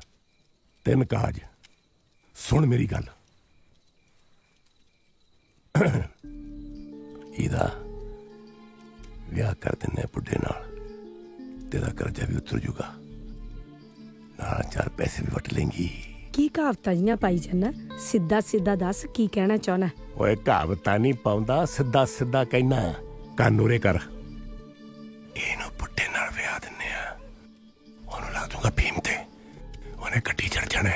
Speaker 17: 3 ਕਾਜ। ਸੁਣ ਮੇਰੀ ਗੱਲ। ਇਹਦਾ ਵਿਆਹ ਕਰ ਦਿੰਨੇ ਬੁੱਢੇ ਨਾਲ, ਤੇਰਾ ਕਰਜ਼ਾ ਵੀ ਉਤਰ ਜੂਗਾ, ਨਾਲ 4 ਪੈਸੇ ਵੀ ਵਟ ਲੇਂਗੀ।
Speaker 1: ਕੀ ਕਹਾਵਤਾਂ ਜੀਆਂ ਪਾਈ ਜਾਨਾ? ਸਿੱਧਾ ਸਿੱਧਾ ਦੱਸ ਕੀ ਕਹਿਣਾ ਚਾਹਨਾ?
Speaker 17: ਓਏ ਕਹਾਵਤਾਂ ਨਹੀਂ ਪਾਉਂਦਾ, ਸਿੱਧਾ ਸਿੱਧਾ ਕਹਿਣਾ। ਕੰਨ ਉਰੇ ਕਰ, ਇਹਨੂੰ ਬੁੱਢੇ ਨਾਲ ਵਿਆਹ ਦਿੰਨੇ ਆ, ਉਹਨੂੰ ਲਾ ਦੂੰਗਾ ਭੀਮ ਤੇ, ਉਹਨੇ ਗੱਡੀ ਚੜ ਜਾਣਾ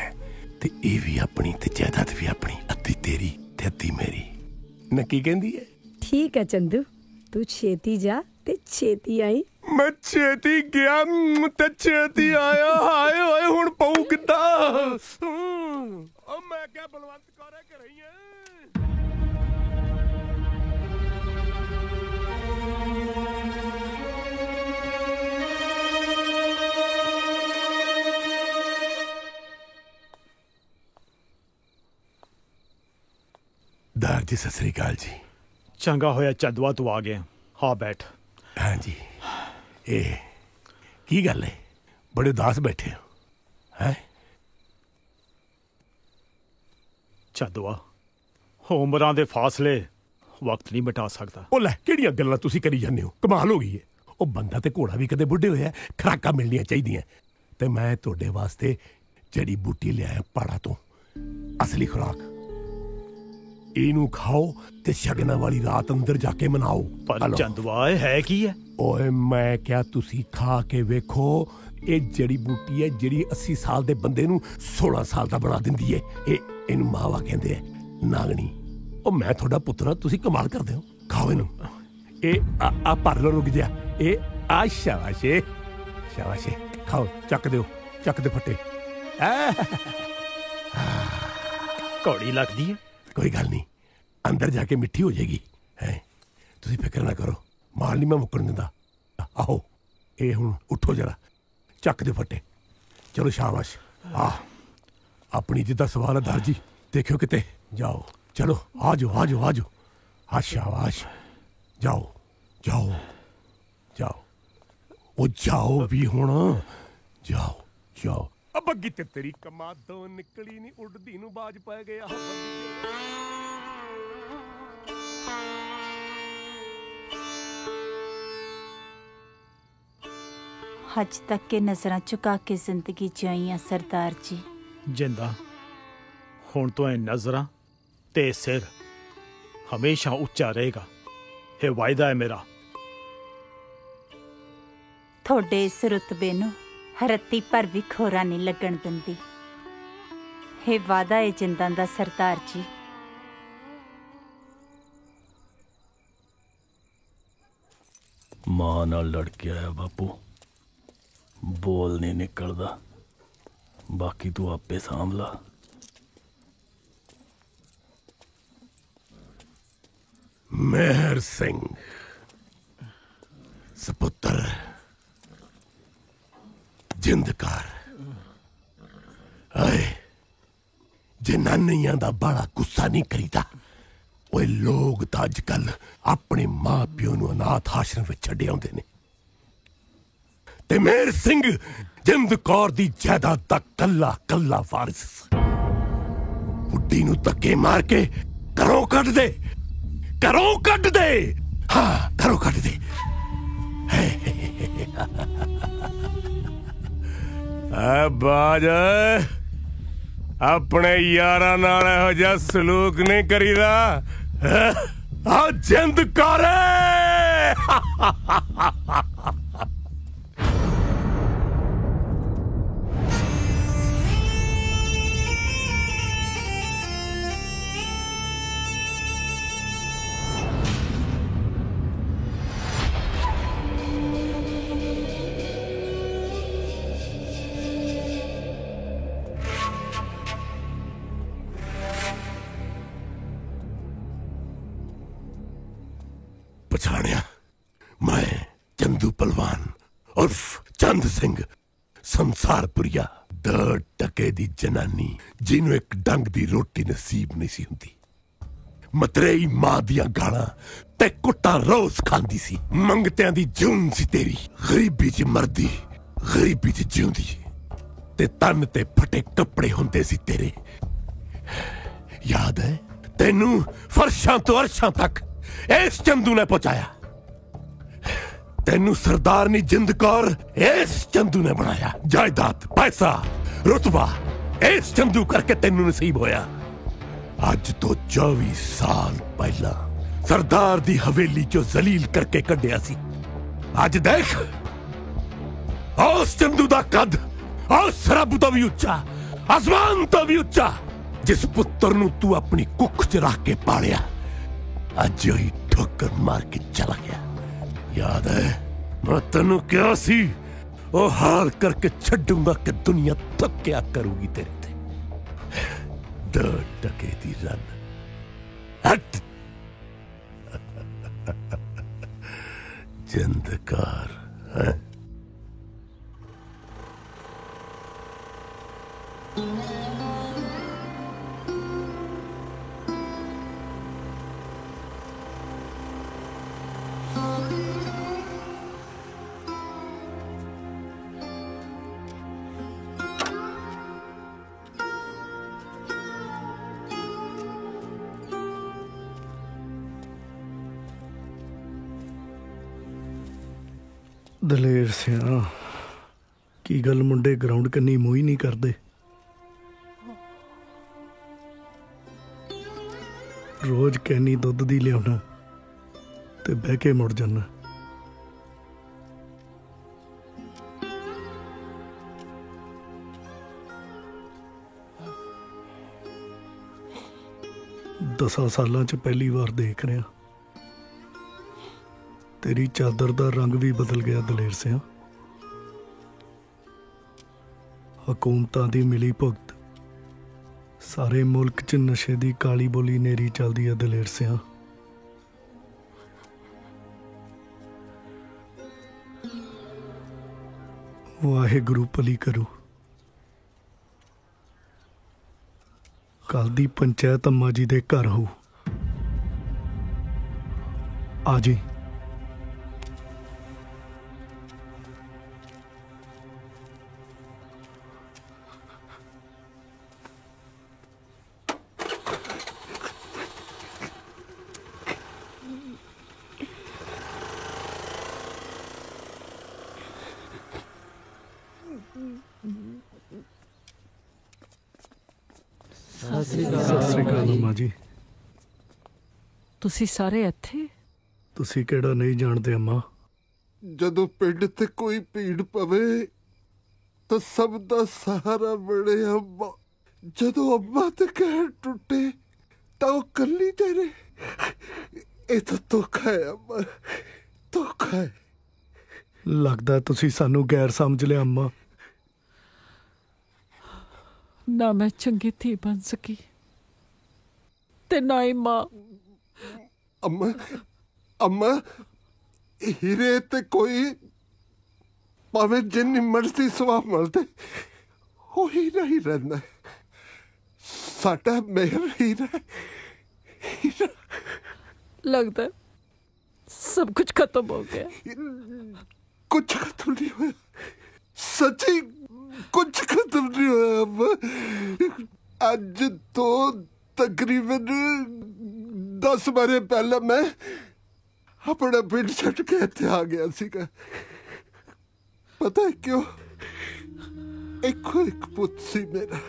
Speaker 17: ਤੇ ਇਹ ਵੀ ਆਪਣੀ ਤੇ ਜਾਇਦਾਦ ਵੀ ਆਪਣੀ, ਅੱਧੀ ਤੇਰੀ ਤੇ ਅੱਧੀ ਮੇਰੀ। ਨਾ ਕੀ ਕਹਿੰਦੀ ਹੈ?
Speaker 1: ਠੀਕ ਹੈ ਚੰਦੂ, ਤੂੰ ਛੇਤੀ ਜਾ ਤੇ ਛੇਤੀ ਆਈ।
Speaker 17: ਮੈਂ ਛੇਤੀ ਗਿਆ ਤੇ ਛੇਤੀ ਆਇਆ। ਹਾਏ ਓਏ ਹੁਣ ਪਊ ਕਿੱਦਾਂ? ਓ ਮੈਂ ਕਿਹਾ ਬਲਵੰਤ ਕੌਰੇ ਘਰੇ ਹੈ। ਦਾਰ ਜੀ ਸਤਿ ਸ੍ਰੀ ਅਕਾਲ ਜੀ।
Speaker 9: ਚੰਗਾ ਹੋਇਆ ਚੰਦਵਾ ਤੂੰ ਆ ਗਿਆ। ਹਾਂ ਬੈਠ।
Speaker 17: ਹਾਂ ਜੀ। ਇਹ ਕੀ ਗੱਲ ਹੈ, ਬੜੇ ਉਦਾਸ ਬੈਠੇ ਹੋ? ਹੈ
Speaker 9: ਚੰਦਵਾ, ਉਮਰਾਂ ਦੇ ਫਾਸਲੇ ਵਕਤ ਨਹੀਂ ਮਿਟਾ ਸਕਦਾ।
Speaker 17: ਉਹ ਲੈ ਕਿਹੜੀਆਂ ਗੱਲਾਂ ਤੁਸੀਂ ਕਰੀ ਜਾਂਦੇ ਹੋ, ਕਮਾਲ ਹੋ ਗਈ ਹੈ। ਉਹ ਬੰਦਾ ਤੇ ਘੋੜਾ ਵੀ ਕਦੇ ਬੁੱਢੇ ਹੋਇਆ, ਖੁਰਾਕਾਂ ਮਿਲਣੀਆਂ ਚਾਹੀਦੀਆਂ। ਤੇ ਮੈਂ ਤੁਹਾਡੇ ਵਾਸਤੇ ਜੜੀ ਬੂਟੀ ਲਿਆਇਆ ਪਹਾੜਾਂ ਤੋਂ, ਅਸਲੀ ਖੁਰਾਕ। ਇਹਨੂੰ ਖਾਓ ਤੇ ਸ਼ਗਨਾਂ ਵਾਲੀ ਰਾਤ ਅੰਦਰ ਜਾ ਕੇ ਮਨਾਓ।
Speaker 9: ਪਰ ਚੰਦਵਾ ਇਹ ਹੈ ਕੀ ਹੈ?
Speaker 17: ਓਏ ਮੈਂ ਕਿਹਾ ਤੁਸੀਂ ਖਾ ਕੇ ਵੇਖੋ। ਇਹ ਜੜੀ ਬੂਟੀ ਹੈ ਜਿਹੜੀ 80 ਸਾਲ ਦੇ ਬੰਦੇ ਨੂੰ 16 ਸਾਲ ਦਾ ਬਣਾ ਦਿੰਦੀ ਹੈ। ਇਹਨੂੰ ਮਾਵਾ ਕਹਿੰਦੇ ਆ, ਨਾਗਣੀ। ਉਹ ਮੈਂ ਤੁਹਾਡਾ ਪੁੱਤਰ, ਤੁਸੀਂ ਕਮਾਲ ਕਰਦੇ ਹੋ। ਖਾਓ ਇਹਨੂੰ। ਇਹ ਆ ਭਰ ਲਓ, ਰੁਕ ਜਾ। ਇਹ ਆ ਸ਼ਾਬਾਸ਼ੇ ਸ਼ਾਬਾਸ਼ੇ, ਖਾਓ, ਚੱਕ ਦਿਓ, ਚੱਕ ਦੇ ਫੱਟੇ।
Speaker 9: ਕੌੜੀ ਲੱਗਦੀ ਹੈ।
Speaker 17: ਕੋਈ ਗੱਲ ਨਹੀਂ, ਅੰਦਰ ਜਾ ਕੇ ਮਿੱਠੀ ਹੋ ਜਾਏਗੀ। ਹੈ ਤੁਸੀਂ ਫਿਕਰ ਨਾ ਕਰੋ, ਮਾਲ ਨਹੀਂ ਮੈਂ ਮੁੱਕਣ ਦਿੰਦਾ। ਆਹੋ ਇਹ ਹੁਣ ਉੱਠੋ ਜਰਾ, ਚੱਕ ਦੇ ਫੱਟੇ। ਚਲੋ ਸ਼ਾਬਾਸ਼। ਆਪਣੀ ਜਿੱਦਾਂ ਸਵਾਲ ਹੈ ਦਾਰ ਜੀ, ਦੇਖਿਓ ਕਿਤੇ ਜਾਓ। ਚਲੋ ਆ ਜਾਓ ਆ ਜਾਓ ਆ ਜਾਓ। ਹਾਂ ਸ਼ਾਬਾਸ਼, ਜਾਓ ਜਾਓ ਜਾਓ। ਉਹ ਜਾਓ ਵੀ ਹੁਣ, ਜਾਓ ਜਾਓ। ਬੱਗੀ ਤੇ ਤੇਰੀ ਕਮਾਦੋਂ ਨਿਕਲੀ ਨਹੀਂ, ਉੱਡਦੀ ਨੂੰ ਬਾਜ ਪੈ ਗਿਆ।
Speaker 5: ਅੱਜ ਤੱਕ ਕੇ ਨਜ਼ਰਾਂ ਝੁਕਾ ਕੇ ਜ਼ਿੰਦਗੀ ਜਿਉਈਆਂ ਸਰਦਾਰ ਜੀ।
Speaker 9: ਜਿੰਦਾ ਹੁਣ ਤੋਂ ਇਹ ਨਜ਼ਰਾਂ ਤੇ ਸਿਰ ਹਮੇਸ਼ਾ ਉੱਚਾ ਰਹੇਗਾ, ਇਹ ਵਾਅਦਾ ਹੈ ਮੇਰਾ।
Speaker 5: ਤੁਹਾਡੇ ਇਸ ਰੁਤਬੇ ਨੂੰ ਰੱਤੀ ਪਰ ਵੀ ਖੋਰਾ ਨਹੀਂ ਲੱਗਣ ਦਿੰਦੀ। ਇਹ ਵਾਅਦਾ ਹੈ ਜਿੰਦਾਂ ਦਾ ਸਰਦਾਰ ਜੀ।
Speaker 12: ਮਾਂ ਨਾਲ ਲੜ ਕੇ ਆਇਆ ਬਾਪੂ, ਬੋਲ ਨਹੀਂ ਨਿਕਲਦਾ, ਬਾਕੀ ਤੂੰ ਆਪੇ ਸਾਂਭ ਲਾ।
Speaker 17: ਮਹਿਰ ਸਿੰਘ ਸਪੁੱਤਰ ਜਿੰਦਕਾਰ। ਆਏ ਜਨਾਨੀਆਂ ਦਾ ਬੜਾ ਗੁੱਸਾ ਨਹੀਂ ਕਰੀਦਾ। ਓਏ ਲੋਕ ਤਾਂ ਅੱਜ ਕੱਲ ਆਪਣੇ ਮਾਂ ਪਿਓ ਨੂੰ ਅਨਾਥ ਆਸ਼ਰਮ ਵਿੱਚ ਛੱਡ ਆਉਂਦੇ ਨੇ, ਤੇ ਮਹਿਰ ਸਿੰਘ ਜਿੰਦ ਕੌਰ ਦੀ ਜਾਇਦਾਦ ਦਾ ਕੱਲਾ ਕੱਲਾ ਵਾਰਿਸ। ਬੁੱਢੀ ਨੂੰ ਧੱਕੇ ਮਾਰ ਕੇ ਘਰੋਂ ਕੱਢ ਦੇ, ਘਰੋਂ ਕੱਢ ਦੇ। ਹਾਂ ਘਰੋਂ ਕੱਢ ਦੇ। ਬਾਜ ਆਪਣੇ ਯਾਰਾਂ ਨਾਲ ਇਹੋ ਜਿਹਾ ਸਲੂਕ ਨਹੀਂ ਕਰੀਦਾ। ਆ ਜਿੰਦ ਕਰ। ਪਛਾਣਿਆ? ਮੈਂ ਚੰਦੂ ਪਹਿਲਵਾਨ ਉਰਫ ਚੰਦ ਸਿੰਘ ਸੰਸਾਰਪੁਰੀਆ, 2 ਟਕੇ ਦੀ ਜਨਾਨੀ ਜਿਹਨੂੰ ਇੱਕ ਡੰਗ ਦੀ ਰੋਟੀ ਨਸੀਬ ਨਹੀਂ ਸੀ ਹੁੰਦੀ। ਮਤਰੇਈ ਮਾਂ ਦੀਆਂ ਗਾਲਾਂ ਤੇ ਕੁੱਟਾਂ ਰੋਜ਼ ਖਾਂਦੀ ਸੀ। ਮੰਗਤਿਆਂ ਦੀ ਜੂਨ ਸੀ ਤੇਰੀ, ਗਰੀਬੀ 'ਚ ਮਰਦੀ, ਗਰੀਬੀ 'ਚ ਜਿਉਂਦੀ, ਤੇ ਤਨ ਤੇ ਫਟੇ ਕੱਪੜੇ ਹੁੰਦੇ ਸੀ ਤੇਰੇ। ਯਾਦ ਹੈ ਤੈਨੂੰ? ਫਰਸ਼ਾਂ ਤੋਂ ਅਰਸ਼ਾਂ ਤੱਕ ਇਸ ਚੰਦੂ ਨੇ ਪਹੁੰਚਾਇਆ। तेनू सरदारनी जिंद कौर इस चंदू ने बनाया। जायदाद, पैसा, रुतबा इस चंदू करके तेनू नसीब होया। अज तो 24 साल पहला सरदार दी हवेली चो जलील करके कढ़िया सी। अज देख उस चंदू दा कद उस रब तो भी उच्चा, आसमान तो भी उच्चा, जिस पुत्र नू तू अपनी कुख च रख के पालिया अज ही ठोकर मार के चला गया। याद है मैं तेनू क्या सी ओ हाल करके छड्डूंगा कि दुनिया तक क्या करूगी तेरे ते। दो डकैती रन हट जिंदकार है।
Speaker 16: ਦਲੇਰ ਸਿਆ ਕੀ ਗੱਲ ਮੁੰਡੇ ਗਰਾਊਂਡ ਕੰਨੀ ਮੂੰਹ ਹੀ ਨਹੀਂ ਕਰਦੇ। ਰੋਜ਼ ਕੈਨੀ ਦੁੱਧ ਦੀ ਲਿਆਉਣਾ ਤੇ ਬਹਿ ਕੇ ਮੁੜ ਜਾਣਾ। दसां सालां च पहली बार देख रहा तेरी चादर का रंग भी बदल गया दलेर सिंह। हुकूमतां दी मिली भुगत सारे मुल्क च नशे दी काली बोली नेरी चलदी है दलेर सिंह। वाहेगुरु भली करू। कल दी पंचायत अम्मा जी दे घर हो आ जी। सत श्री अकाल अम्मा जी।
Speaker 3: ਤੁਸੀਂ ਸਾਰੇ ਇੱਥੇ?
Speaker 16: ਤੁਸੀਂ ਕਿਹੜਾ ਨਹੀਂ ਜਾਣਦੇ ਅੰਮਾ?
Speaker 8: ਜਦੋਂ ਪਿੰਡ ਤੇ ਕੋਈ ਭੀੜ ਪਵੇ ਤਾਂ ਸਭ ਦਾ ਸਹਾਰਾ ਬਣੇ ਅੰਮਾ। ਜਦੋਂ ਅੰਮਾ ਤੇ ਕਹਿਰ ਟੁੱਟੇ ਤਾਂ ਉਹ ਕੱਲੀ ਤੇਰੇ। ਇਹ ਤਾਂ ਧੋਖਾ ਹੈ ਅੰਮਾ, ਧੋਖਾ ਹੈ।
Speaker 16: ਲੱਗਦਾ ਤੁਸੀਂ ਸਾਨੂੰ ਗੈਰ ਸਮਝ ਲਿਆ ਅੰਮਾ।
Speaker 3: ਨਾ ਮੈਂ ਚੰਗੀ ਧੀ ਬਣ ਸਕੀ ਤੇ ਨਾ ਹੀ ਮਾਂ।
Speaker 8: ਅੰਮਾ ਅੰਮਾ ਹੀਰੇ ਤੇ ਕੋਈ ਭਾਵੇਂ ਜਿੰਨੀ ਮਰਜ਼ੀ ਸਵਾਹ ਮਿਲਦੇ ਉਹ ਹੀਰਾ ਹੀ ਰਹਿੰਦਾ। ਸਾਡਾ ਮੇਰ ਹੀਰਾ ਹੀਰਾ।
Speaker 3: लगता सब कुछ खत्म हो गया।
Speaker 8: कुछ खत्म नहीं हुआ, सच्ची कुछ खत्म नहीं हुआ। अब आज तो तकरीबन 10 बारे पहले मैं अपना पिंड छट के इत्थे आ गया सीगा। पता है क्यों? एक पुत सी मेरा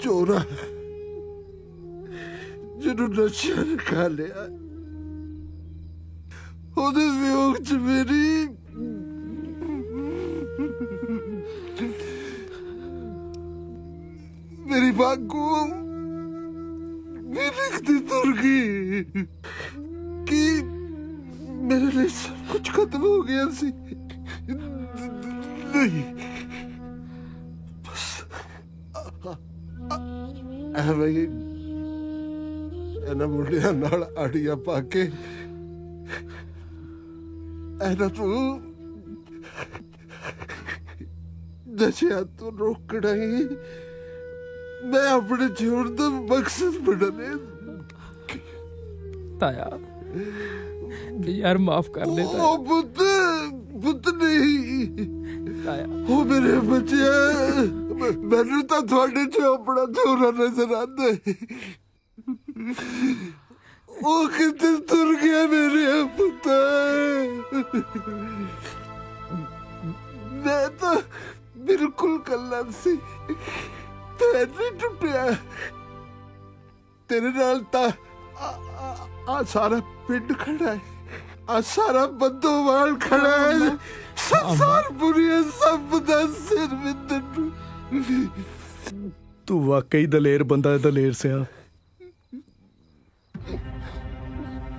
Speaker 8: जोरा ਜਿਹਨੂੰ ਨਸ਼ਾ ਨੇ ਖਾ ਲਿਆ। ਉਹਦੇ ਵਿਯੋਗ ਚ ਮੇਰੀ ਬਾਗੂ ਮੇਰੀ ਕਿਤੇ ਤੁਰ ਗਈ ਕਿ ਮੇਰੇ ਲਈ ਸਭ ਕੁਝ ਖਤਮ ਹੋ ਗਿਆ ਸੀ। ਨਹੀਂ ਬਸ ਐਵੇਂ ਇਹਨਾਂ ਮੁੰਡਿਆਂ ਨਾਲ ਆੜੀਆਂ ਪਾ ਕੇ ਇਹਨਾਂ ਨੂੰ ਨਸ਼ਿਆਂ ਤੋਂ ਰੋਕਣਾ ਹੀ ਮੈਂ ਆਪਣੇ ਜੀਵਨ ਦਾ ਮਕਸਦ ਬਣਾਇਆ।
Speaker 13: ਤਾਇਆ यार माफ कर दे ताया।
Speaker 8: ओ पुत नहीं ताया, ओ मेरे बच्चे मैनू तो थोड़े च अपना छोरा नजर आंदा है। वो किधर तुर गया मेरे पुत्र? मैं तो बिल्कुल कल्ला सी, पैर नहीं टुटिया। तेरे नाल ता आ सारा पिंड खड़ा है, आ सारा बंदोवाल खड़ा है। संसार बुरी है, सब दा सिर विंदर।
Speaker 16: तू वाकई दलेर बंदा है, दलेर सिया।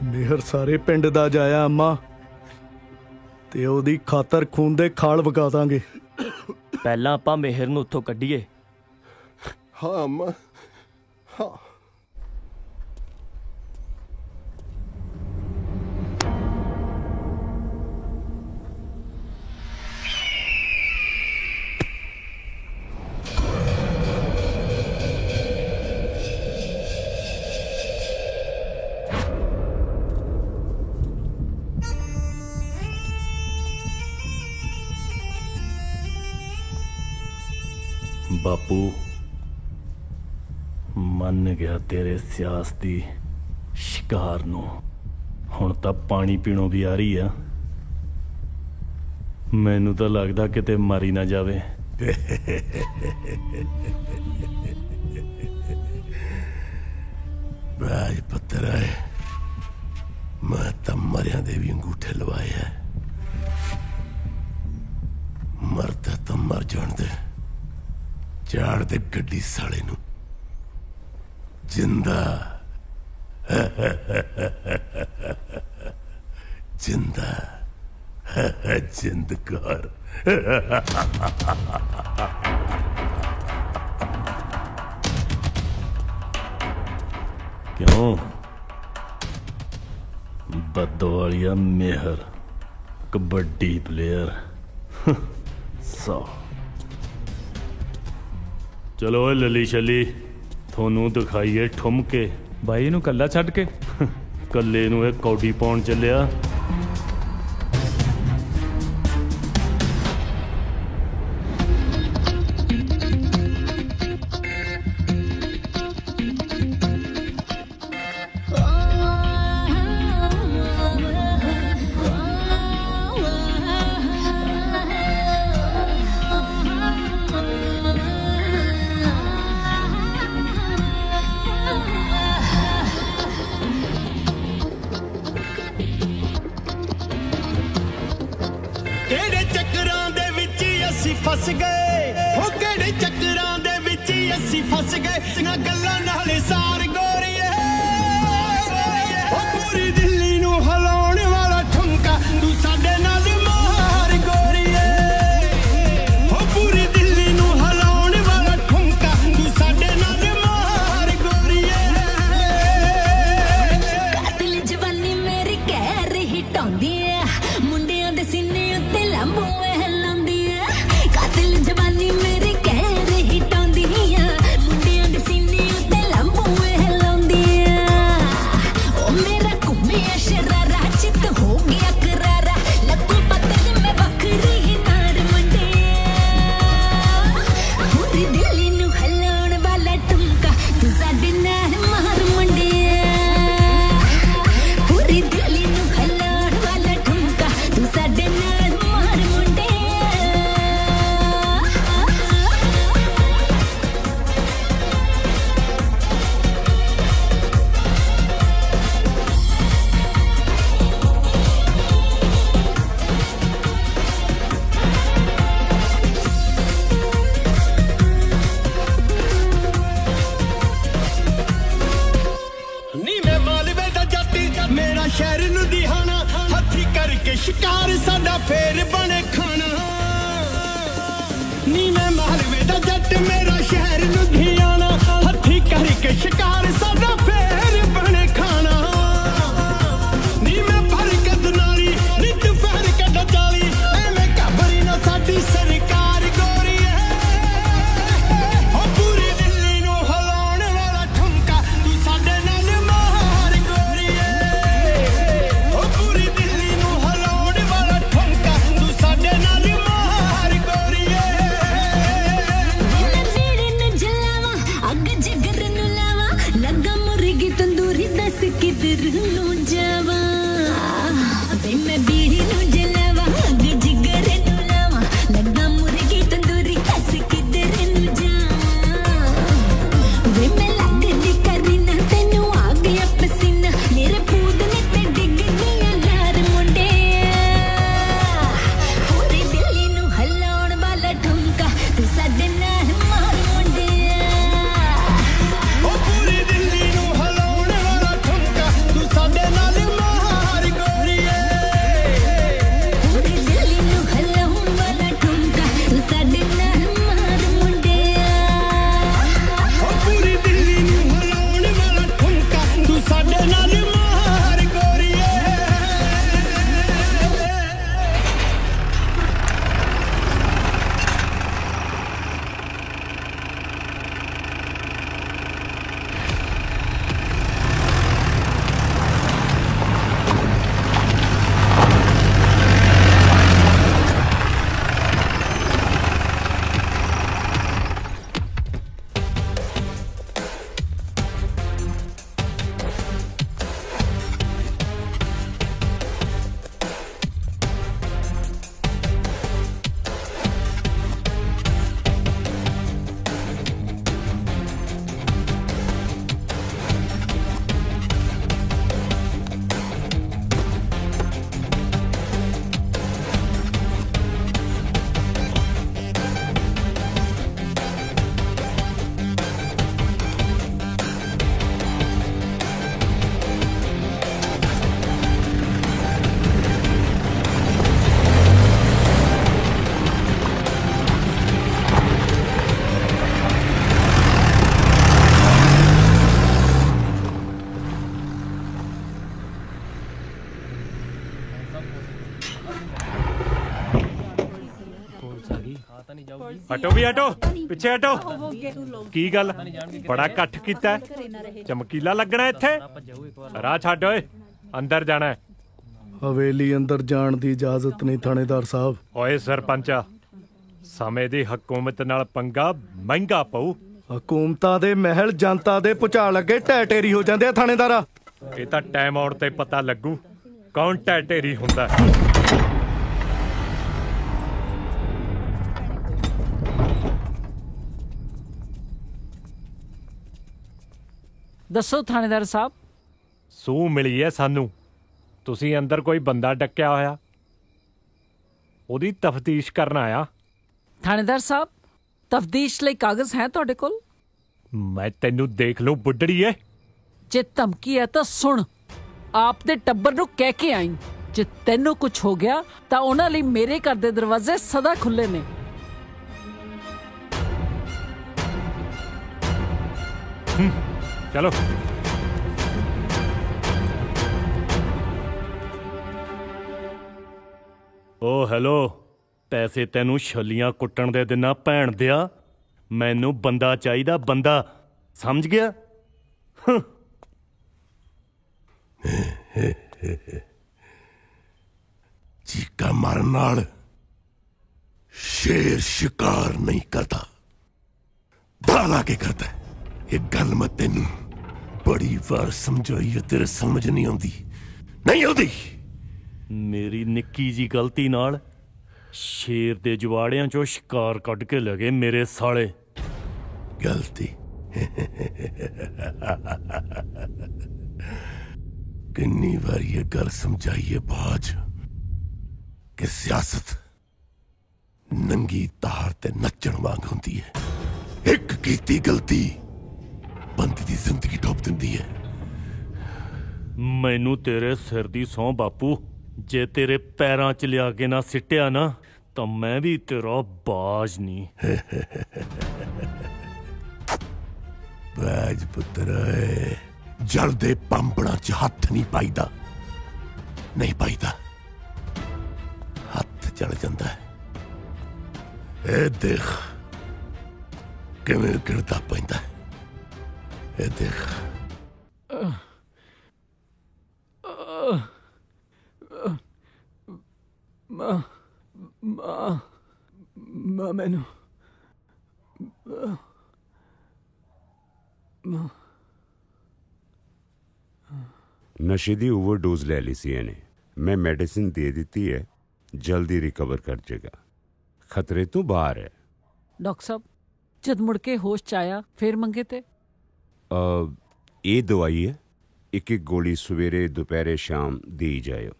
Speaker 16: मेहर सारे पिंड दा जाया अम्मा, ते ओदी खातर खून दे खाल वगा दांगे।
Speaker 12: पहला आपां मेहर नूं उत्थों कड्ढीए।
Speaker 8: हाँ अम्मा, हाँ।
Speaker 10: बापू मन गया तेरे सियासती शिकार नूं। हुण तां पानी पीणों भी आ रही आ। मैनूं तां लगदा किते मारी ना जावे।
Speaker 17: राज पुत्तर है, मैं तां मरियां दे भी अंगूठे लवाए है। मरदा तां मर जाण दे, चाड़ दे गड्डी साले नूं जिंदा। जिंदा जिंदकार।
Speaker 10: क्यों बदवालिया मेहर कबड्डी प्लेयर। सौ चलो लली छली थोनू दिखाइए ठुमके।
Speaker 7: भाई नू कल्ला छड्ड के
Speaker 10: कल्ले नू एक कौडी पाउण चलिया।
Speaker 11: फस गए हो केड़े चक्करां दे विच असी फस गए ना गल्लां नाले सार गोरीए ओ पूरी दिल्ली नू हिलाउण वाला ठुमका तू साडे नाल मार गोरीए ओ पूरी दिल्ली नू हिलाउण वाला ठुमका तू साडे नाल मार गोरीए
Speaker 6: कातिल जवानी मेरी कहर हिटाउंदी है मुंडियां दे सीने उत्ते लंबू जवानी मेरी कहर हिटाउंदी है मुंडियां दे सीने उत्ते लंबू हिलाउंदी है ओ मेरा घुम्मिया शरारा चित हो गया करारा लत्तू पत्तल में बकरी ही नार मंडे पूरी दिल्ली नू हिलाउण वाला ठुमका तू साडे नाल मार मंडे पूरी दिल्ली नू हिलाउण वाला ठुमका तू साडे नाल मार मंडे।
Speaker 11: मेरा शहर लुधियाना हथी करके शिकार साडा फेर बने खाना नी मैं मालवे दा जट मेरा शहर लुधियाना हथी करके शिकार साडा फेर बने खाना नी मैं बरकत नाली नित फेर कट जाली एवें घबरी ना साडी सरकार गोरी है ओ पूरी दिल्ली नू हिलाउण वाला ठुमका तू साडे नाल मार गोरी है ओ पूरी दिल्ली नू हिलाउण वाला ठुमका तू साडे नाल मार गोरी है
Speaker 6: नेड़े न जलावा अग जिगर नू लावा लगा मुर्गी तंदूरी दस किधर नू जावा वे मैं बीड़ी नू जलावा अग जिगर नू लावा लगा मुर्गी तंदूरी दस किधर नू जावा वे मैं लगदी करीना तेनू आ गया पसीना मेरे पूदने ते डिग गया यार मुंडे पूरी दिल्ली नू हलाउण वाला ठुमका तू साडे नाल मार मुंडे
Speaker 11: ओ पूरी दिल्ली नू हलाउण वाला ठुमका तू साडे नाल मार गोरीए
Speaker 6: पूरी दिल्ली नू हलाउण वाला ठुमका तू साडे नाल मार मुंडे
Speaker 11: ओ पूरी दिल्ली नू हलाउण वाला ठुमका तू साडे नाल मार गोरीए
Speaker 14: हटो भी हटो पिछे हटो की गल बड़ा कट्ठ कीता चमकीला लगना इत्थे राह छड्ड ओए अंदर जाना है
Speaker 16: हवेली अंदर जाण दी इजाजत नहीं थानेदार साहब
Speaker 14: ओए सरपंचा समय दी हकूमत नाल पंगा महंगा पऊ
Speaker 16: हकूमतां दे महल जनता दे भुचाल अगे ढह ढेरी हो जांदे आ थानेदारा
Speaker 14: ਇਹ ਤਾਂ ਟਾਈਮ ਆਉਣ ਤੇ ਪਤਾ ਲੱਗੂ ਕੌਣ ਢਹਿ ਢੇਰੀ ਹੁੰਦਾ
Speaker 3: ਦੱਸੋ ਥਾਣੇਦਾਰ ਸਾਹਿਬ
Speaker 14: ਸੂਹ ਮਿਲੀ ਹੈ ਸਾਨੂੰ ਤੁਸੀਂ ਅੰਦਰ ਕੋਈ ਬੰਦਾ ਡੱਕਿਆ ਹੋਇਆ ਉਹਦੀ ਤਫਤੀਸ਼ ਕਰਨ ਆਇਆ
Speaker 3: ਥਾਣੇਦਾਰ ਸਾਹਿਬ ਤਫਤੀਸ਼ ਲਈ ਕਾਗਜ਼ ਹੈ ਤੁਹਾਡੇ ਕੋਲ
Speaker 14: ਮੈਂ ਤੈਨੂੰ ਦੇਖ ਲੂੰ ਬੁੱਢੜੀਏ
Speaker 3: ਜੇ ਧਮਕੀ ਹੈ ਤਾਂ ਸੁਣ ਆਪ ਦੇ ਟੱਬਰ ਨੂੰ ਕਹਿ ਕੇ ਆਈ ਜੇ ਤੈਨੂੰ ਕੁਝ ਹੋ ਗਿਆ ਤਾਂ ਉਹਨਾਂ ਲਈ ਮੇਰੇ ਘਰ ਦੇ ਦਰਵਾਜ਼ੇ ਸਦਾ ਖੁੱਲੇ ਨੇ
Speaker 14: ਚਲੋ ਓ ਹੈਲੋ ਪੈਸੇ ਤੈਨੂੰ ਛੱਲੀਆਂ ਕੁੱਟਣ ਦੇ ਦਿਨਾਂ ਭੈਣ ਦਿਆ ਮੈਨੂੰ ਬੰਦਾ ਚਾਹੀਦਾ ਬੰਦਾ ਸਮਝ ਗਿਆ
Speaker 17: चीका मारन नाल शेर शिकार नहीं करता दाल आके करता है ये गल मैं तेनू बड़ी बार समझाई है तेरे समझ नहीं आती
Speaker 14: मेरी निक्की जी गलती नाल शेर दे जवाड़ियां चो शिकार कट के लगे मेरे साले
Speaker 17: गलती किन्नी बार ये गल समझाइए बाज कि सियासत नंगी तार ते नचण वांग हुंदी है एक कीती गलती बंदी दी जिंदगी डोब दिंदी है
Speaker 14: मैनू तेरे सिर दी सौं बापू जे तेरे पैरां च लिया के ना सिट्टिया ना तो मैं भी तेरा बाज नहीं
Speaker 17: बाज पुत्र जलदे पांबड़ा च हथ नहीं पाईदा हथ जल जांदा है ए देख किवें गिरदा पैंदा है ए देख
Speaker 3: मैनू
Speaker 18: ਨਸ਼ੇ ਦੀ ਓਵਰਡੋਜ਼ ਲੈ ਲਈ ਸੀ ਇਹਨੇ। ਮੈਂ ਮੈਡੀਸਿਨ ਦੇ ਦਿੱਤੀ ਹੈ, ਜਲਦੀ ਰਿਕਵਰ ਕਰ ਜਾਏਗਾ, ਖਤਰੇ ਤੋਂ ਬਾਹਰ ਹੈ।
Speaker 3: ਡਾਕਟਰ ਸਾਹਿਬ ਜਦ ਮੁੜ ਕੇ ਹੋਸ਼ ਚ ਆਇਆ ਫਿਰ ਮੰਗੇ ਤੇ
Speaker 18: ਇਹ ਦਵਾਈ ਹੈ, ਇੱਕ ਇੱਕ ਗੋਲੀ ਸਵੇਰੇ ਦੁਪਹਿਰੇ ਸ਼ਾਮ ਦੇਈ ਜਾਇਓ।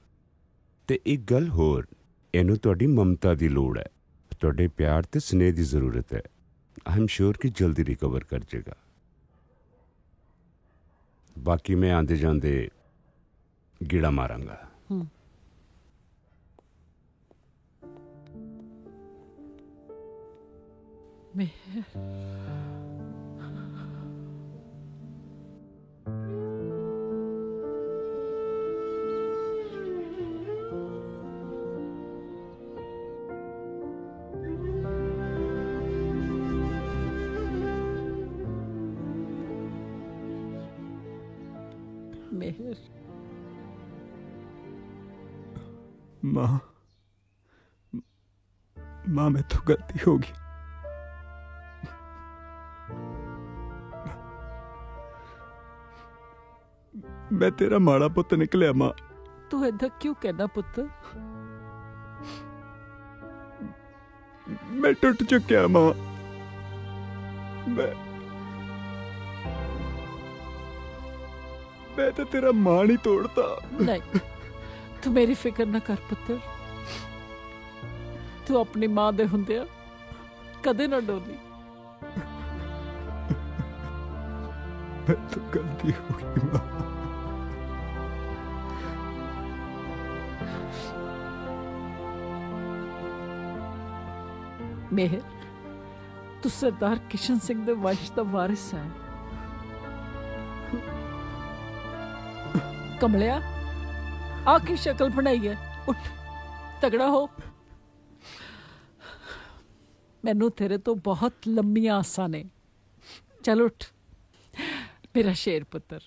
Speaker 18: ਤੇ ਇੱਕ ਗੱਲ ਹੋਰ, ਇਹਨੂੰ ਤੁਹਾਡੀ ਮਮਤਾ ਦੀ ਲੋੜ ਹੈ, ਤੁਹਾਡੇ ਪਿਆਰ ਤੇ ਸਨੇਹ ਦੀ ਜ਼ਰੂਰਤ ਹੈ। ਆਈ ਐਮ ਸ਼ੋਰ ਕਿ ਜਲਦੀ ਰਿਕਵਰ ਕਰ ਜਾਏਗਾ। ਬਾਕੀ ਮੈਂ ਆਂਦੇ ਜਾਂਦੇ ਗੀੜਾ ਮਾਰਾਂਗਾ।
Speaker 3: मेहर
Speaker 14: माँ मैं तो गलती होगी। मैं तेरा माड़ा पुत निकलिया माँ।
Speaker 3: तू ऐसा क्यों कहना पुत?
Speaker 14: मैं टूट चुकिया माँ। मैं तो तेरा मान ही तोड़ता।
Speaker 3: नहीं तू मेरी फिक्र ना कर पुत्र, तू अपनी मां दे हुंदिया कदे ना डोली।
Speaker 14: मैं तो गलती हो गई मां।
Speaker 3: मेहर तू सरदार किशन सिंह दे वंश दा वारिस है। कमलिया आकी शक्ल बनाई है, उठ तगड़ा हो। मैनू तेरे तो बहुत लंबियां आसां ने। चल उठ मेरा शेर पुत्र।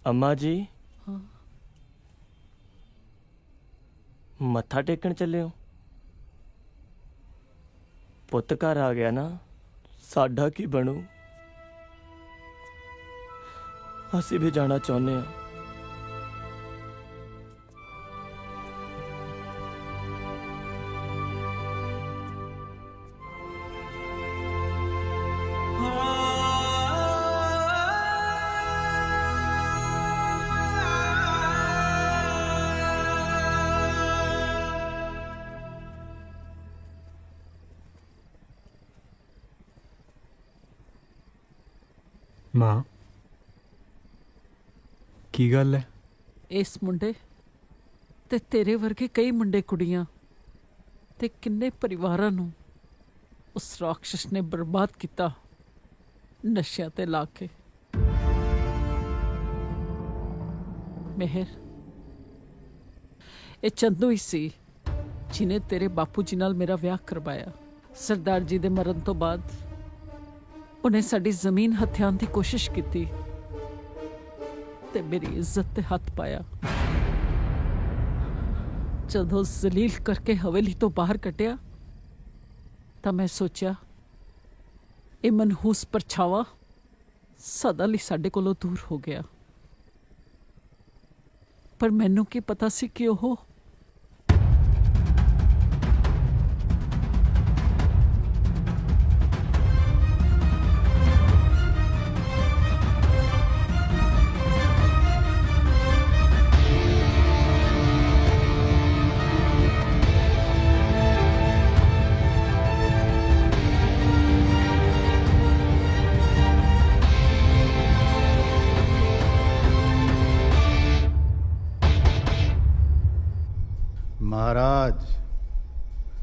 Speaker 12: अम्मा जी
Speaker 3: हाँ।
Speaker 12: मत्था टेकन चले हो? पुत घर आ गया ना, साडा की बनू? असी भी जाना चाहते हैं।
Speaker 14: मां की गल है?
Speaker 3: इस मुंडे ते तेरे वर्गे कई मुंडे कुड़ियां ते किन्ने परिवारां नूं उस राक्षस ने बर्बाद किता नशियां ते ला के। मेहर ये चंदू ही सी जिन्हें तेरे बापू जी नाल मेरा विआह करवाया। सरदार जी दे मरण तो बाद उन्हें साडी जमीन हथियान की कोशिश की ते मेरी इज्जत ते हथ पाया। जदों जलील करके हवेली तो बाहर कटिया तां मैं सोचा ये मनहूस परछावा सदा लई साडे कोलों दूर हो गया। पर मैनू की पता सी कि ओह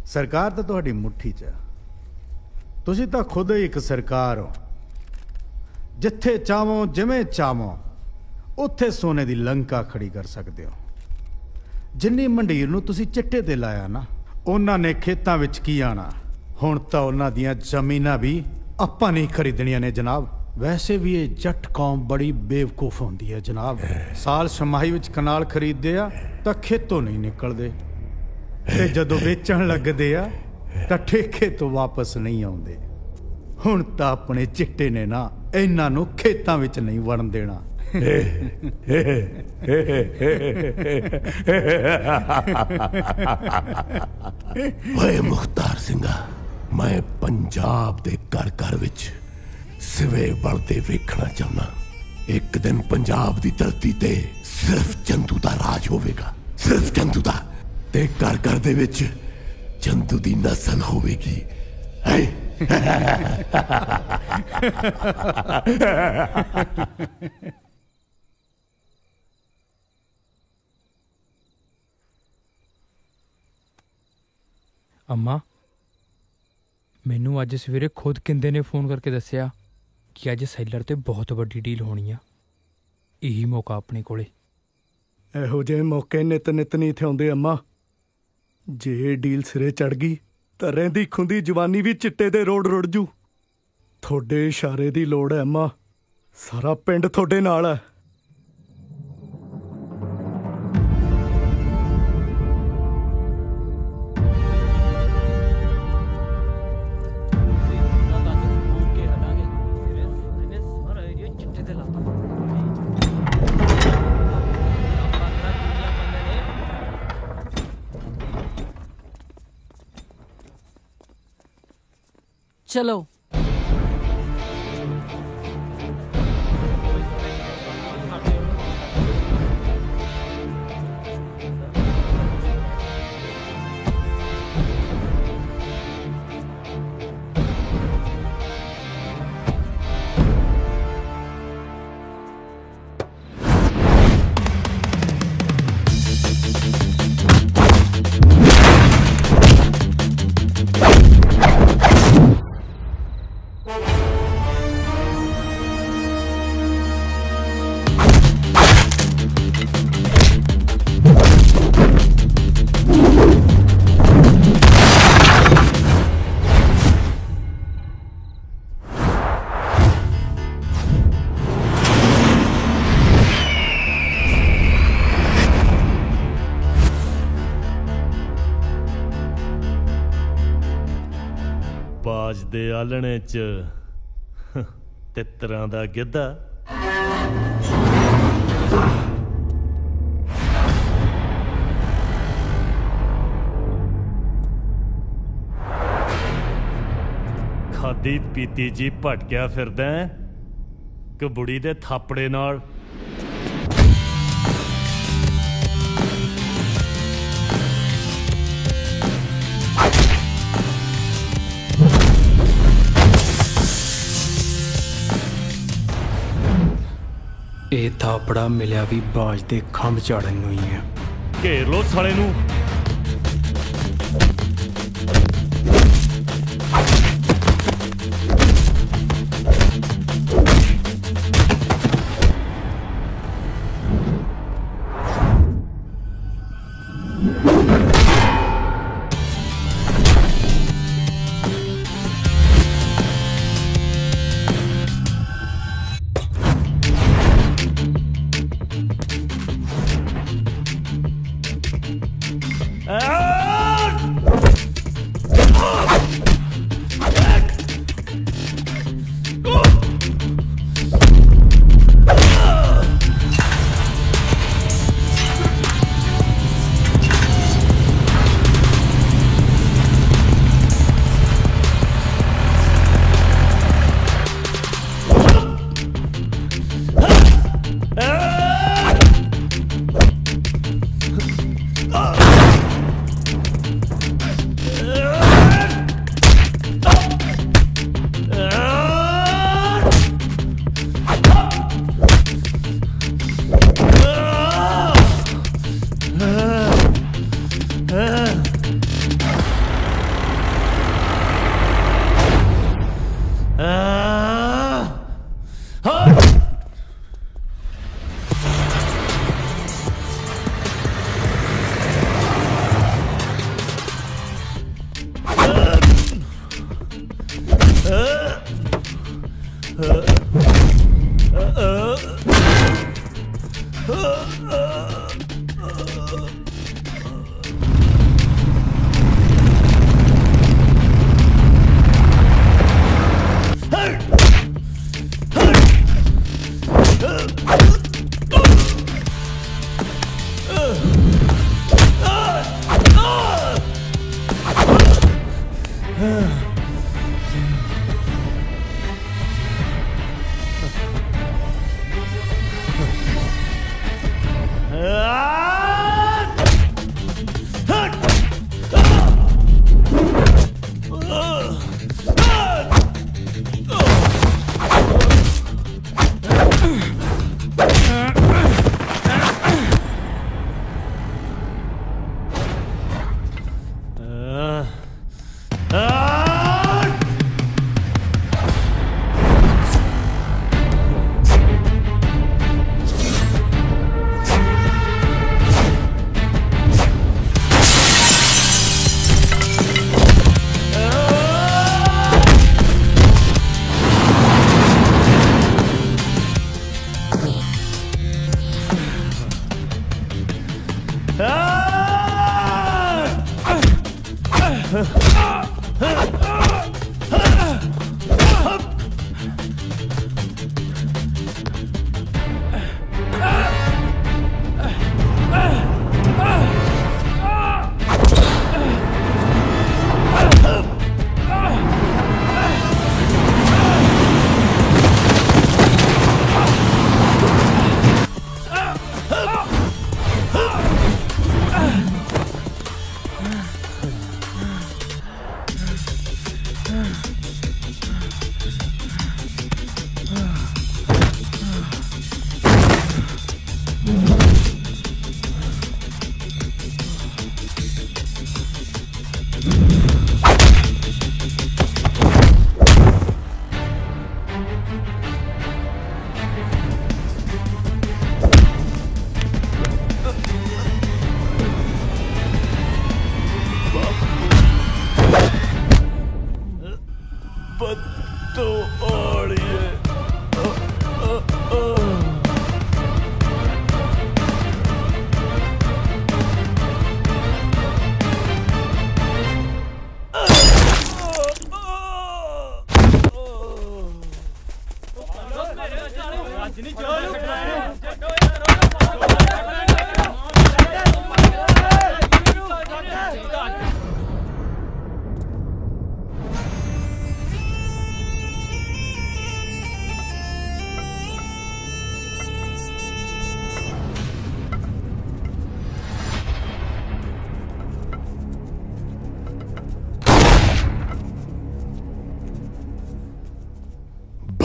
Speaker 15: ਸਰਕਾਰ ਤਾਂ ਤੁਹਾਡੀ ਮੁੱਠੀ 'ਚ ਆ। ਤੁਸੀਂ ਤਾਂ ਖੁਦ ਹੀ ਇੱਕ ਸਰਕਾਰ ਹੋ। ਜਿੱਥੇ ਚਾਹੋ ਜਿਵੇਂ ਚਾਹੋ ਉੱਥੇ ਸੋਨੇ ਦੀ ਲੰਕਾ ਖੜੀ ਕਰ ਸਕਦੇ ਹੋ। ਜਿੰਨੀ ਮੰਡੀਰ ਨੂੰ ਤੁਸੀਂ ਚਿੱਟੇ ਤੇ ਲਾਇਆ ਨਾ, ਉਹਨਾਂ ਨੇ ਖੇਤਾਂ ਵਿੱਚ ਕੀ ਆਣਾ। ਹੁਣ ਤਾਂ ਉਹਨਾਂ ਦੀਆਂ ਜ਼ਮੀਨਾਂ ਵੀ ਆਪਾਂ ਨਹੀਂ ਖਰੀਦਣੀਆਂ ਨੇ ਜਨਾਬ। ਵੈਸੇ ਵੀ ਇਹ ਜੱਟ ਕੌਮ ਬੜੀ ਬੇਵਕੂਫ ਹੁੰਦੀ ਹੈ ਜਨਾਬ। ਸਾਲ ਛਮਾਹੀ ਵਿੱਚ ਕਨਾਲ ਖਰੀਦਦੇ ਆ ਤਾਂ ਖੇਤੋਂ ਨਹੀਂ ਨਿਕਲਦੇ, ਤੇ ਜਦੋਂ ਵੇਚਣ ਲੱਗਦੇ ਆ ਤਾਂ ਠੇਕੇ ਤੋਂ ਵਾਪਸ ਨਹੀਂ ਆਉਂਦੇ। ਹੁਣ ਤਾਂ ਆਪਣੇ ਚਿੱਟੇ ਨੇ ਨਾ ਇਹਨਾਂ ਨੂੰ ਖੇਤਾਂ ਵਿੱਚ ਨਹੀਂ ਵੜਨ ਦੇਣਾ।
Speaker 17: ਓਏ ਮੁਖਤਾਰ ਸਿੰਘਾ, ਮੈਂ ਪੰਜਾਬ ਦੇ ਘਰ ਘਰ ਵਿੱਚ ਸਿਵੇ ਬਲਦੇ ਵੇਖਣਾ ਚਾਹੁੰਦਾ। ਇੱਕ ਦਿਨ ਪੰਜਾਬ ਦੀ ਧਰਤੀ ਤੇ ਸਿਰਫ ਚੰਦੂ ਦਾ ਰਾਜ ਹੋਵੇਗਾ, ਸਿਰਫ ਚੰਦੂ ਦਾ, ਤੇ ਘਰ ਘਰ ਦੇ ਵਿੱਚ ਚੰਦੂ ਦੀ ਨਸਲ ਹੋਵੇਗੀ।
Speaker 13: ਅੰਮਾ, ਮੈਨੂੰ ਅੱਜ ਸਵੇਰੇ ਖੁਦ ਕਿੰਦੇ ਨੇ ਫੋਨ ਕਰਕੇ ਦੱਸਿਆ ਕਿ ਅੱਜ ਸੈਲਰ ਤੇ ਬਹੁਤ ਵੱਡੀ ਡੀਲ ਹੋਣੀ ਆ। ਇਹੀ ਮੌਕਾ ਆਪਣੇ ਕੋਲੇ।
Speaker 16: ਇਹੋ ਜਿਹੇ ਮੌਕੇ ਨਿਤ ਨਿਤ ਨਹੀਂ ਇੱਥੇ ਆਉਂਦੇ ਅੰਮਾ। ਜੇ ਡੀਲ ਸਿਰੇ ਚੜ ਗਈ ਤਾਂ ਰਹਿੰਦੀ ਖੁੰਦੀ ਜਵਾਨੀ ਵੀ ਚਿੱਟੇ ਦੇ ਰੋੜ ਰੁੜ ਜੂ। ਤੁਹਾਡੇ ਇਸ਼ਾਰੇ ਦੀ ਲੋੜ ਹੈ ਅੰਮਾ, ਸਾਰਾ ਪਿੰਡ ਤੁਹਾਡੇ ਨਾਲ ਹੈ।
Speaker 3: चलो
Speaker 10: ਬਾਜ ਦੇ ਆਲਣੇ 'ਚ ਤਿੱਤਰਾਂ ਦਾ ਗਿੱਧਾ। ਖਾਦੀ ਪੀਤੀ ਜੀ ਭਟਕਿਆ ਫਿਰਦਾ ਕਿ ਬੁੜੀ ਦੇ ਥਾਪੜੇ ਨਾਲ।
Speaker 13: ਇਹ ਥਾਪੜਾ ਮਿਲਿਆ ਵੀ ਬਾਜ ਦੇ ਖੰਭ ਝਾੜਨ ਨੂੰ ਹੀ ਹੈ।
Speaker 10: ਘੇਰ ਲੋ ਸਾਲੇ ਨੂੰ।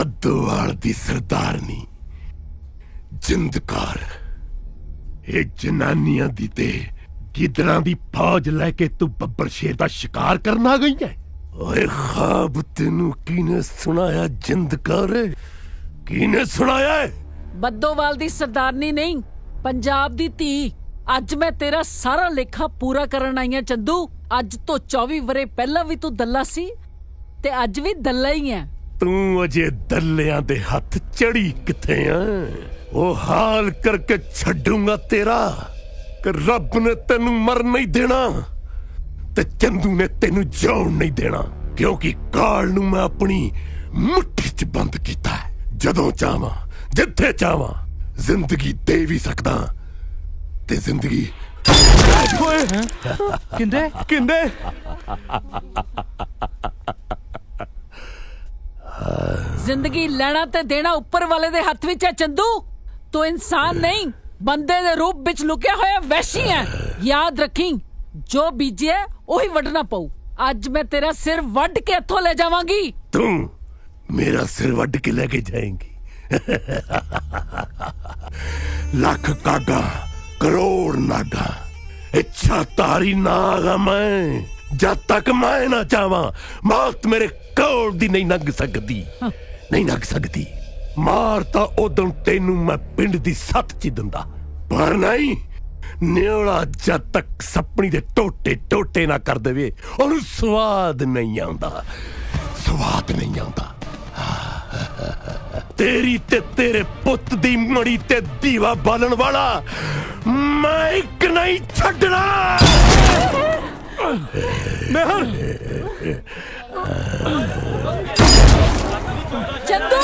Speaker 17: बद्दोवाल दी सरदारनी जिंदकार ये जनानियां दी ते गिदड़ां दी फौज लैके तू बब्बर शेर दा शिकार करना गई है। ओए ख्वाब तेनू किने सुनाया जिंदकार? किने सुनाया है?
Speaker 3: बद्दोवाल दी सरदारनी नहीं, पंजाब दी धी। अज मैं तेरा सारा लेखा पूरा करन आई हां चंदू। अज तो 24 वरे पहला भी तू दल्ला सी ते अज भी दल्ला ही है।
Speaker 17: तू अजे दल्लियां दे हथ चढ़ी किथे आ? ओ हाल करके छड्डूंगा तेरा कि रब ने तेनू मर नहीं देना ते चंदू ने तेनू जान नहीं देना, क्योंकि काल नू मैं अपनी मुट्ठी च बंद कीता है। जदों चाहां जिथे चाहां जिंदगी दे भी सकदा ते जिंदगी
Speaker 16: किंदे किंदे
Speaker 3: जिंदगी लेना ते देना ऊपर वाले दे हथ विच है चंदू। तू इंसान नहीं, बंदे दे रूप विच लुकिया होया वैशी है। याद रखी, जो बीजे ओही वडना पऊ। अज मैं तेरा सिर वड के इथों ले जावांगी।
Speaker 17: तू मेरा सिर वड के लेके जाएंगी? लाख कागा करोड़ नागा, इच्छा तारी नागा मैं। जब तक मैं ना चाहवां मौत मेरे कोल दी नहीं लंघ सकदी, नहीं लंघ सकदी। मार तां उदों तेनू मैं पिंड दी सत्त च दिंदा, पर नहीं न्योड़ा जद तक सपनी दे टोटे टोटे ना कर देवे और स्वाद नहीं आंदा, स्वाद नहीं आंदा। तेरी ते तेरे पुत दी मड़ी ते दीवा बालन वाला मैं एक नहीं छड्डना।
Speaker 16: मेहर
Speaker 3: चंदू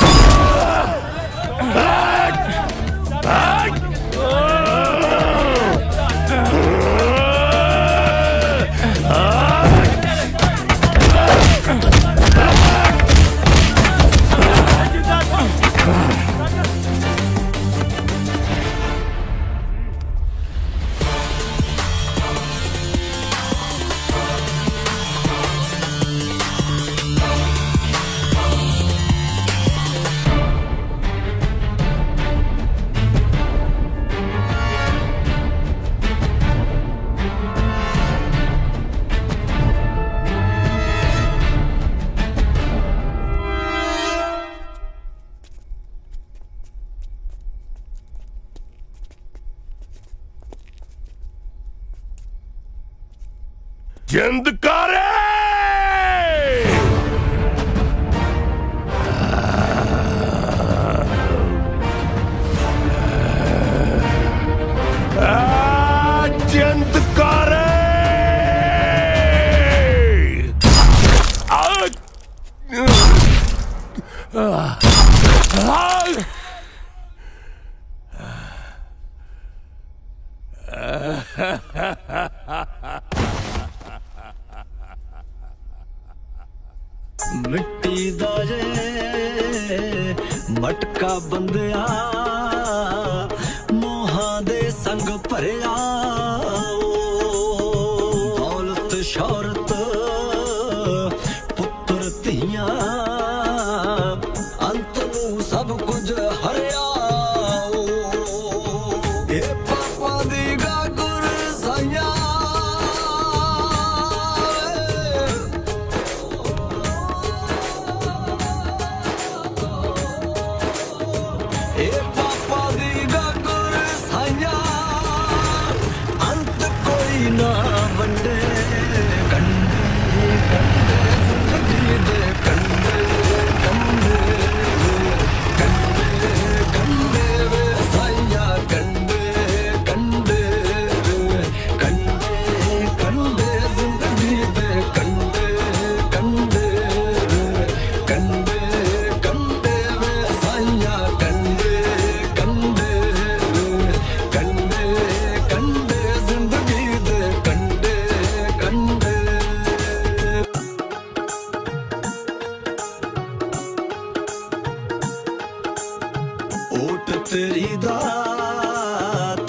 Speaker 17: जिंदकारे जिंदकारे
Speaker 4: मिट्टी दा जे मटका बंदिया मोहां दे संग भरिया दौलत शौहरत पुत्र धियां अंत नूं सब कुछ हरिया पापा दी गागुर साइया पापा दी गागुर साइया अंत कोई ना वंडे कंडे कंडे जिंदगी दे कंडे कंडे कंडे कंडे वे साइया कंडे कंडे कंडे कंडे जिंदगी दे कंडे कंडे कंडे कंडे वे साइया कंडे कंडे कंडे कंडे जिंदगी दे कंडे कंडे ओट तेरी दा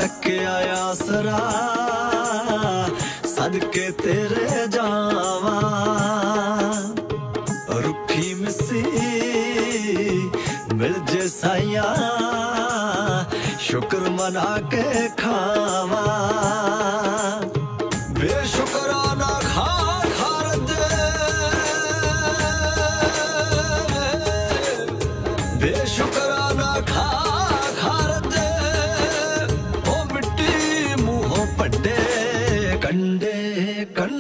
Speaker 4: तके आया सरा सदके तेरे जावा रुखी मिसी मिल जे साइया शुक्र मना के खावा बेशुक्राना खा खारज बेशुक्राना खा खारज ओ मिट्टी मुंह पड्डे कंडे कंडे